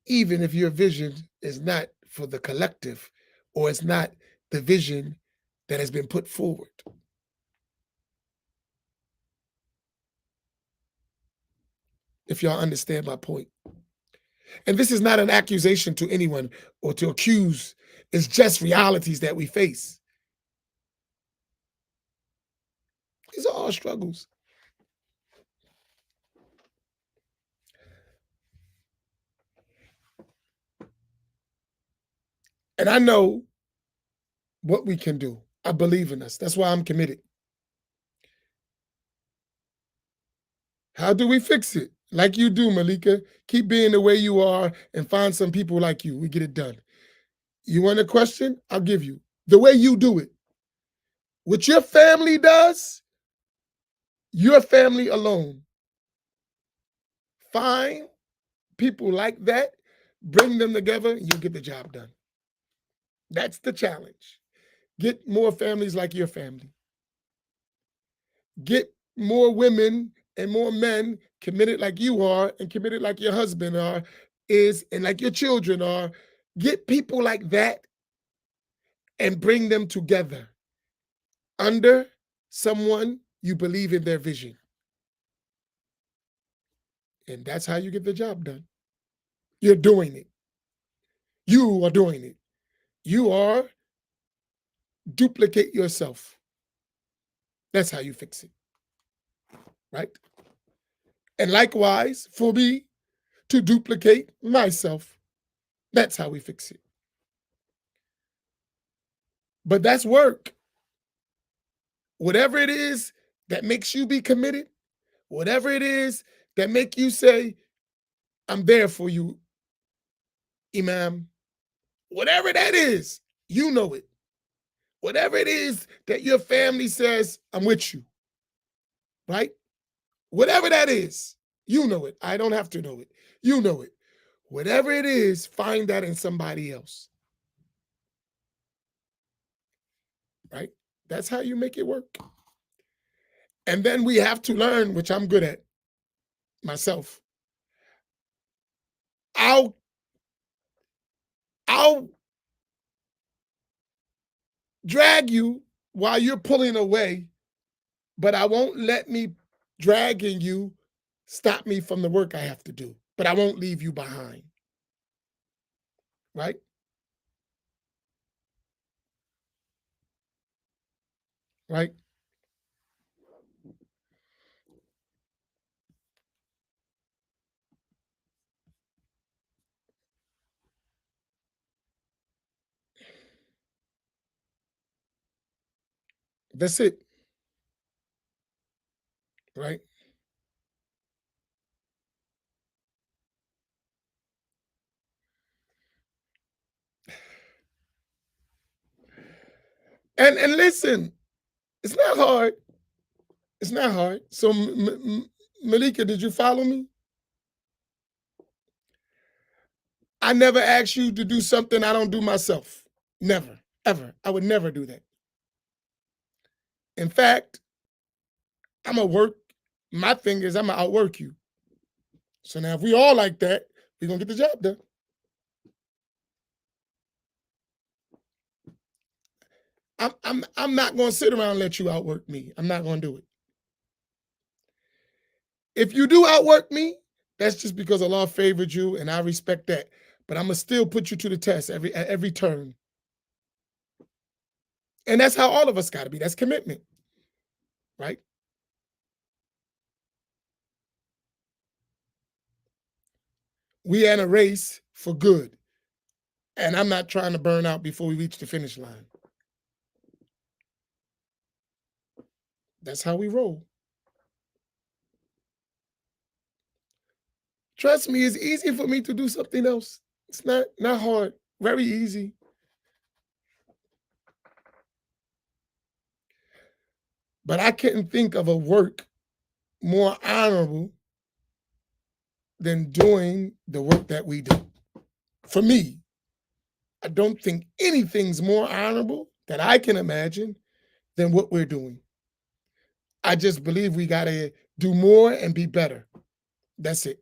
Even if your vision is not for the collective or it's not the vision that has been put forward. If y'all understand my point. And this is not an accusation to anyone or to accuse. It's just realities that we face. These are all struggles. And I know what we can do. I believe in us. That's why I'm committed. How do we fix it? Like you do, Malika. Keep being the way you are and find some people like you. We get it done. You want a question? I'll give you. The way you do it. What your family does, your family alone. Find people like that, bring them together, and you'll get the job done. That's the challenge. Get more families like your family. Get more women and more men committed like you are and committed like your husband is and like your children are. Get people like that and bring them together under someone you believe in their vision. And that's how you get the job done. You're doing it. You are doing it. You are duplicate yourself. That's how you fix it. Right? And likewise, for me to duplicate myself. That's how we fix it. But that's work. Whatever it is that makes you be committed, whatever it is that make you say, I'm there for you, Imam. Whatever that is, you know it. Whatever it is that your family says, I'm with you. Right? Whatever that is, you know it. I don't have to know it. You know it. Whatever it is, find that in somebody else. Right? That's how you make it work. And then we have to learn, which I'm good at myself. I'll drag you while you're pulling away, but I won't let me dragging you stop me from the work I have to do. But I won't leave you behind. Right? Right? That's it, right? And listen, it's not hard. It's not hard. So, Malika, did you follow me? I never asked you to do something I don't do myself. Never, ever. I would never do that. In fact, I'm gonna work. My thing is, I'm gonna outwork you. So now, if we all like that, we're gonna get the job done. I'm not gonna sit around and let you outwork me. I'm not gonna do it. If you do outwork me, that's just because Allah favored you, and I respect that. But I'm gonna still put you to the test at every turn, and that's how all of us got to be. That's commitment, right? We in a race for good, and I'm not trying to burn out before we reach the finish line. That's how we roll. Trust me, it's easy for me to do something else. It's not hard. Very easy. But I couldn't think of a work more honorable than doing the work that we do. For me, I don't think anything's more honorable that I can imagine than what we're doing. I just believe we got to do more and be better. That's it.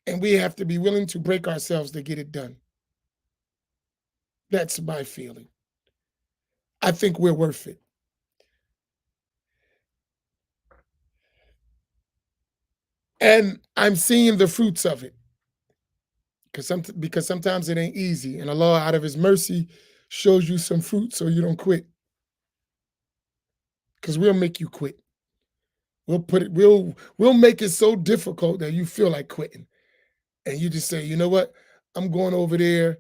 And we have to be willing to break ourselves to get it done. That's my feeling. I think we're worth it. And I'm seeing the fruits of it. Because sometimes it ain't easy. And Allah, out of his mercy, shows you some fruit so you don't quit. Because we'll make you quit. We'll make it so difficult that you feel like quitting. And you just say, you know what? I'm going over there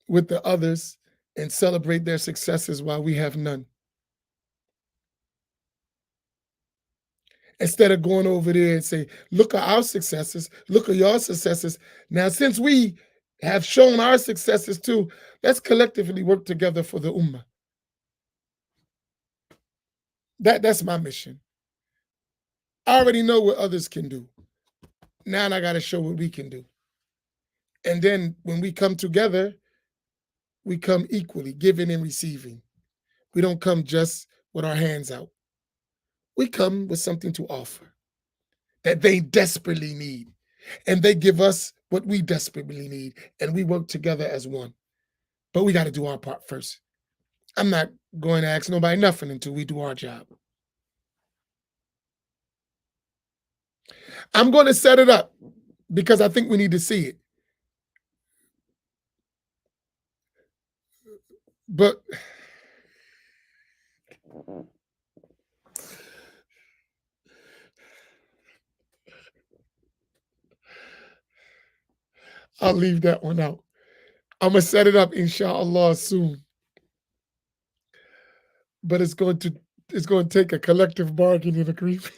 with the others and celebrate their successes while we have none. Instead of going over there and say, look at our successes, look at your successes. Now, since we have shown our successes too, let's collectively work together for the ummah. That's my mission. I already know what others can do. Now I got to show what we can do. And then when we come together, we come equally, giving and receiving. We don't come just with our hands out. We come with something to offer that they desperately need. And they give us what we desperately need. And we work together as one. But we got to do our part first. I'm not going to ask nobody nothing until we do our job. I'm going to set it up because I think we need to see it. But I'll leave that one out. I'm going to set it up, inshallah, soon. But it's going to take a collective bargaining agreement.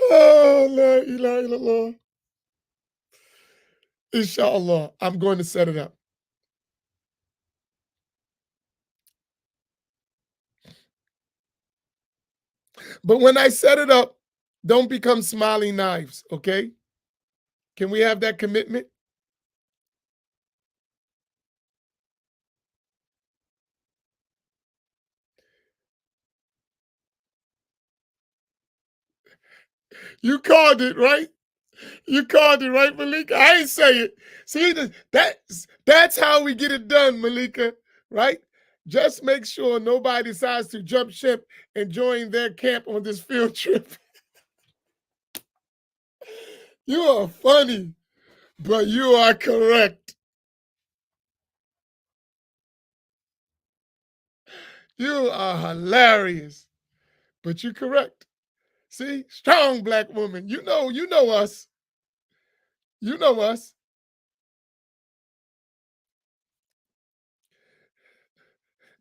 Oh, la ilaha illallah. Inshallah, I'm going to set it up. But when I set it up, don't become smiling knives, okay? Can we have that commitment? You called it, right? You called it, right, Malika? I ain't say it. See, that's how we get it done, Malika, right? Just make sure nobody decides to jump ship and join their camp on this field trip. You are funny, but you are correct. You are hilarious, but you're correct. See, strong black woman. You know us. You know us.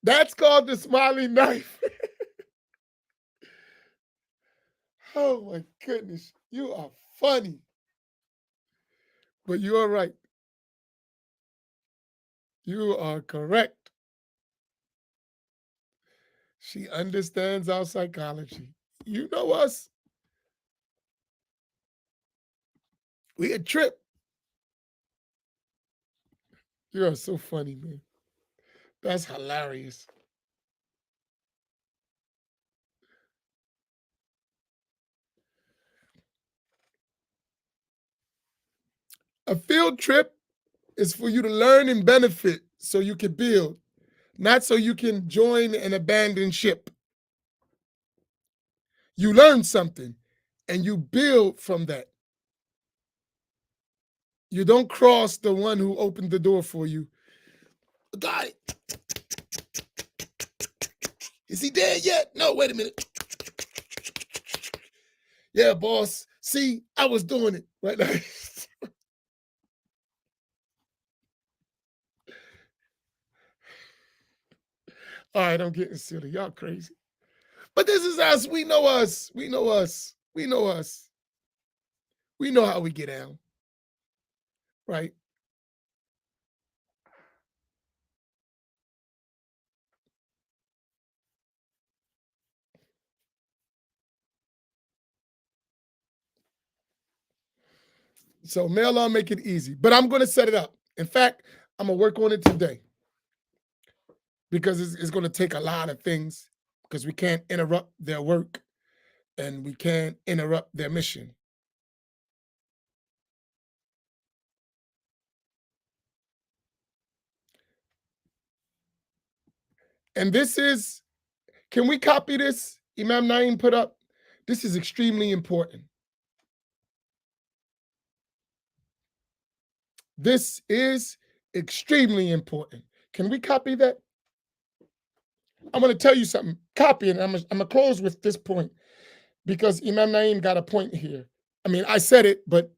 That's called the smiling knife. Oh my goodness. You are funny. But you are right. You are correct. She understands our psychology. You know us. We a trip. You are so funny, man. That's hilarious. A field trip is for you to learn and benefit so you can build, not so you can join an abandoned ship. You learn something and you build from that. You don't cross the one who opened the door for you. Guy, is he dead yet? No, wait a minute. Yeah, boss. See, I was doing it right now. All right, I'm getting silly. Y'all crazy. But this is us. We know us. We know us. We know us. We know how we get down, right? So mail on, make it easy. But I'm going to set it up. In fact, I'm going to work on it today because it's going to take a lot of things because we can't interrupt their work and we can't interrupt their mission. And this is, can we copy this? Imam Naeem put up. This is extremely important. This is extremely important. Can we copy that? I'm going to tell you something. Copy it. I'm going to close with this point because Imam Naeem got a point here. I mean, I said it, but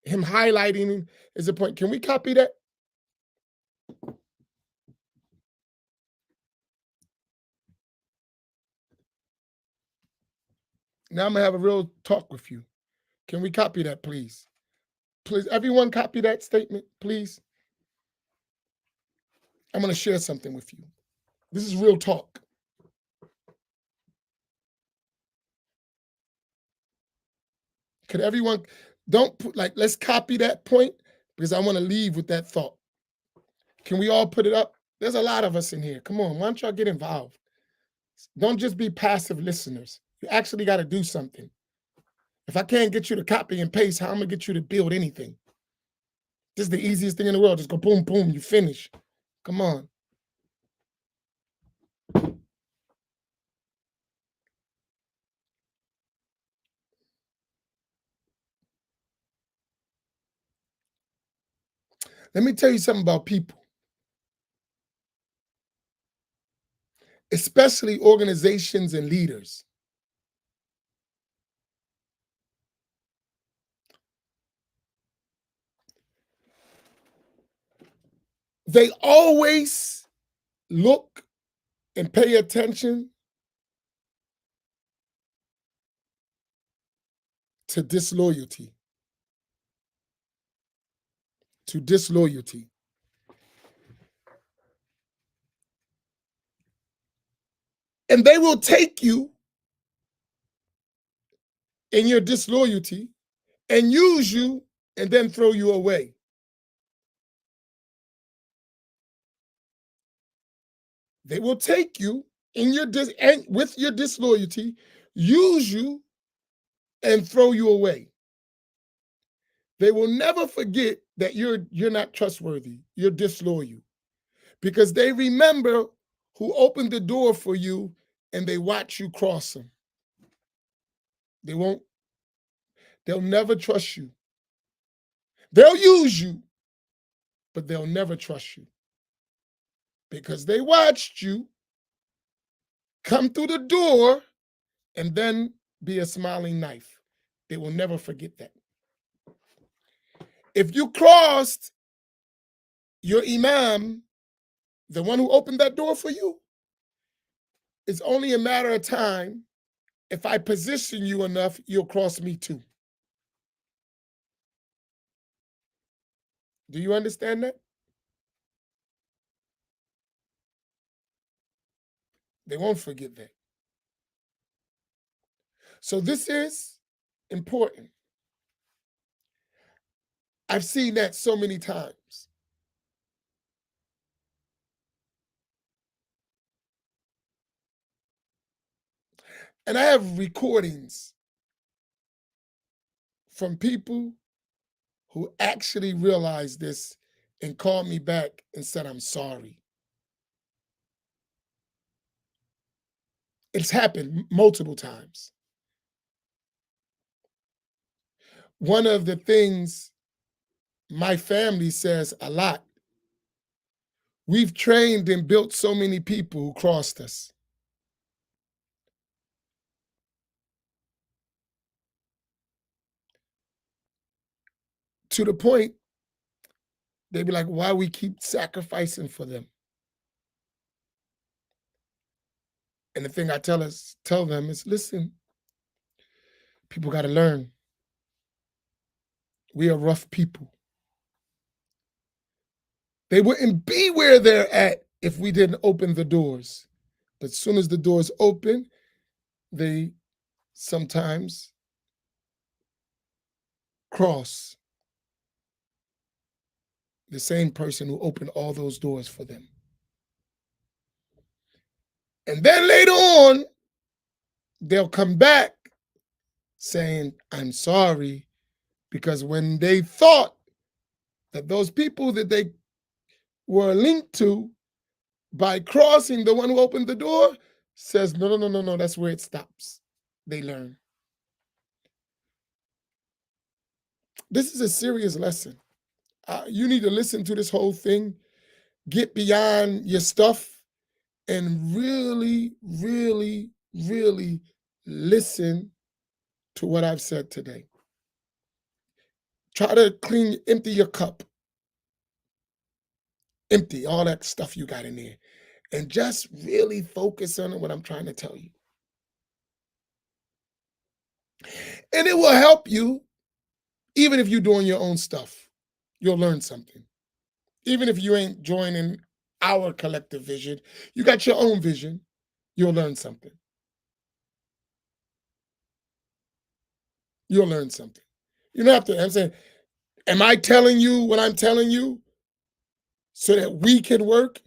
him highlighting is a point. Can we copy that? Now I'm going to have a real talk with you. Can we copy that, please? Please, everyone copy that statement, please. I'm going to share something with you. This is real talk. Could everyone, don't put, like, let's copy that point because I want to leave with that thought. Can we all put it up? There's a lot of us in here. Come on, why don't y'all get involved? Don't just be passive listeners. You actually got to do something. If I can't get you to copy and paste, how am I going to get you to build anything? This is the easiest thing in the world. Just go boom, boom, you finish. Come on. Let me tell you something about people, especially organizations and leaders. They always look and pay attention to disloyalty. To disloyalty. And they will take you in your disloyalty and use you and then throw you away. They will take you in your and with your disloyalty, use you and throw you away. They will never forget that you're not trustworthy. You're disloyal because they remember who opened the door for you and they watch you cross them. They won't, they'll never trust you. They'll use you, but they'll never trust you because they watched you come through the door and then be a smiling knife. They will never forget that. If you crossed your imam, the one who opened that door for you, It's only a matter of time. If I position you enough, you'll cross me too. Do you understand that? They won't forget that. So this is important. I've seen that so many times. And I have recordings from people who actually realized this and called me back and said, I'm sorry. It's happened multiple times. One of the things my family says a lot, we've trained and built so many people who crossed us. To the point, they'd be like, why we keep sacrificing for them? And the thing I tell them is, listen, people got to learn. We are rough people. They wouldn't be where they're at if we didn't open the doors. But as soon as the doors open, they sometimes cross the same person who opened all those doors for them. And then later on, they'll come back saying, I'm sorry, because when they thought that those people that they were linked to by crossing the one who opened the door says, no, no, no, no, no, that's where it stops. They learn. This is a serious lesson. You need to listen to this whole thing, get beyond your stuff, and really, really, really listen to what I've said today. Try to empty your cup, empty all that stuff you got in there, and just really focus on what I'm trying to tell you. And it will help you, even if you're doing your own stuff. You'll learn something. Even if you ain't joining our collective vision, you got your own vision, you'll learn something. You'll learn something. You don't have to, I'm saying, am I telling you what I'm telling you so that we can work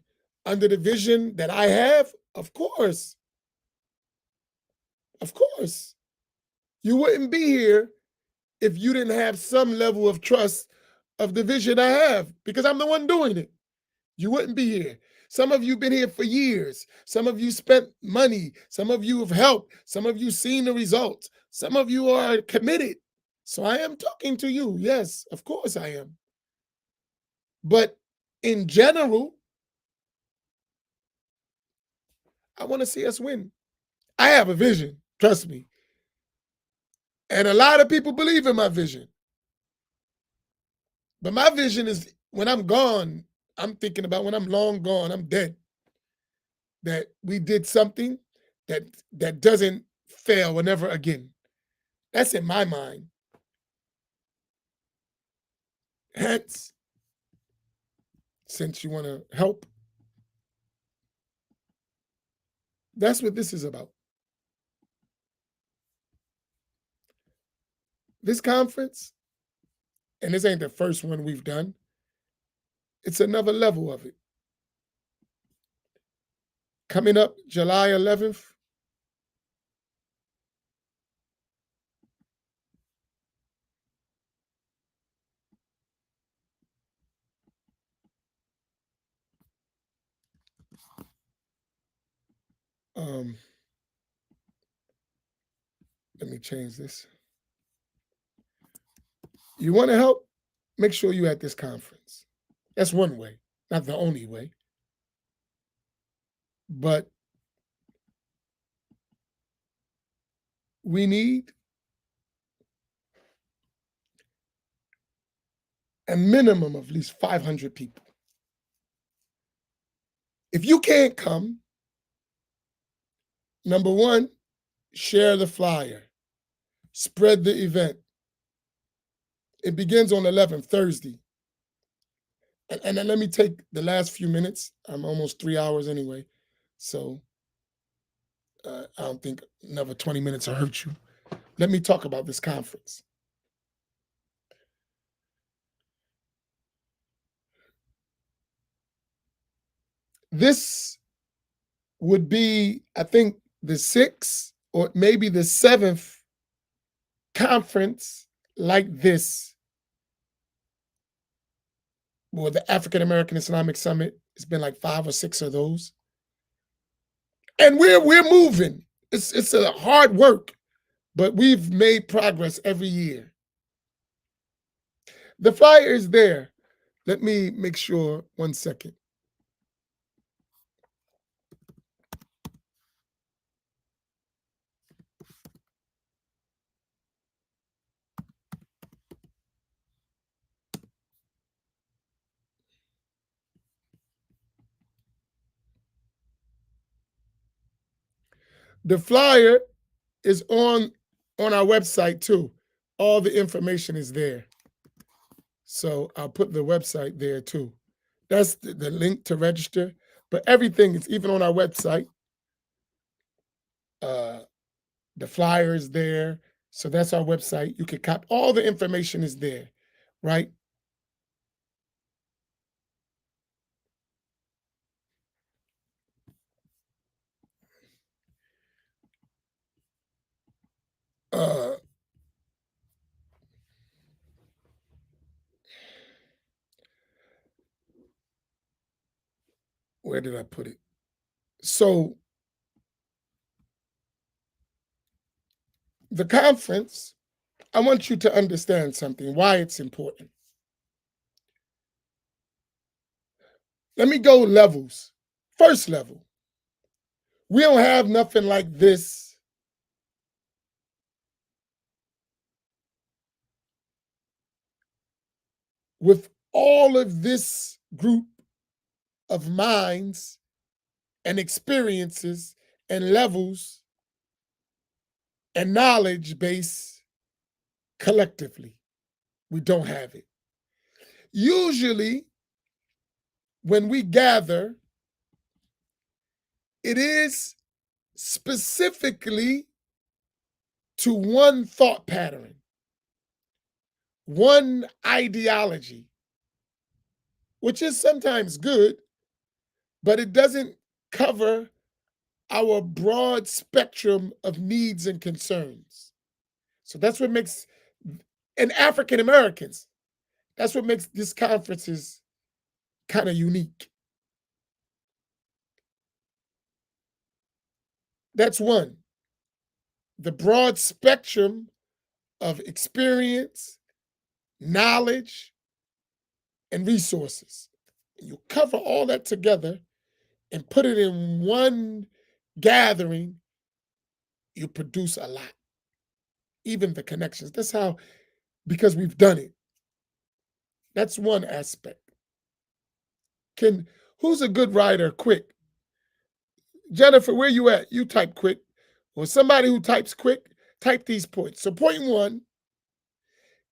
under the vision that I have? Of course. Of course. You wouldn't be here if you didn't have some level of trust of the vision I have, because I'm the one doing it. You wouldn't be here. Some of you been here for years. Some of you spent money. Some of you have helped. Some of you seen the results. Some of you are committed. So I am talking to you. Yes, of course I am. But in general, I want to see us win. I have a vision, trust me. And a lot of people believe in my vision. But my vision is when I'm gone, I'm thinking about when I'm long gone, I'm dead. That we did something that doesn't fail never again. That's in my mind. Hence, since you want to help, that's what this is about. This conference, and this ain't the first one we've done, it's another level of it. Coming up July 11th, um, let me change this. You want to help? Make sure you're at this conference. That's one way, not the only way. But we need a minimum of at least 500 people. If you can't come, Number one, share the flyer, spread the event. It begins on 11th, Thursday. And then let me take the last few minutes. I'm almost 3 hours anyway. So I don't think another 20 minutes will hurt you. Let me talk about this conference. This would be, I think, the sixth or maybe the seventh conference like this, or the African American Islamic Summit. It's been like 5 or 6 of those, and we're moving. It's a hard work, but we've made progress every year. The flyer is there. Let me make sure. 1 second. The flyer is on our website too. All the information is there. So I'll put the website there too. That's the link to register. But everything is even on our website. The flyer is there. So that's our website. You can copy. All the information is there, right? Uh, where did I put it? So the conference, I want you to understand something, why it's important. Let me go levels. First level, we don't have nothing like this with all of this group of minds and experiences and levels and knowledge base collectively. We don't have it. Usually, when we gather, it is specifically to one thought pattern, one ideology, which is sometimes good, but it doesn't cover our broad spectrum of needs and concerns. So that's what makes, and African Americans, that's what makes this conferences kind of unique. That's one. The broad spectrum of experience, knowledge, and resources. You cover all that together and put it in one gathering, you produce a lot. Even the connections. That's how, because we've done it. That's one aspect. Who's a good writer quick? Jennifer, where you at? You type quick. Or somebody who types quick, type these points. So point one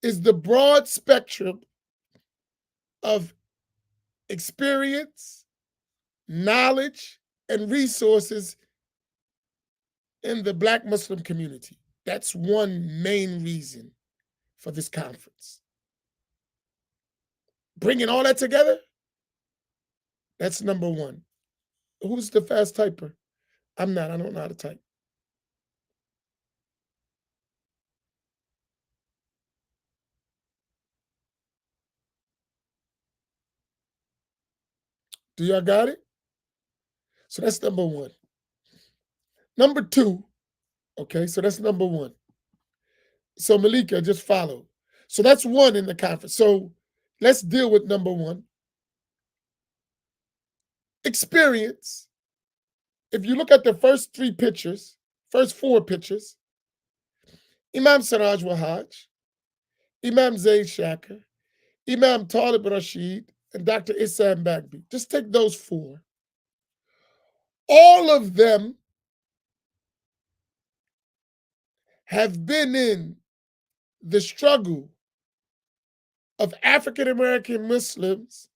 is the broad spectrum of experience, knowledge, and resources in the Black Muslim community. That's one main reason for this conference. Bringing all that together, that's number one. Who's the fast typer? I'm not. I don't know how to type. Do y'all got it? So that's number one. Number two, okay, so that's number one. So Malika, just follow. So that's one in the conference. So let's deal with number one. Experience. If you look at the first first four pictures, Imam Siraj Wahaj, Imam Zaid Shakir, Imam Talib Rashid, and Dr. Issam Bagby. Just take those four. All of them have been in the struggle of African American Muslims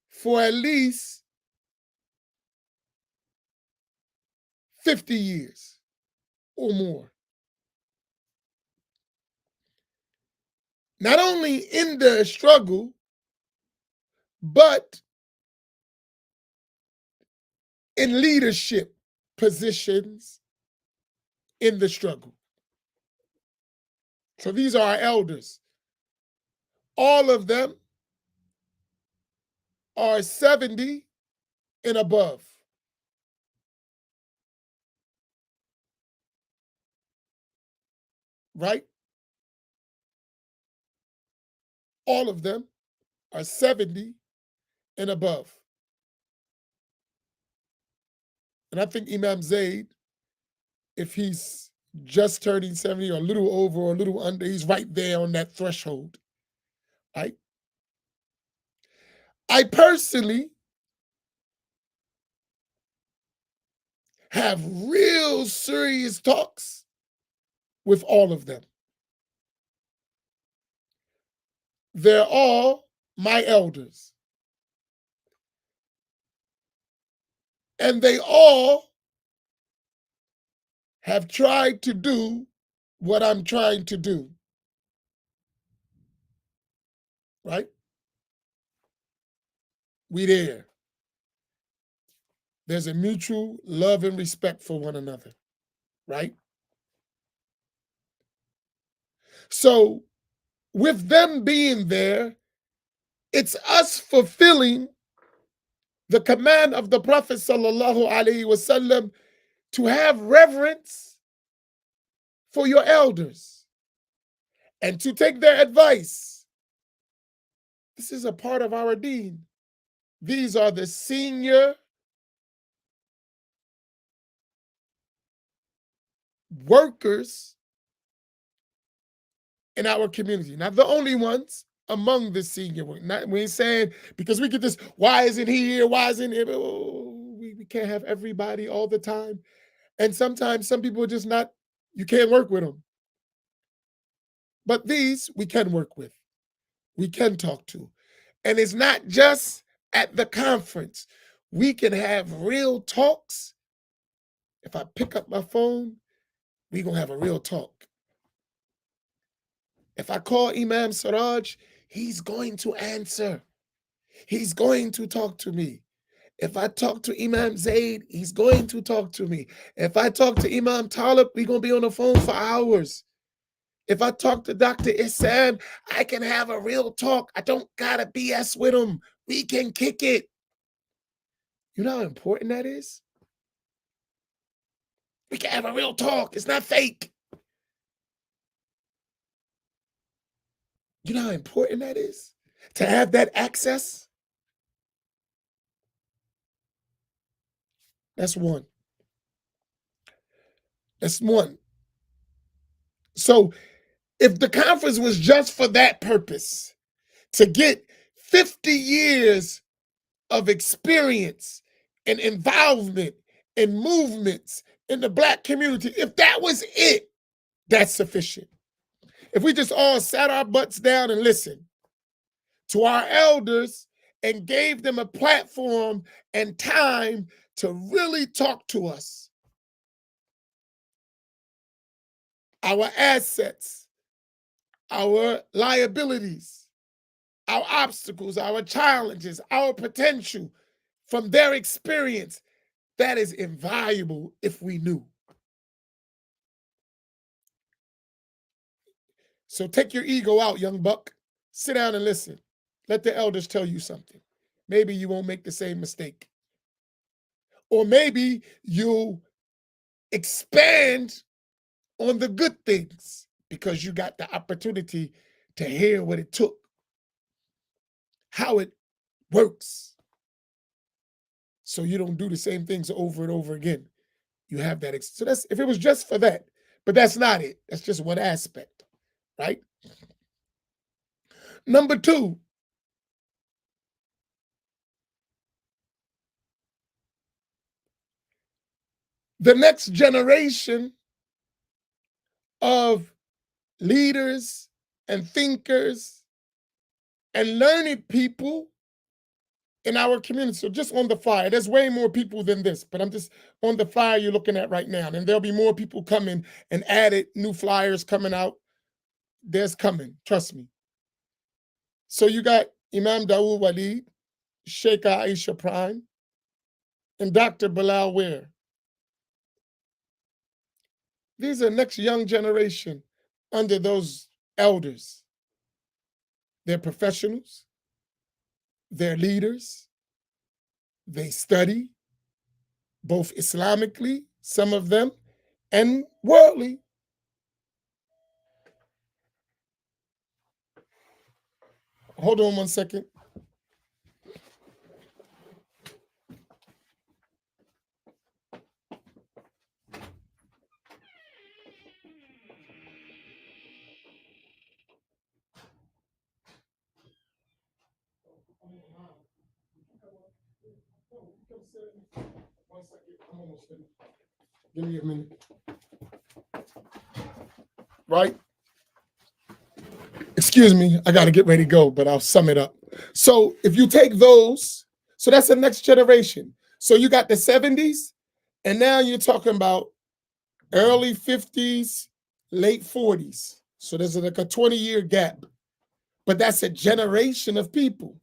for at least 50 years or more. Not only in the struggle, but in leadership positions in the struggle. So these are our elders. All of them are 70 and above. Right? All of them are 70 and above. And I think Imam Zayd, if he's just turning 70 or a little over or a little under, he's right there on that threshold. Right? I personally have real serious talks with all of them. They're all my elders. And they all have tried to do what I'm trying to do. Right? We there. There's a mutual love and respect for one another. Right? So with them being there, it's us fulfilling the command of the Prophet sallallahu alaihi wasallam to have reverence for your elders and to take their advice. This is a part of our deen. These are the senior workers in our community, not the only ones among the senior workers. Not, we ain't saying because we get this, why isn't he here? Why isn't he? Oh, we can't have everybody all the time. And sometimes some people are just not, you can't work with them. But these we can work with, we can talk to. And it's not just at the conference. We can have real talks. If I pick up my phone, we're going to have a real talk. If I call Imam Siraj, he's going to answer. He's going to talk to me. If I talk to Imam Zaid, he's going to talk to me. If I talk to Imam Talib, we're going to be on the phone for hours. If I talk to Dr. Ihsan, I can have a real talk. I don't got to BS with him. We can kick it. You know how important that is? We can have a real talk. It's not fake. You know how important that is? To have that access? That's one. That's one. So if the conference was just for that purpose, to get 50 years of experience and involvement and movements in the Black community, if that was it, that's sufficient. If we just all sat our butts down and listened to our elders and gave them a platform and time to really talk to us, our assets, our liabilities, our obstacles, our challenges, our potential from their experience, that is invaluable if we knew. So take your ego out, young buck. Sit down and listen. Let the elders tell you something. Maybe you won't make the same mistake. Or maybe you'll expand on the good things because you got the opportunity to hear what it took, how it works. So you don't do the same things over and over again. You have that. So that's if it was just for that, but that's not it. That's just one aspect, right? Number two, the next generation of leaders and thinkers and learned people in our community. So just on the flyer, there's way more people than this, but I'm just on the flyer you're looking at right now. And there'll be more people coming and added new flyers coming out. There's coming, trust me. So you got Imam Dawood Walid, Sheikh Aisha Prime, and Dr. Bilal Ware. These are next young generation under those elders. They're professionals, they're leaders, they study, both Islamically, some of them, and worldly. Hold on one second. One second, I'm almost finished. Give me a minute. Right? Excuse me, I got to get ready to go, but I'll sum it up. So if you take those, so that's the next generation. So you got the 70s, and now you're talking about early 50s, late 40s. So there's like a 20-year gap. But that's a generation of people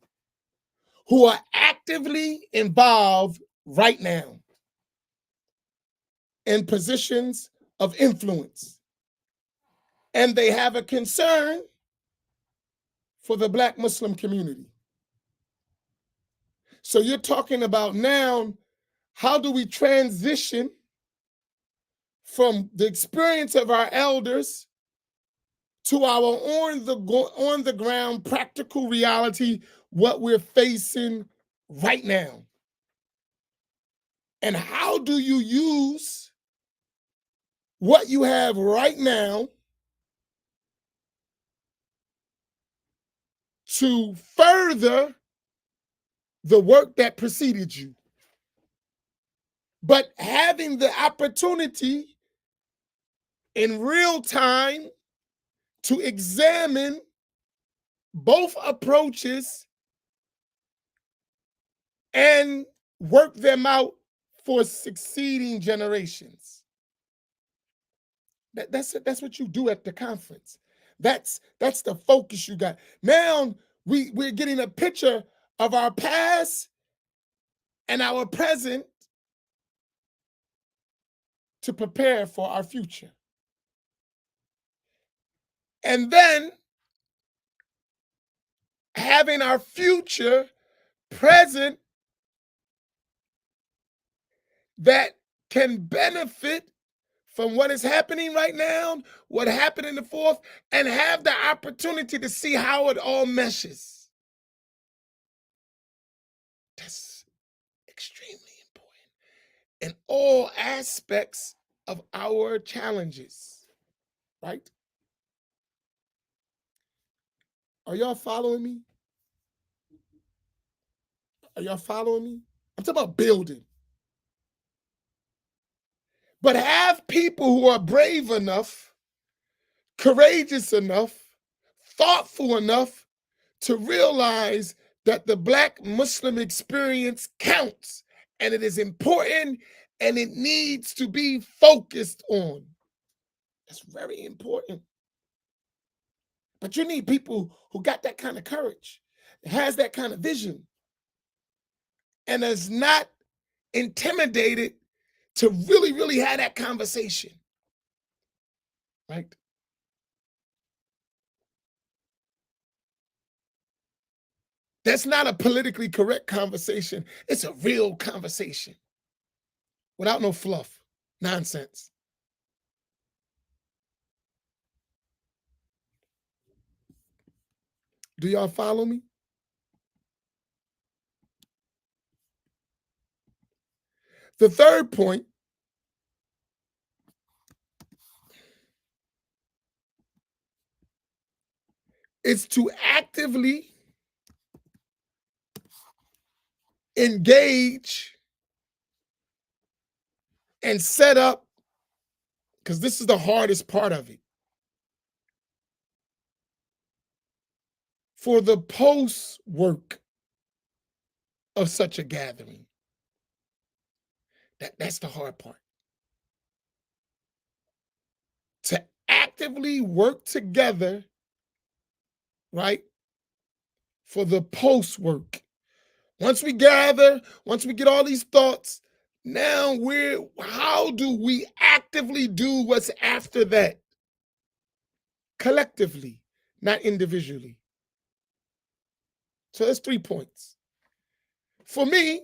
who are actively involved right now in positions of influence. And they have a concern for the Black Muslim community. So you're talking about now, how do we transition from the experience of our elders to our on the ground practical reality, what we're facing right now? And how do you use what you have right now to further the work that preceded you? But having the opportunity in real time to examine both approaches and work them out for succeeding generations. That's what you do at the conference. That's the focus you got. Now we're getting a picture of our past and our present to prepare for our future. And then having our future present that can benefit from what is happening right now, what happened in the fourth, and have the opportunity to see how it all meshes. That's extremely important in all aspects of our challenges, right? Are y'all following me? Are y'all following me? I'm talking about building. But have people who are brave enough, courageous enough, thoughtful enough to realize that the Black Muslim experience counts and it is important and it needs to be focused on. That's very important. But you need people who got that kind of courage, has that kind of vision, and is not intimidated to really, really have that conversation, right? That's not a politically correct conversation. It's a real conversation without no fluff, nonsense. Do y'all follow me? The third point is to actively engage and set up, because this is the hardest part of it. for the post work of such a gathering. That's the hard part. To actively work together, right, for the post work. Once we gather, once we get all these thoughts, now how do we actively do what's after that? Collectively, not individually. So that's 3 points. For me,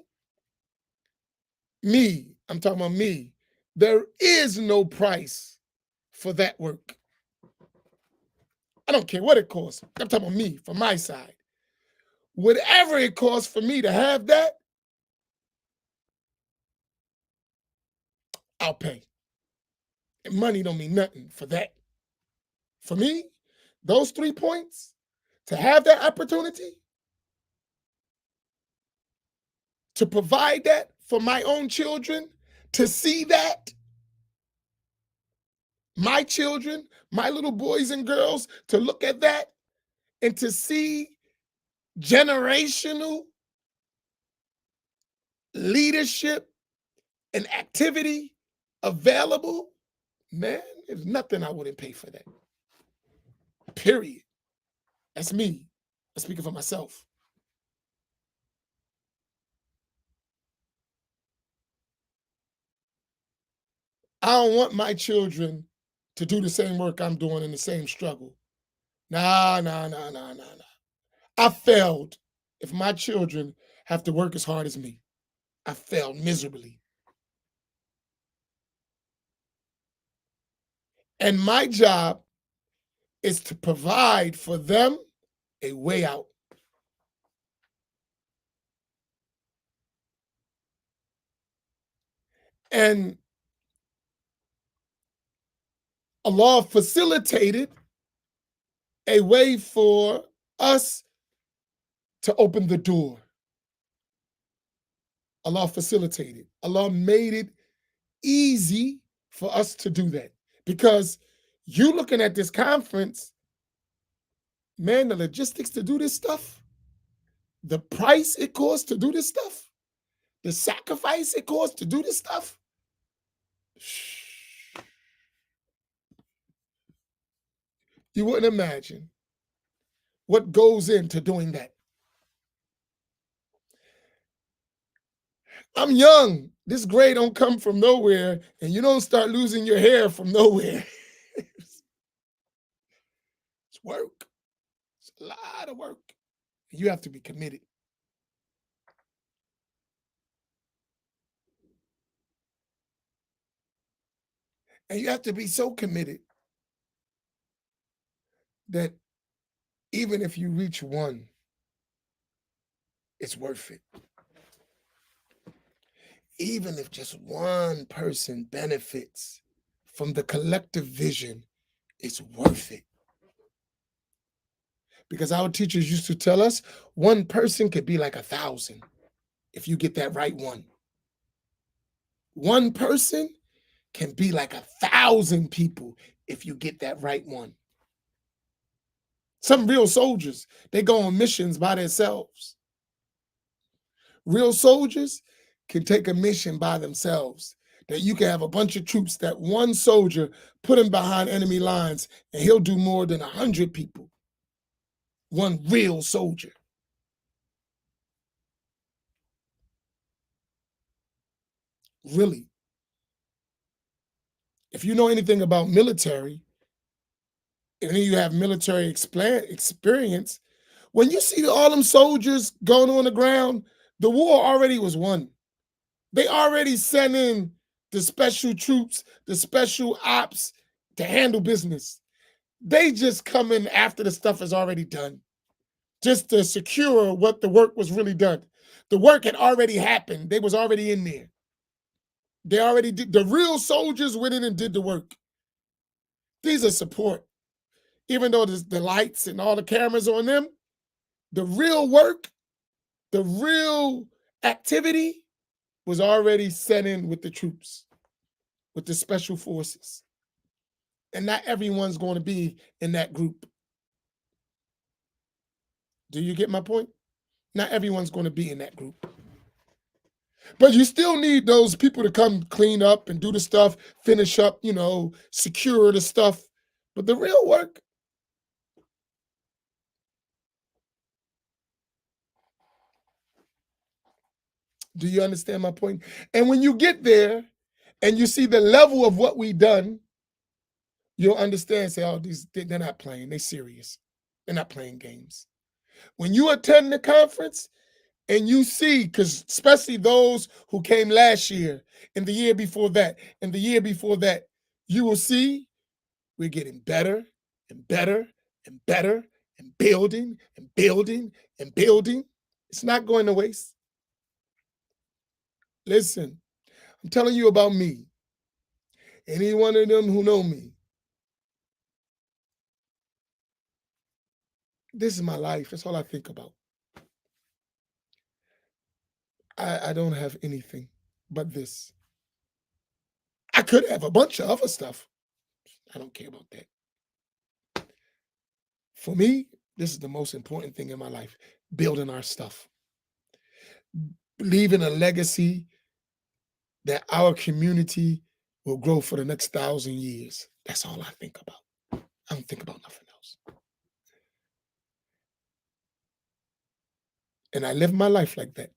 I'm talking about me, there is no price for that work. I don't care what it costs. I'm talking about me, from my side. Whatever it costs for me to have that, I'll pay. And money don't mean nothing for that. For me, those 3 points, to have that opportunity, to provide that for my own children, to see that, my children, my little boys and girls, to look at that and to see generational leadership and activity available, man, there's nothing I wouldn't pay for that. Period. That's me. I'm speaking for myself. I don't want my children to do the same work I'm doing in the same struggle. Nah. I failed if my children have to work as hard as me. I failed miserably. And my job is to provide for them a way out. And Allah facilitated a way for us to open the door. Allah facilitated. Allah made it easy for us to do that. Because you looking at this conference, man, the logistics to do this stuff, the price it costs to do this stuff, the sacrifice it costs to do this stuff, you wouldn't imagine what goes into doing that. I'm young. This gray don't come from nowhere, and you don't start losing your hair from nowhere. It's work. It's a lot of work. You have to be committed. And you have to be so committed that even if you reach one, it's worth it. Even if just one person benefits from the collective vision, it's worth it. Because our teachers used to tell us one person could be like 1,000 if you get that right one. One person can be like 1,000 people if you get that right one. Some real soldiers, they go on missions by themselves. Real soldiers can take a mission by themselves. That you can have a bunch of troops, that one soldier put him behind enemy lines, and he'll do more than 100 people. One real soldier. Really. If you know anything about military, and then you have military experience, when you see all them soldiers going on the ground, the war already was won. They already sent in the special troops, the special ops to handle business. They just come in after the stuff is already done, just to secure what the work was really done. The work had already happened. They was already in there. They already did. The real soldiers went in and did the work. These are support. Even though there's the lights and all the cameras on them, the real work, the real activity was already set in with the troops, with the special forces. And not everyone's going to be in that group. Do you get my point? Not everyone's going to be in that group. But you still need those people to come clean up and do the stuff, finish up, secure the stuff. But the real work, do you understand my point? And when you get there and you see the level of what we done, you'll understand, say, oh, they're not playing, they're serious. They're not playing games. When you attend the conference and you see, because especially those who came last year and the year before that and the year before that, you will see we're getting better and better and better and building and building and building. It's not going to waste. Listen, I'm telling you about me. Any one of them who know me, this is my life. That's all I think about. I don't have anything but this. I could have a bunch of other stuff. I don't care about that. For me, this is the most important thing in my life, building our stuff, leaving a legacy that our community will grow for the next 1,000 years. That's all I think about. I don't think about nothing else. And I live my life like that.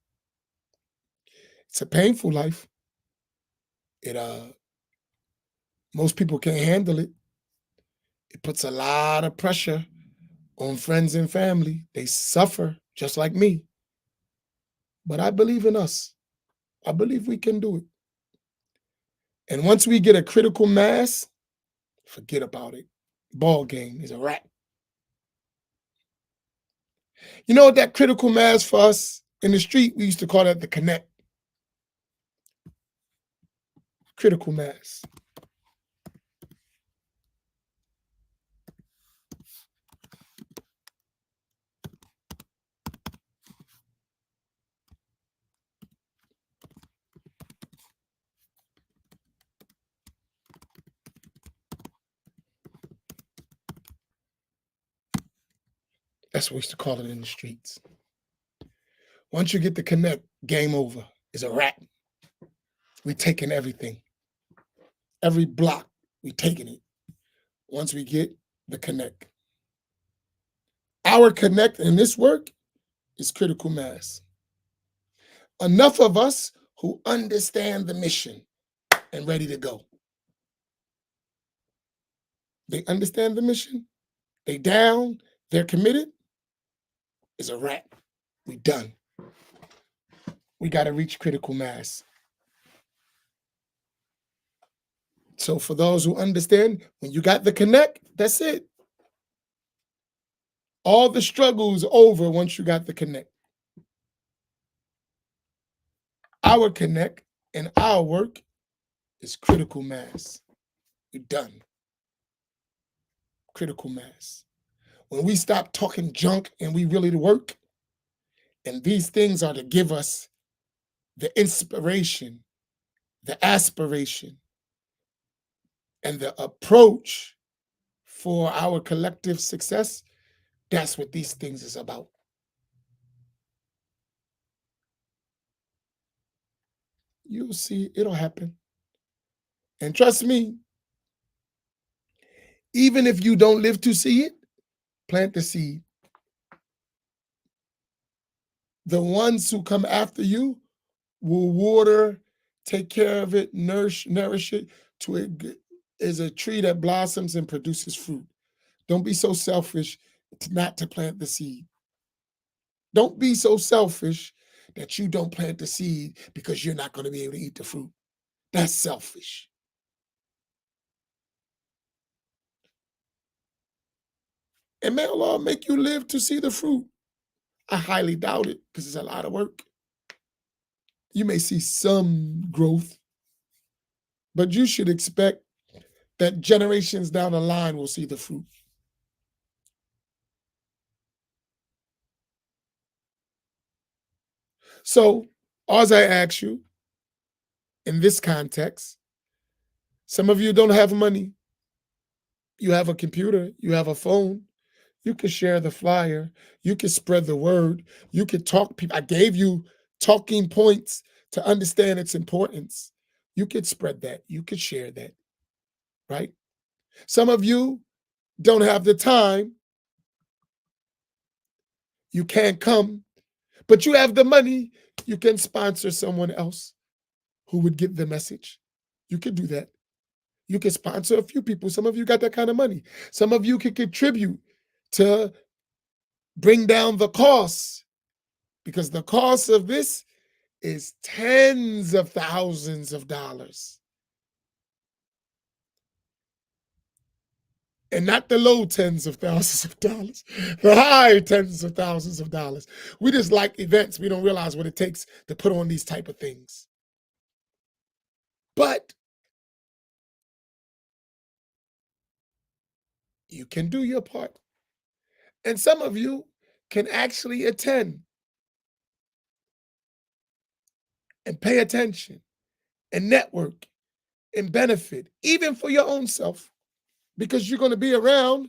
It's a painful life. It most people can't handle it. It puts a lot of pressure on friends and family. They suffer just like me. But I believe in us. I believe we can do it. And once we get a critical mass, forget about it. Ball game is a wrap. You know what that critical mass for us in the street, we used to call that the connect. Critical mass. That's what we used to call it in the streets. Once you get the connect, game over. It's a wrap. We taking everything. Every block, we taking it. Once we get the connect. Our connect in this work is critical mass. Enough of us who understand the mission and ready to go. They understand the mission. They down. They're committed. It's a wrap. We done. We got to reach critical mass. So for those who understand, when you got the connect, that's it. All the struggle is over once you got the connect. Our connect and our work is critical mass. We're done. Critical mass. When we stop talking junk and we really work, and these things are to give us the inspiration, the aspiration, and the approach for our collective success, that's what these things is about. You'll see, it'll happen. And trust me, even if you don't live to see it, plant the seed. The ones who come after you will water, take care of it, nourish it to it is a tree that blossoms and produces fruit. Don't be so selfish not to plant the seed. Don't be so selfish that you don't plant the seed because you're not going to be able to eat the fruit. That's selfish. And may Allah make you live to see the fruit. I highly doubt it because it's a lot of work. You may see some growth, but you should expect that generations down the line will see the fruit. So, as I ask you, in this context, some of you don't have money. You have a computer, you have a phone, You could share the flyer. You could spread the word. You could talk people. I gave you talking points to understand its importance. You could spread that. You could share that, right? Some of you don't have the time. You can't come, but you have the money. You can sponsor someone else who would get the message. You could do that. You can sponsor a few people. Some of you got that kind of money. Some of you can contribute to bring down the costs because the cost of this is tens of thousands of dollars and not the low tens of thousands of dollars, the high tens of thousands of dollars. We just like events. We don't realize what it takes to put on these type of things. But you can do your part. And some of you can actually attend and pay attention and network and benefit, even for your own self, because you're going to be around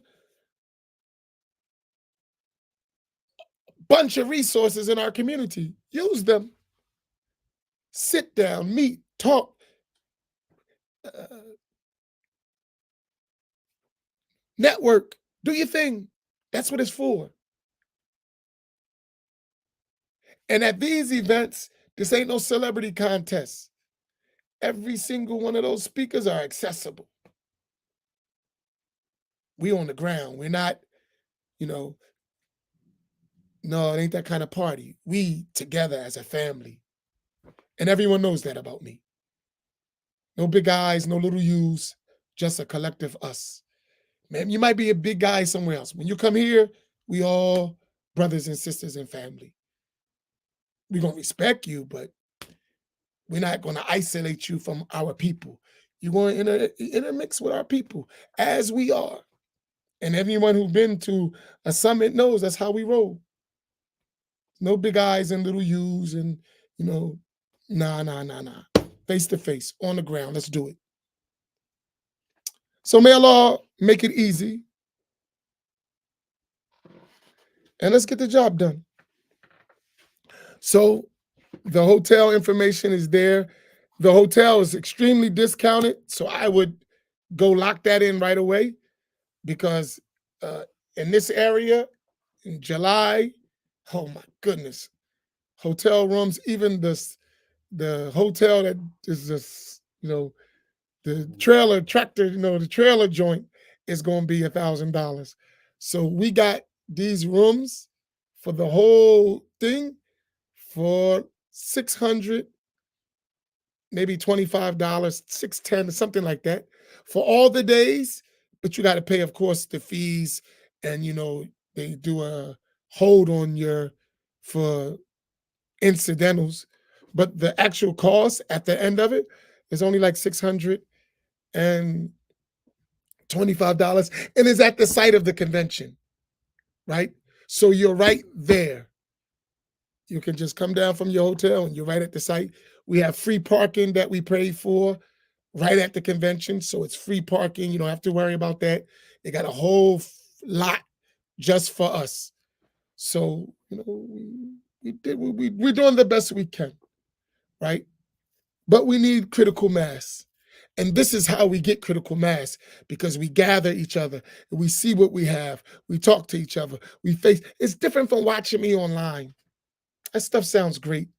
a bunch of resources in our community. Use them. Sit down, meet, talk, uh, network, do your thing. That's what it's for. And at these events, this ain't no celebrity contest. Every single one of those speakers are accessible. We on the ground. We're not, you know, no, it ain't that kind of party. We together as a family. And everyone knows that about me. No big eyes, no little U's, just a collective us. Man, you might be a big guy somewhere else. When you come here, we all brothers and sisters and family. We're going to respect you, but we're not going to isolate you from our people. You're going to intermix with our people as we are. And everyone who's been to a summit knows that's how we roll. No big eyes and little U's and, nah, nah, nah, nah. Face to face, on the ground. Let's do it. So may Allah make it easy. And let's get the job done. So the hotel information is there. The hotel is extremely discounted. So I would go lock that in right away because in this area in July, oh my goodness, hotel rooms, even the hotel that is just, the trailer tractor, the trailer joint is going to be $1,000. So we got these rooms for the whole thing for 600, maybe $25, 610, something like that for all the days. But you got to pay, of course, the fees, and they do a hold on your for incidentals. But the actual cost at the end of it is only like $625, and is at the site of the convention, right? So you're right there. You can just come down from your hotel and you're right at the site. We have free parking that we pay for right at the convention. So it's free parking. You don't have to worry about that. They got a whole lot just for us. So, we're doing the best we can, right? But we need critical mass. And this is how we get critical mass, because we gather each other, and we see what we have. We talk to each other. It's different from watching me online. That stuff sounds great.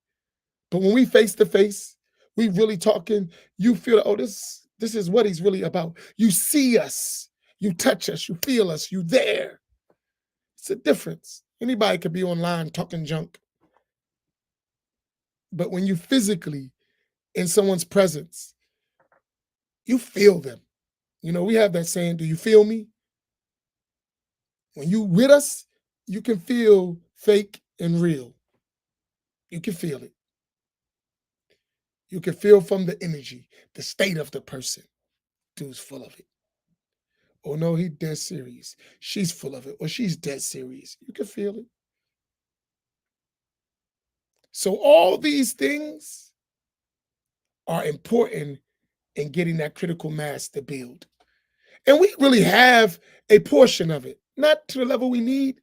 But when we face to face, we really talking, you feel, oh, this is what he's really about. You see us, you touch us, you feel us, you there. It's a difference. Anybody could be online talking junk. But when you physically in someone's presence, you feel them. We have that saying, do you feel me? When you with us, you can feel fake and real. You can feel it. You can feel from the energy, the state of the person. Dude's full of it. Oh no, he dead serious. She's full of it, or she's dead serious. You can feel it. So all these things are important in getting that critical mass to build. And we really have a portion of it. not to the level we need,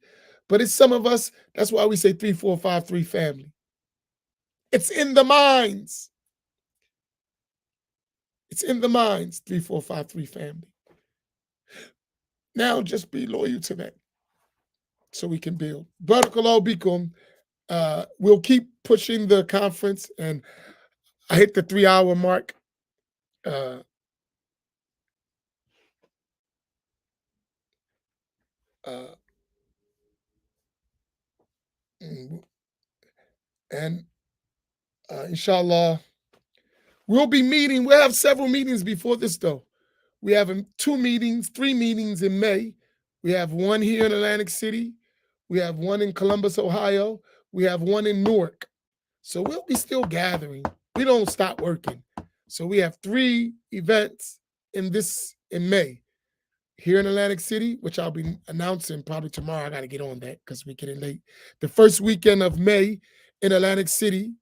but it's some of us. That's why we say 3, 4, 5, 3 family. It's in the minds. It's in the minds. 3, 4, 5, 3 family. Now just be loyal to that so we can build. Barakallahu bikum. We'll keep pushing the conference, and I hit the 3 hour mark. Uh, uh, and inshallah, we'll be meeting. We'll have several meetings before this, though. We have 3 meetings in May. We have one here in Atlantic City. We have one in Columbus, Ohio. We have one in Newark. So we'll be still gathering. We don't stop working. So we have 3 events in May here in Atlantic City, which I'll be announcing probably tomorrow. I got to get on that because we're getting late. The first weekend of May in Atlantic City,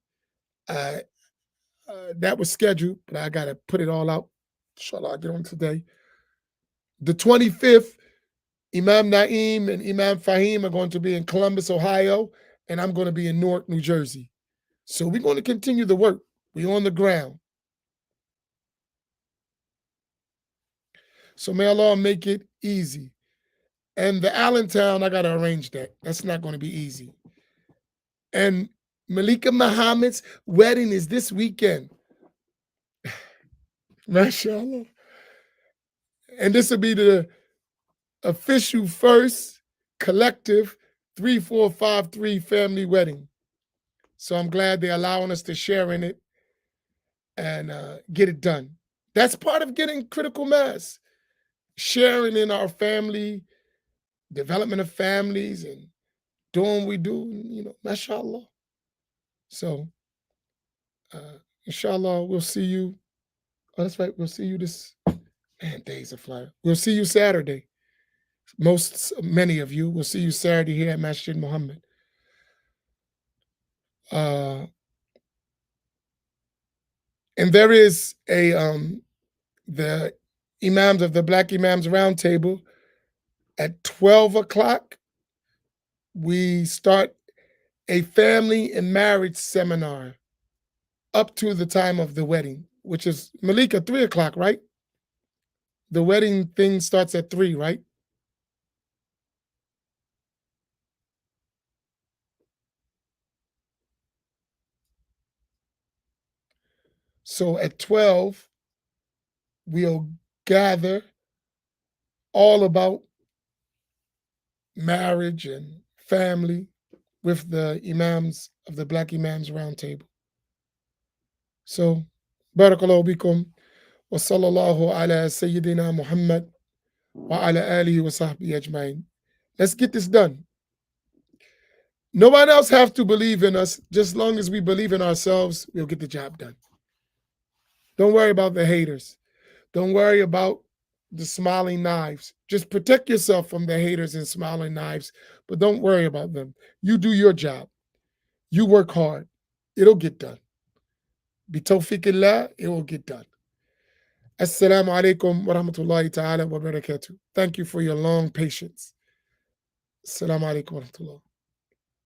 that was scheduled, but I got to put it all out. Inshallah, I'll get on today. The 25th, Imam Naeem and Imam Fahim are going to be in Columbus, Ohio, and I'm going to be in Newark, New Jersey. So we're going to continue the work. We're on the ground. So may Allah make it easy. And the Allentown, I got to arrange that. That's not going to be easy. And Malika Muhammad's wedding is this weekend. MashaAllah. And this will be the official first collective 3, 4, 5, 3 family wedding. So I'm glad they're allowing us to share in it and get it done. That's part of getting critical mass, sharing in our family, development of families, and doing what we do, mashallah. So, inshallah, we'll see you. Oh, that's right. We'll see you days are flying. We'll see you Saturday. Many of you will see you Saturday here at Masjid Muhammad. And there is the Imams of the Black Imams Roundtable at 12 o'clock. We start a family and marriage seminar up to the time of the wedding, which is Malika 3 o'clock, right? The wedding thing starts at 3, right? So at 12, we'll gather all about marriage and family with the Imams of the Black Imams Roundtable. So, barakallahu bikum wa sallallahu ala Sayyidina Muhammad wa ala alihi wa sahbihi ajma'in. Let's get this done. Nobody else have to believe in us. Just as long as we believe in ourselves, we'll get the job done. Don't worry about the haters. Don't worry about the smiling knives. Just protect yourself from the haters and smiling knives, but don't worry about them. You do your job. You work hard. It'll get done. Bitawfiqillah, it will get done. Assalamu alaikum wa rahmatullahi ta'ala wa barakatuh. Thank you for your long patience. Assalamu alaikum wa rahmatullah.